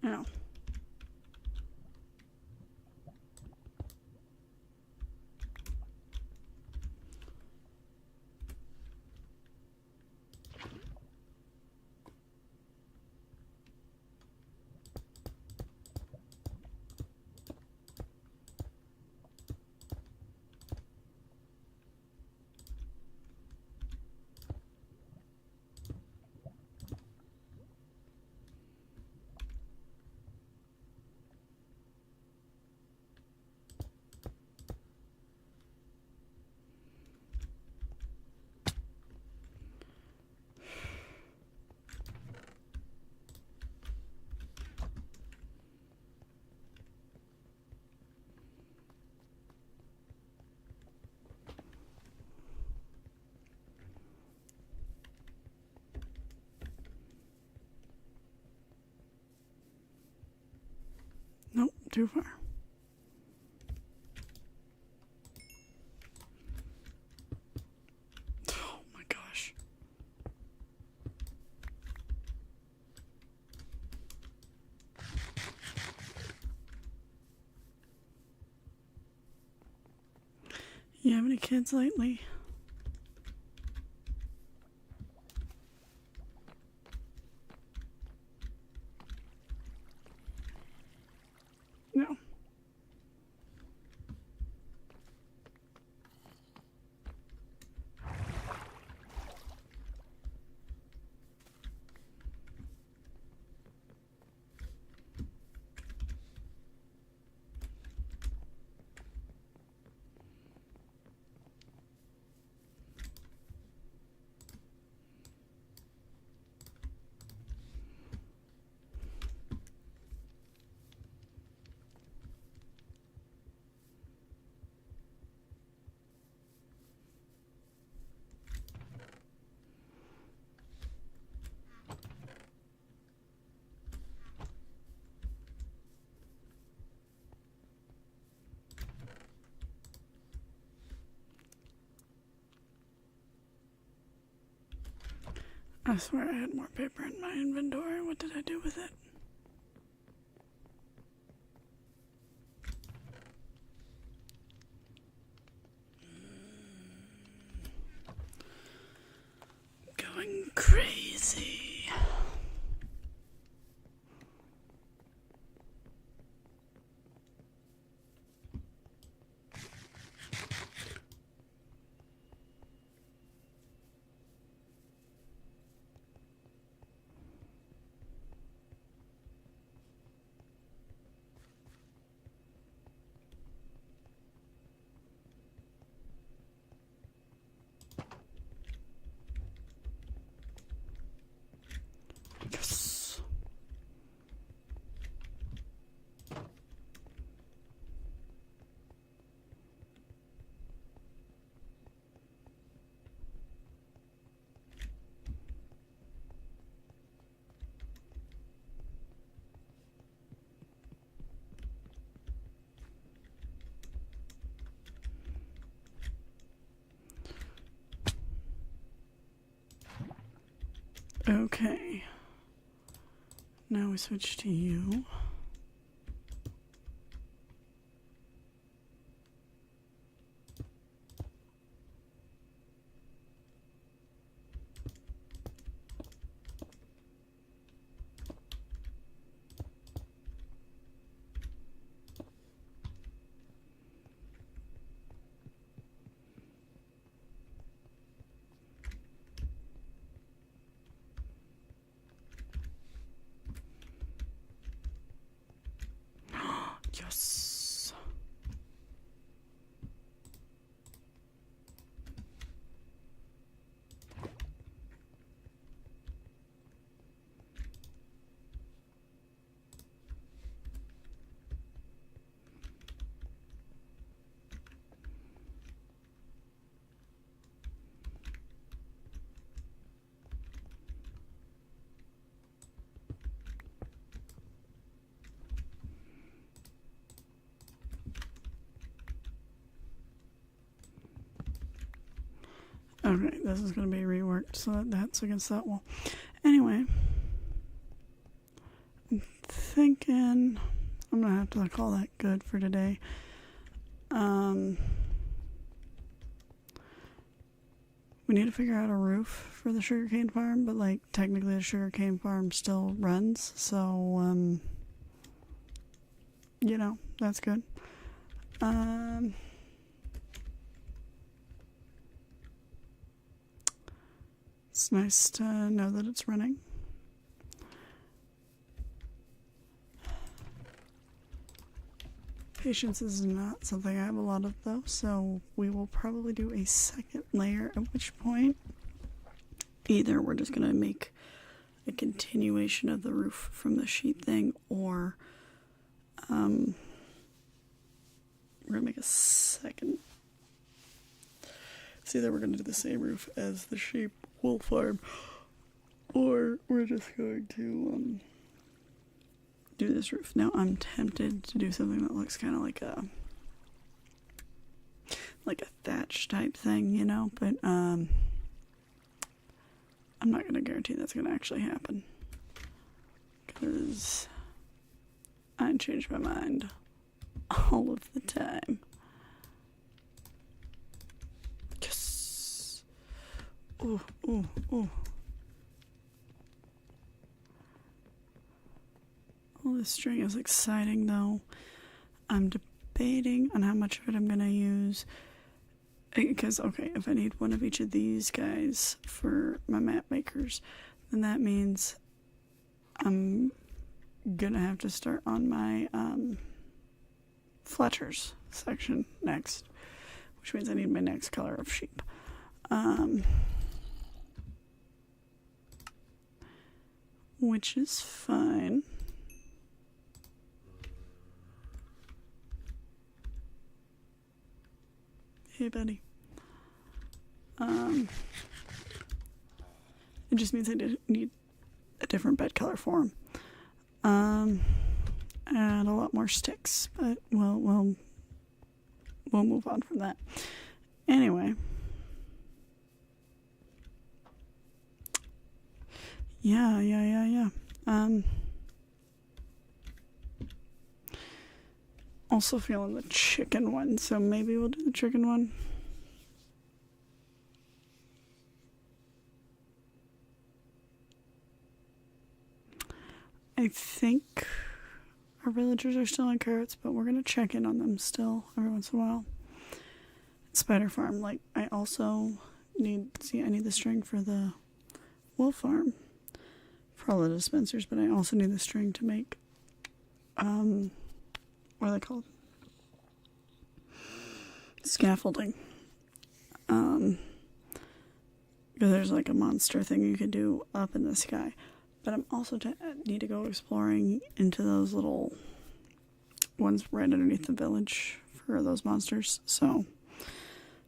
Ow. too far. Oh my gosh. You have any kids lately? No. I swear I had more paper in my inventory. What did I do with it? Going crazy. Yes. Okay. Now we switch to you. Yes. Okay, this is going to be reworked so that that's against that wall. Anyway, I'm thinking I'm going to have to call that good for today. We need to figure out a roof for the sugarcane farm, but like technically the sugarcane farm still runs, so you know, that's good. It's nice to know that it's running. Patience is not something I have a lot of though, so we will probably do a second layer, at which point either we're just going to make a continuation of the roof from the sheet thing, or we're going to make a second. It's either we're going to do the same roof as the sheep wool farm, or we're just going to do this roof. Now I'm tempted to do something that looks kind of like a thatch type thing, you know, but I'm not going to guarantee that's going to actually happen, because I change my mind all of the time. Yes. Ooh, ooh, ooh. All this string is exciting, though. I'm debating on how much of it I'm going to use. Because, okay, if I need one of each of these guys for my map makers, then that means I'm going to have to start on my Fletcher's section next. Which means I need my next color of sheep. Which is fine. Hey, buddy. It just means I need a different bed color for him. And a lot more sticks, but we'll move on from that. Anyway. Yeah. Also feeling the chicken one, so maybe we'll do the chicken one. I think our villagers are still on carrots, but we're going to check in on them still every once in a while. Spider farm, like, I also need the string for the wolf farm for all the dispensers, but I also need the string to make, what are they called? Scaffolding. Because there's like a monster thing you could do up in the sky. But I'm also need to go exploring into those little ones right underneath the village for those monsters. So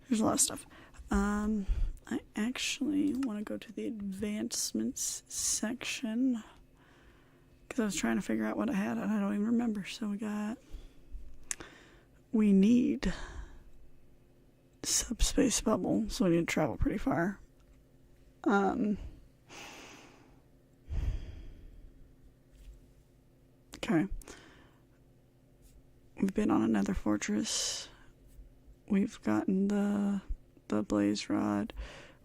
there's a lot of stuff. I actually want to go to the advancements section because I was trying to figure out what I had and I don't even remember. So we need subspace bubble, so we need to travel pretty far. Okay. We've been on another fortress. We've gotten the blaze rod.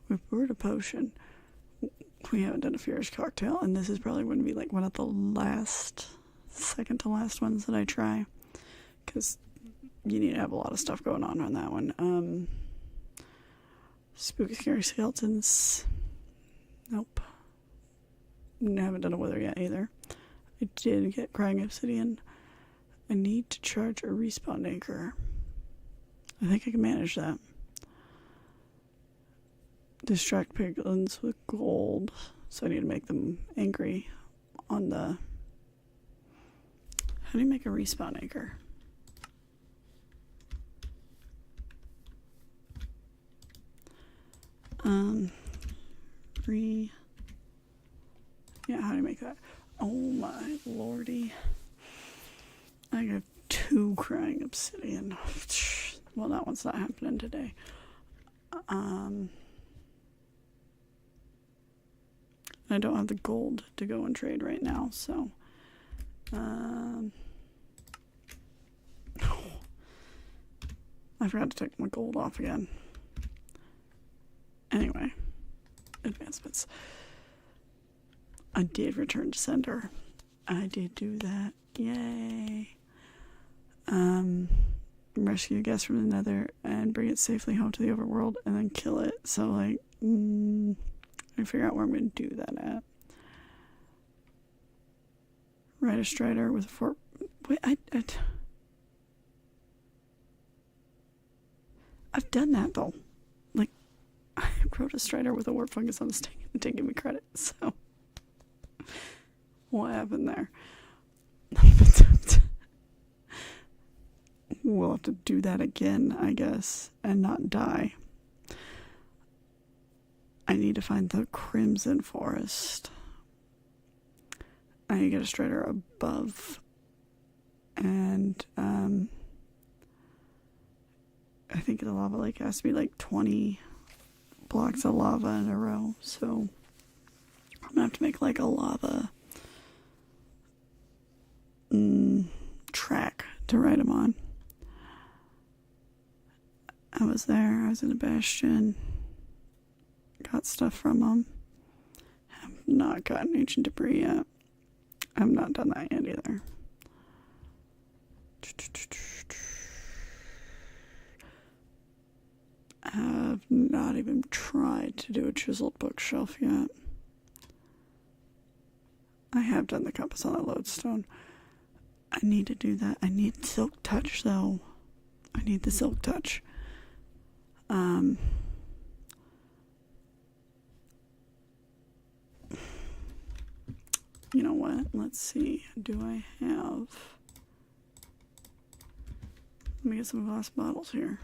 We've brewed a potion. We haven't done a fierce cocktail, and this is probably going to be like one of the second to last ones that I try, because you need to have a lot of stuff going on that one. Spooky Scary Skeletons. Nope. I haven't done a wither yet either. I did get Crying Obsidian. I need to charge a respawn anchor. I think I can manage that. Distract piglins with gold. So I need to make them angry on the... How do you make a respawn anchor? Yeah, how do you make that? Oh my lordy. I got 2 Crying Obsidian. Well, that one's not happening today. I don't have the gold to go and trade right now, so I forgot to take my gold off again. Anyway, advancements. I did return to sender. I did do that. Yay. Rescue a guest from the nether and bring it safely home to the overworld and then kill it. So, like, I figure out where I'm going to do that at. Ride a strider with a fort. Wait, I've done that, though. Like, I rode a strider with a wart fungus on the stick and it didn't give me credit, so... What happened there? We'll have to do that again, I guess, and not die. I need to find the Crimson Forest. I need to get a strider above. And I think the lava lake has to be like 20 blocks of lava in a row. So I'm gonna have to make like a lava track to ride them on. I was there. I was in a bastion. Got stuff from them. Have not gotten ancient debris yet. I've not done that yet either. I have not even tried to do a chiseled bookshelf yet. I have done the compass on the lodestone. I need to do that. I need silk touch though. I need the silk touch. You know what? Let's see. Do I have... Let me get some glass bottles here.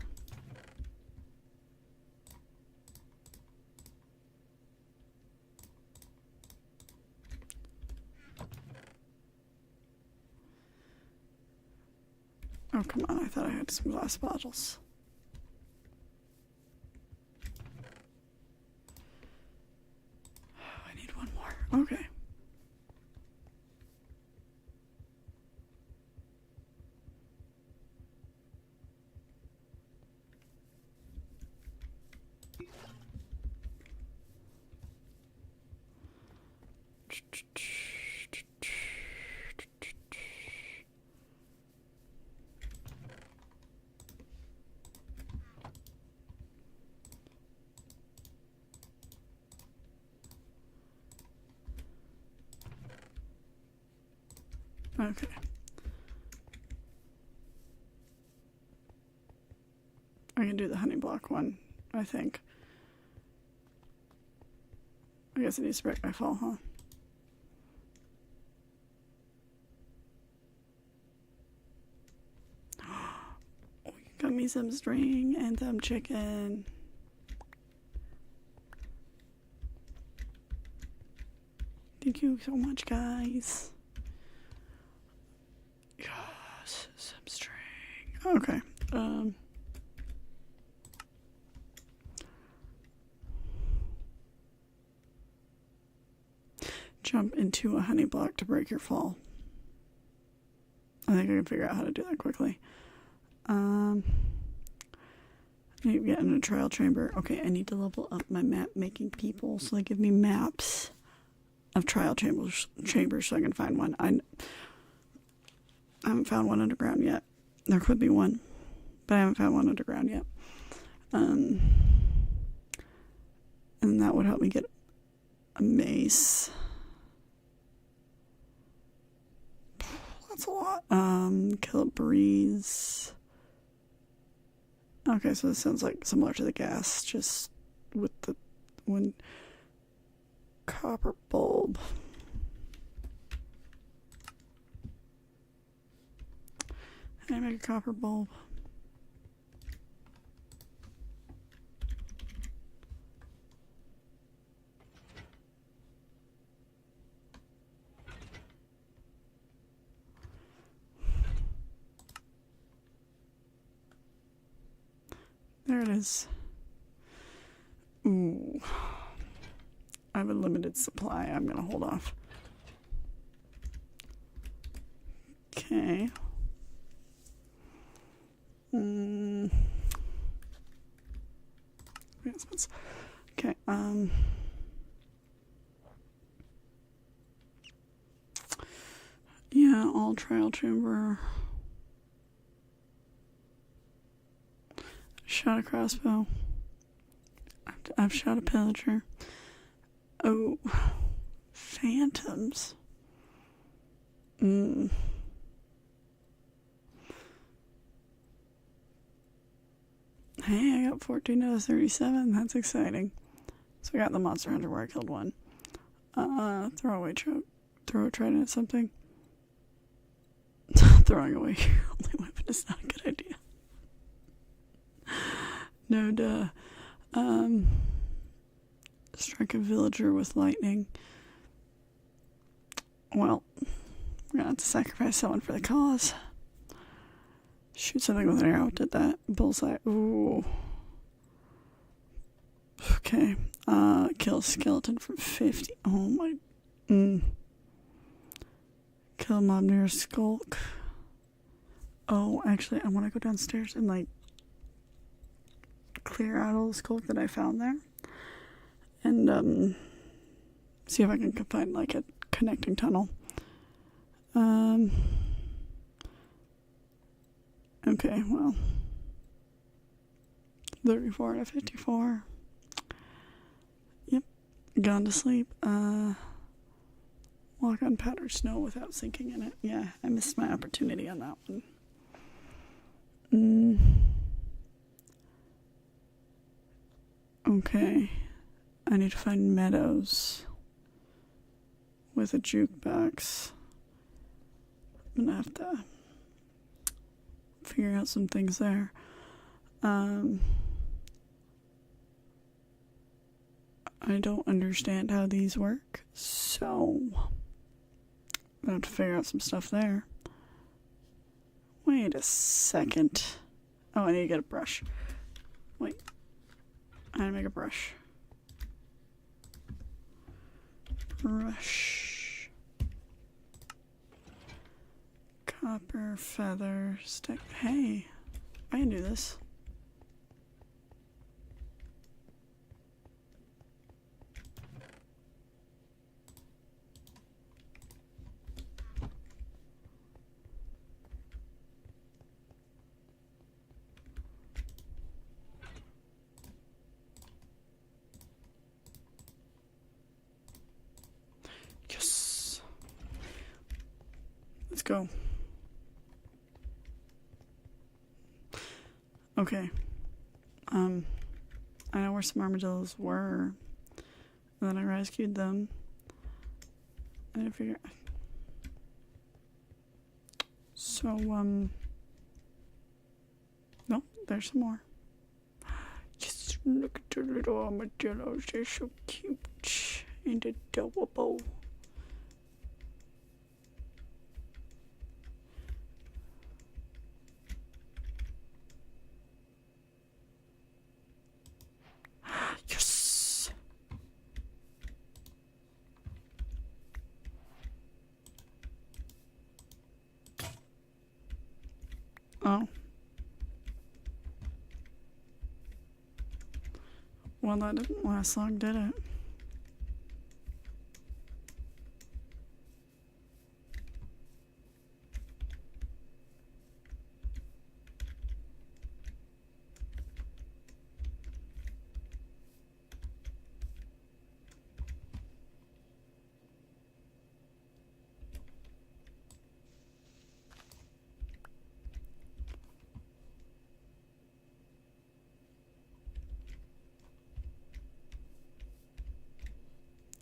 Oh, come on. I thought I had some glass bottles. I need one more. Okay. Okay. I can do the honey block one, I think. I guess it needs to break my fall, huh? Oh, you got me some string and some chicken. Thank you so much, guys. Yes, some string. Okay. Jump into a honey block to break your fall. I think I can figure out how to do that quickly. I need to get in a trial chamber. Okay, I need to level up my map making people so they give me maps of trial chambers so I can find one. I haven't found one underground yet. There could be one, but I haven't found one underground yet. And that would help me get a mace. That's a lot. Kill a breeze. Okay, so this sounds like similar to the gas, just with the one copper bulb. How do I make a copper bulb? There it is. Ooh. I have a limited supply. I'm going to hold off. Okay. Okay, yeah, all trial chamber. Shot a crossbow. I've shot a pillager. Oh, phantoms. Hey, I got 14 out of 37. That's exciting. So I got the monster hunter where I killed one. Throw a trident at something. Throwing away your only weapon is not a good idea. No duh. Strike a villager with lightning. Well, We're gonna have to sacrifice someone for the cause. Shoot something with an arrow. Did that. Bullseye. Ooh. Okay. Kill a skeleton for 50. Oh my. Kill a mob near a skulk. Oh, actually, I want to go downstairs and, like, clear out all the skulk that I found there. And, see if I can find, like, a connecting tunnel. Okay, well. 34 out of 54. Yep. Gone to sleep. Walk on powdered snow without sinking in it. Yeah, I missed my opportunity on that one. Okay. I need to find meadows with a jukebox. I'm gonna have to figure out some things there. I don't understand how these work, so I'm gonna have to figure out some stuff there. Wait a second. Oh, I need to get a brush. Wait. I need to make a brush. Brush. Copper, feather, stick. Hey, I can do this. Yes. Let's go. Okay. I know where some armadillos were. And then I rescued them. I didn't figure. So, nope, there's some more. Just look at the little armadillos. They're so cute and adorable. Yes! Oh. Well, that didn't last long, did it?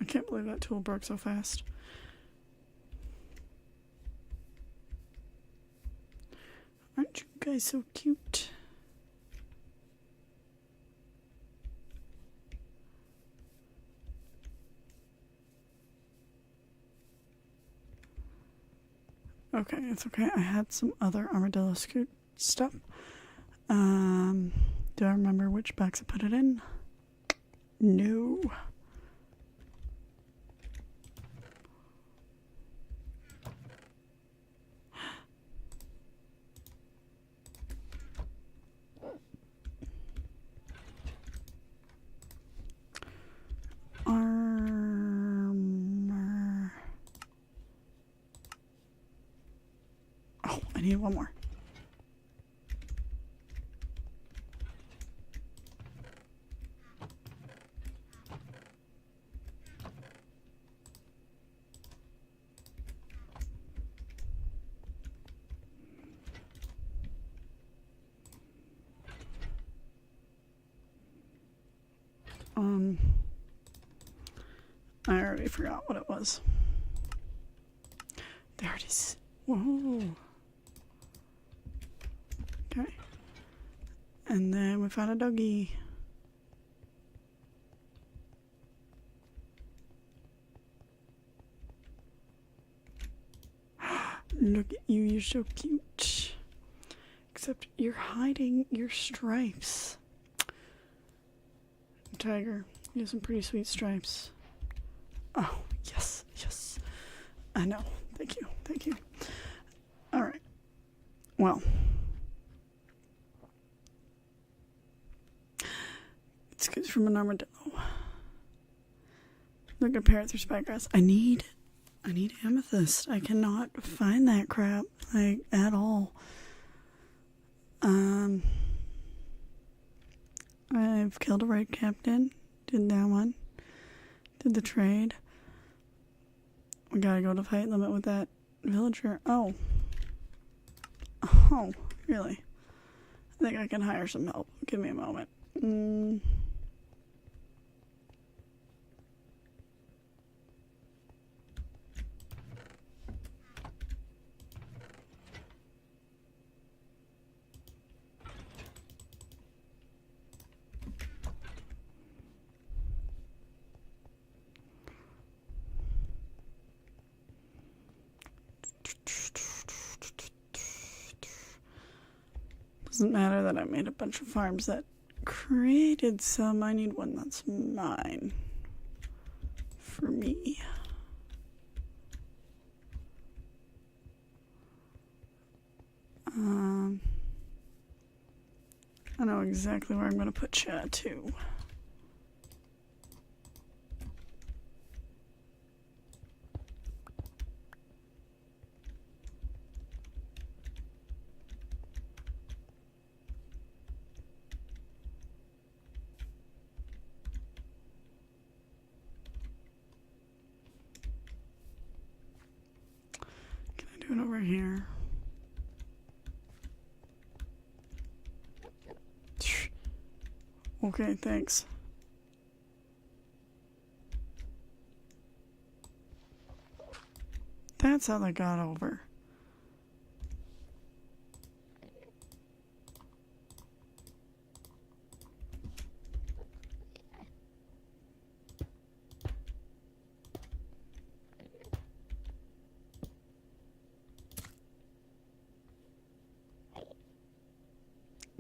I can't believe that tool broke so fast. Aren't you guys so cute? Okay, it's okay. I had some other armadillo scoot stuff. Do I remember which box I put it in? No. Armor. Oh, I need one more. I already forgot what it was. There it is. Whoa. Okay. And then we found a doggy. You're so cute. Except you're hiding your stripes. Tiger, you have some pretty sweet stripes. Oh, yes, yes. I know. Thank you, thank you. All right. Well. It's good from an armadillo. Look at parrot through spygrass. I need amethyst. I cannot find that crap, like, at all. I've killed a red captain. Did that one. Did the trade. We gotta go to fight limit with that villager. Oh. Oh, really? I think I can hire some help. Give me a moment. Doesn't matter that I made a bunch of farms that created some. I need one that's mine. For me. I know exactly where I'm going to put Chad too. Can I do it over here? Okay, thanks. That's how they got over.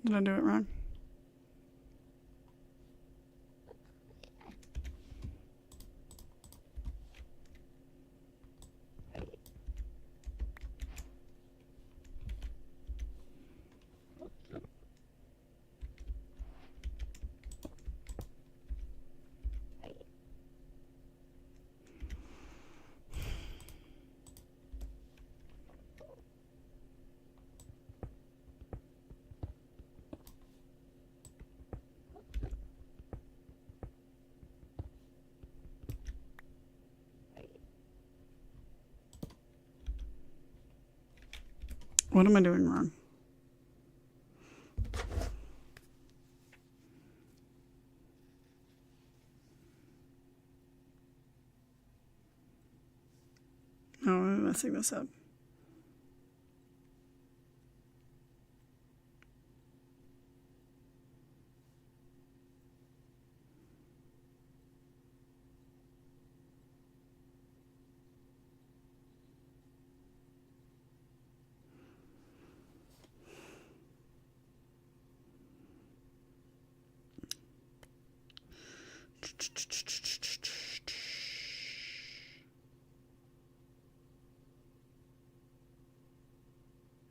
Did I do it wrong? What am I doing wrong? Oh, I'm messing this up.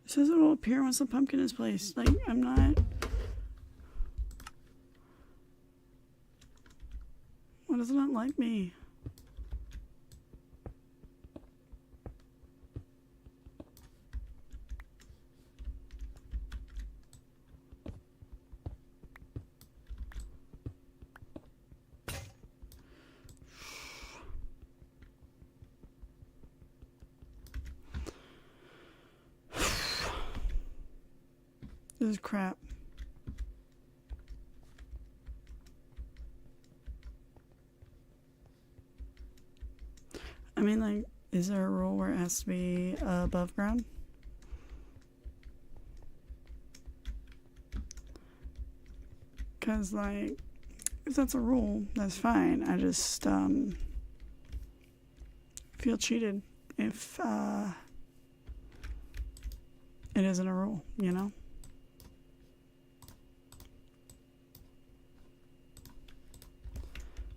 It says it will appear once the pumpkin is placed. Like, I'm not... Why does it not like me? This is crap. I mean, like, is there a rule where it has to be above ground? Because, like, if that's a rule, that's fine. I just feel cheated if It isn't a rule, you know?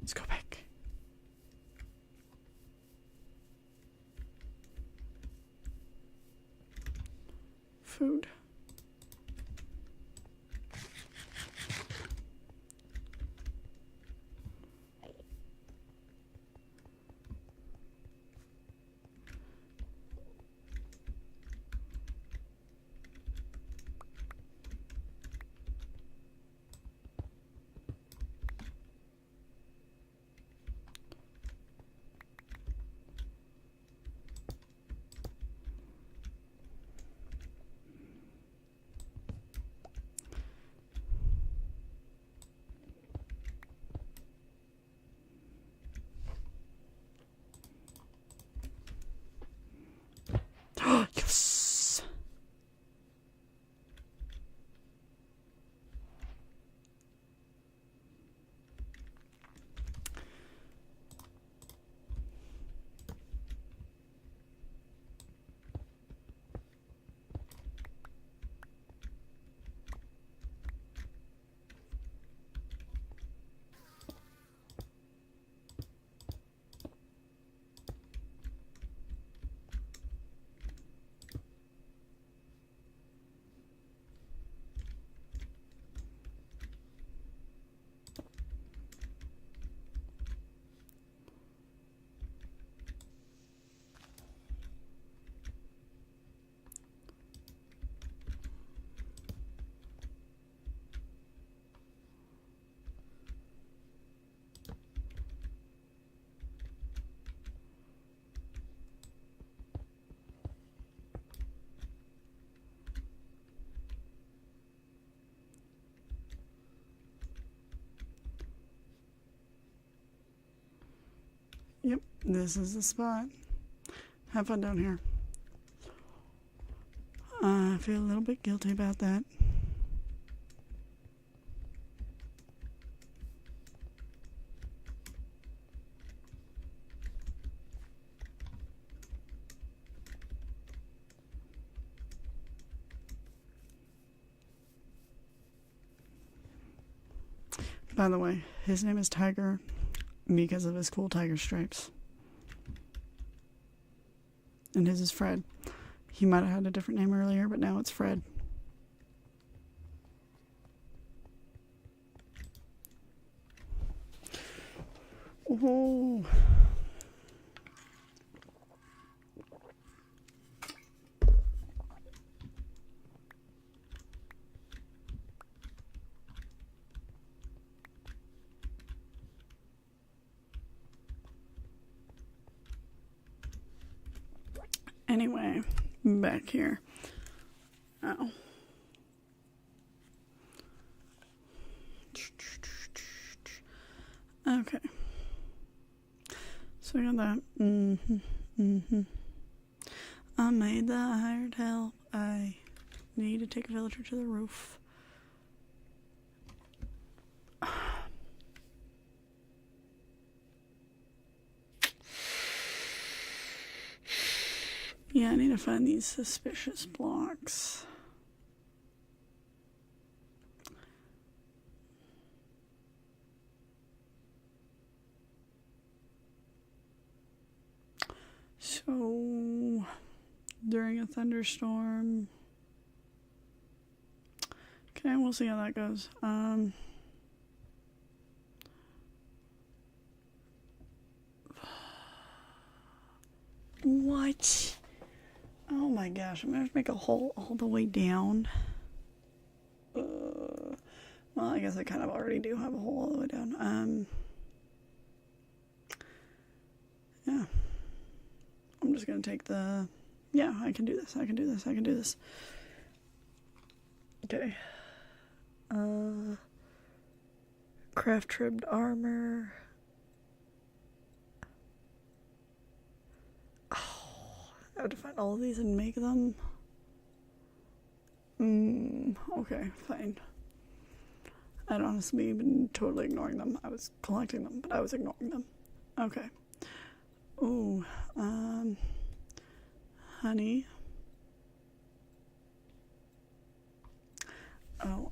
Let's go back. Food. Yes. Yep, this is the spot. Have fun down here. I feel a little bit guilty about that. By the way, his name is Tiger because of his cool tiger stripes. And his is Fred. He might have had a different name earlier, but now it's Fred. Oh. Anyway, back here. Oh. Okay. So we got that. I made the hired help. I need to take a villager to the roof. Yeah, I need to find these suspicious blocks. So, during a thunderstorm... Okay, we'll see how that goes. What? Oh my gosh, I'm gonna have to make a hole all the way down. Well, I guess I kind of already do have a hole all the way down. Yeah. I'm just gonna take the... Yeah, I can do this, I can do this, I can do this. Okay. Craft trimmed armor. Oh, I have to find all of these and make them. Okay, fine. I'd honestly been totally ignoring them. I was collecting them, but I was ignoring them. Okay. Ooh, honey.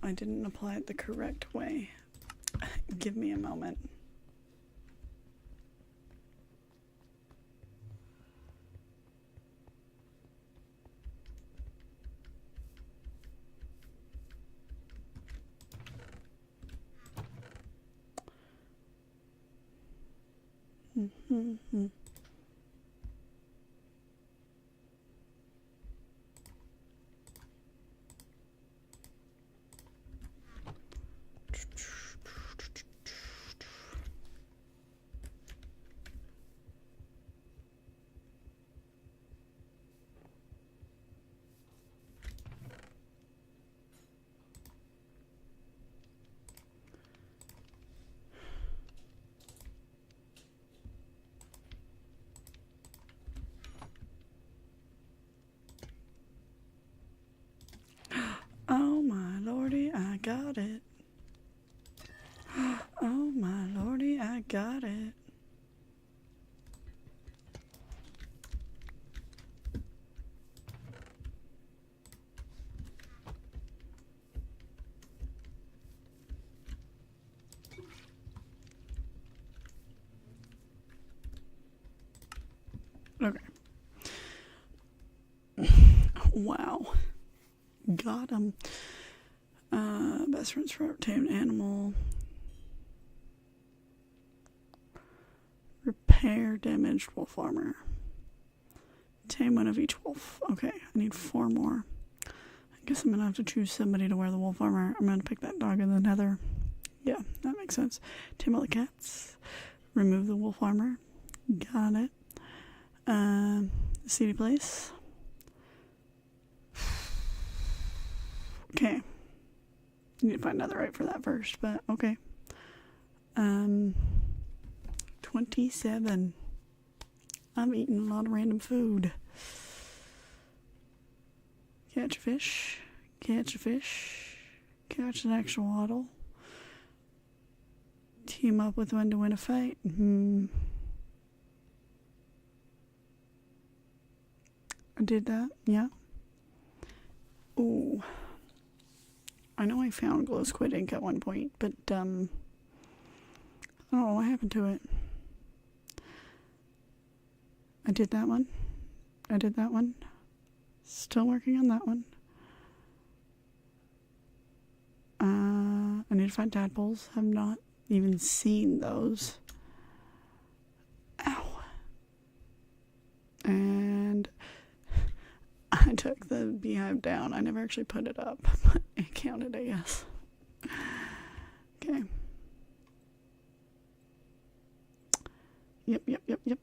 I didn't apply it the correct way. Give me a moment. Mm-hmm. Oh my lordy, I got it. Oh my lordy, I got it. Okay. Wow. Got him. Best friends for tame animal. Repair damaged wolf armor. Tame one of each wolf. Okay, I need 4 more. I guess I'm gonna have to choose somebody to wear the wolf armor. I'm gonna pick that dog in the nether. Yeah, that makes sense. Tame all the cats. Remove the wolf armor. Got it. Seedy place. Okay. Need to find netherite for that first, but okay. 27. I'm eating a lot of random food. Catch a fish. Catch a fish. Catch an axolotl. Team up with one to win a fight. I did that, yeah. Ooh. I know I found glow squid ink at one point, but I don't know what happened to it. I did that one. I did that one. Still working on that one. I need to find tadpoles. I've not even seen those. Ow. And I took the beehive down. I never actually put it up, but it counted, I guess. Okay. Yep. Yep.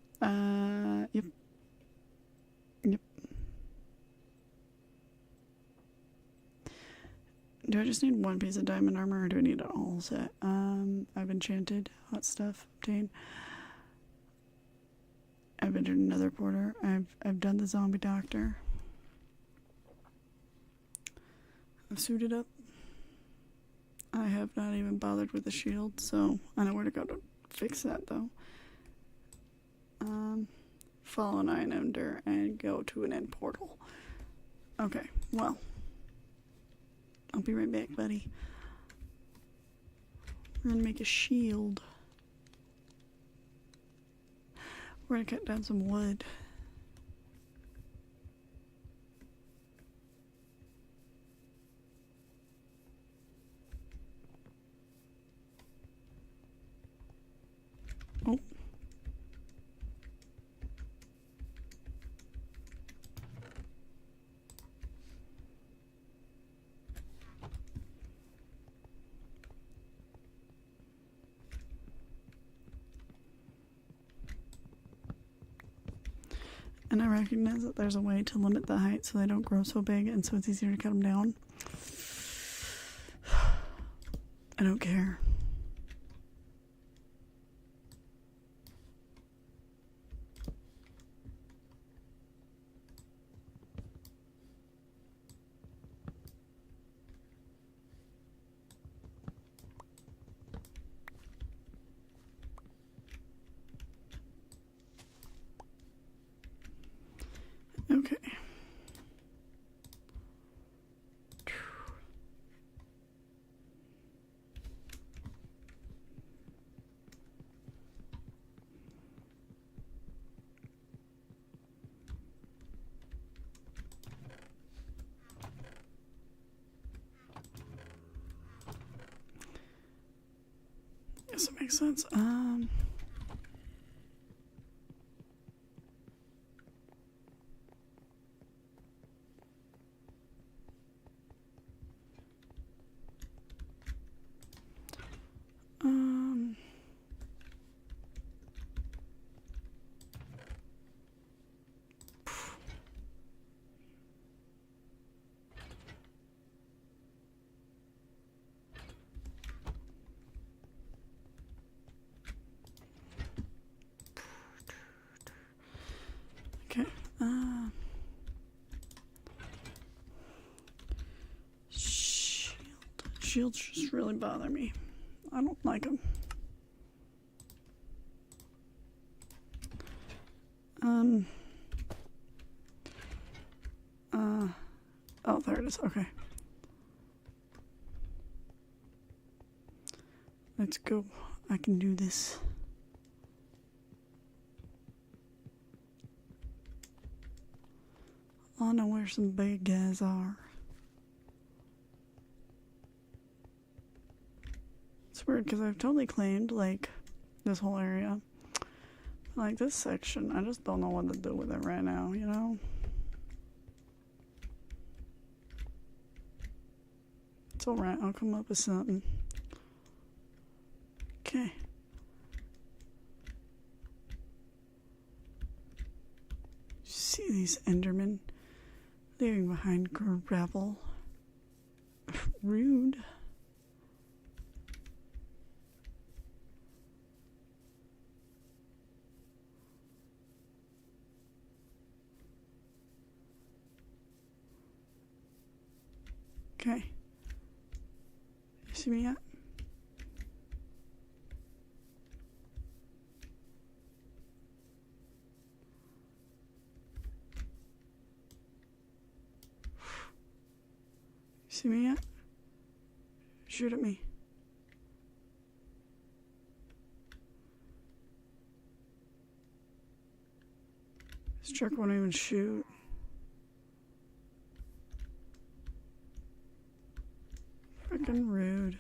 Do I just need one piece of diamond armor, or do I need it all set? I've enchanted. Hot stuff. Obtain. I've entered another porter. I've done the zombie doctor. I've suited up. I have not even bothered with the shield, so I know where to go to fix that, though. Follow an iron ender and go to an end portal. Okay, well. I'll be right back, buddy. We're gonna make a shield. We're gonna cut down some wood. Oh. And I recognize that there's a way to limit the height so they don't grow so big, and so it's easier to cut them down. I don't care. Okay. guess it makes sense. Okay. Shields just really bother me. I don't like them. Oh, there it is. Okay. Let's go. I can do this. I know where some big guys are. It's weird because I've totally claimed, like, this whole area. Like, this section, I just don't know what to do with it right now, you know? It's alright, I'll come up with something. Okay. See these Endermen leaving behind gravel. Rude. Okay. You see me yet? See me yet? Shoot at me. This jerk won't even shoot. Freaking rude.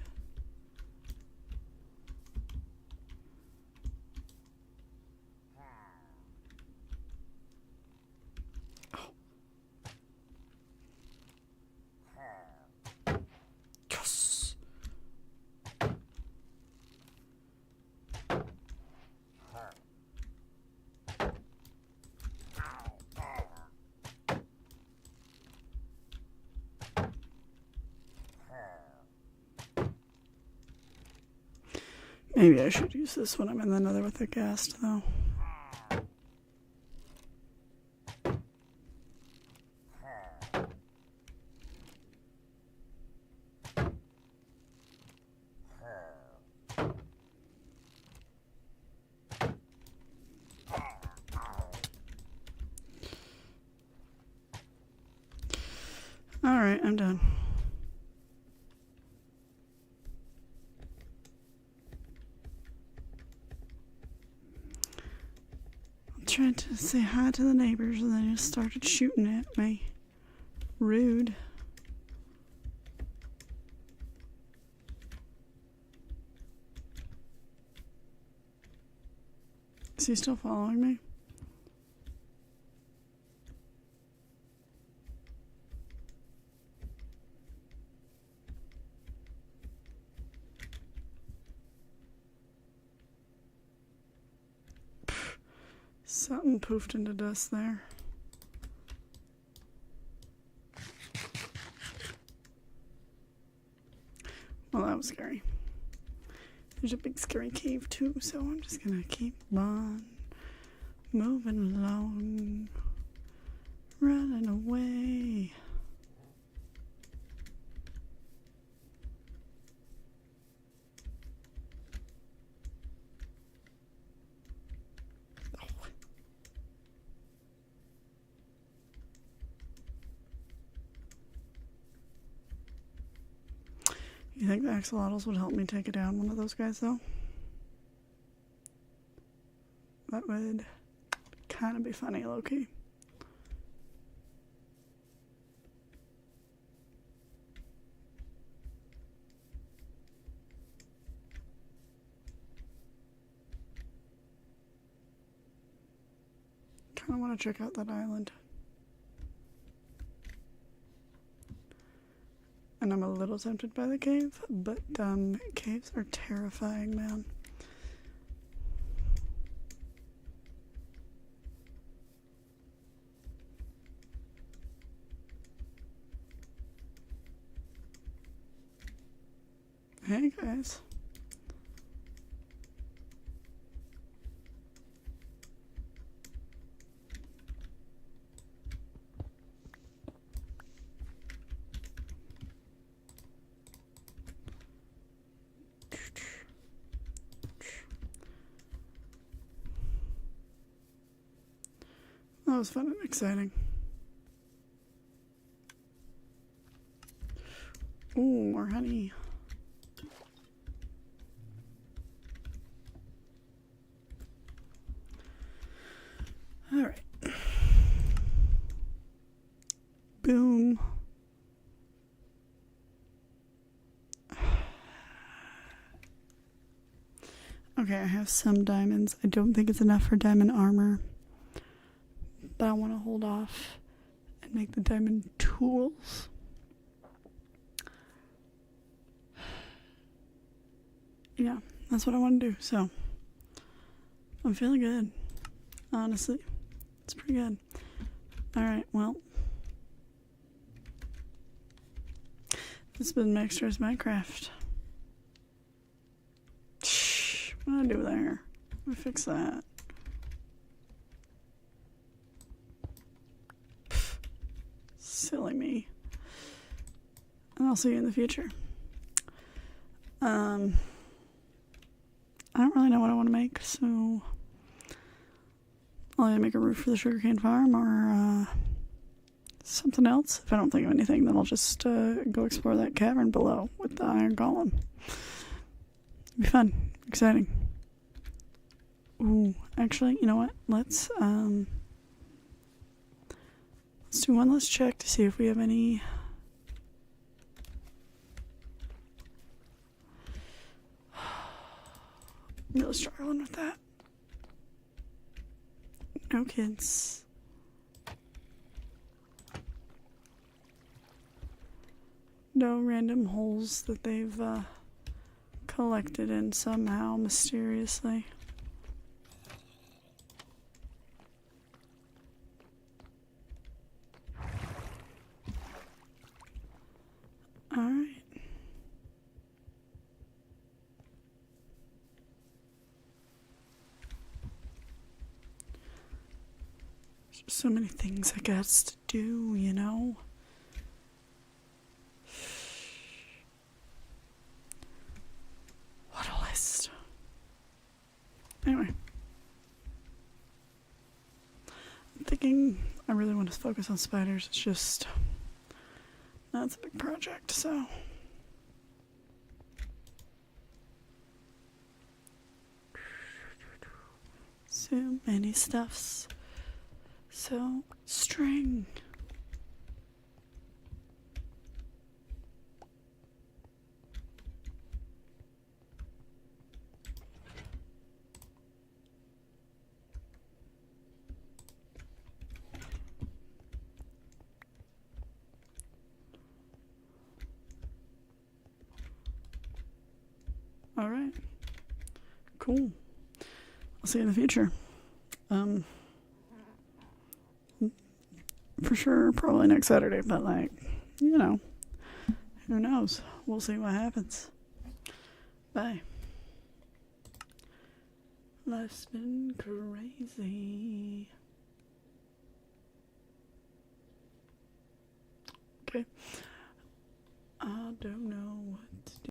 Yes. Maybe I should use this when I'm in the nether with the ghast, though. Alright, I'm done. Tried to say hi to the neighbors and they just started shooting at me. Rude. Is he still following me? Something poofed into dust there. Well, that was scary. There's a big scary cave too, so I'm just gonna keep on moving along, running away. You think the axolotls would help me take down one of those guys, though? That would kind of be funny, low-key. Kind of want to check out that island. And I'm a little tempted by the cave, but caves are terrifying, man. Hey guys. That was fun and exciting. Ooh, more honey. All right. Boom. Okay, I have some diamonds. I don't think it's enough for diamond armor, but I want to hold off and make the diamond tools. Yeah, that's what I want to do. So I'm feeling good, honestly. It's pretty good. All right, well, this has been Maxter's Minecraft. What do I do there? Let me fix that. Pfft, silly me. And I'll see you in the future. I don't really know what I want to make, so I'll either make a roof for the sugarcane farm or something else. If I don't think of anything, then I'll just go explore that cavern below with the iron golem. It'll be fun, exciting. Ooh, actually, you know what? Let's do one last check to see if we have any. I'm really struggling with that. No kids. No random holes that they've collected in somehow mysteriously. Alright. So many things I got to do, you know? What a list. Anyway. I'm thinking I really want to focus on spiders. It's just, that's a big project, so. So many stuffs. So, string. All right. Cool. I'll see you in the future. For sure, probably next Saturday, but like, you know, who knows? We'll see what happens. Bye. Life's been crazy. Okay. I don't know.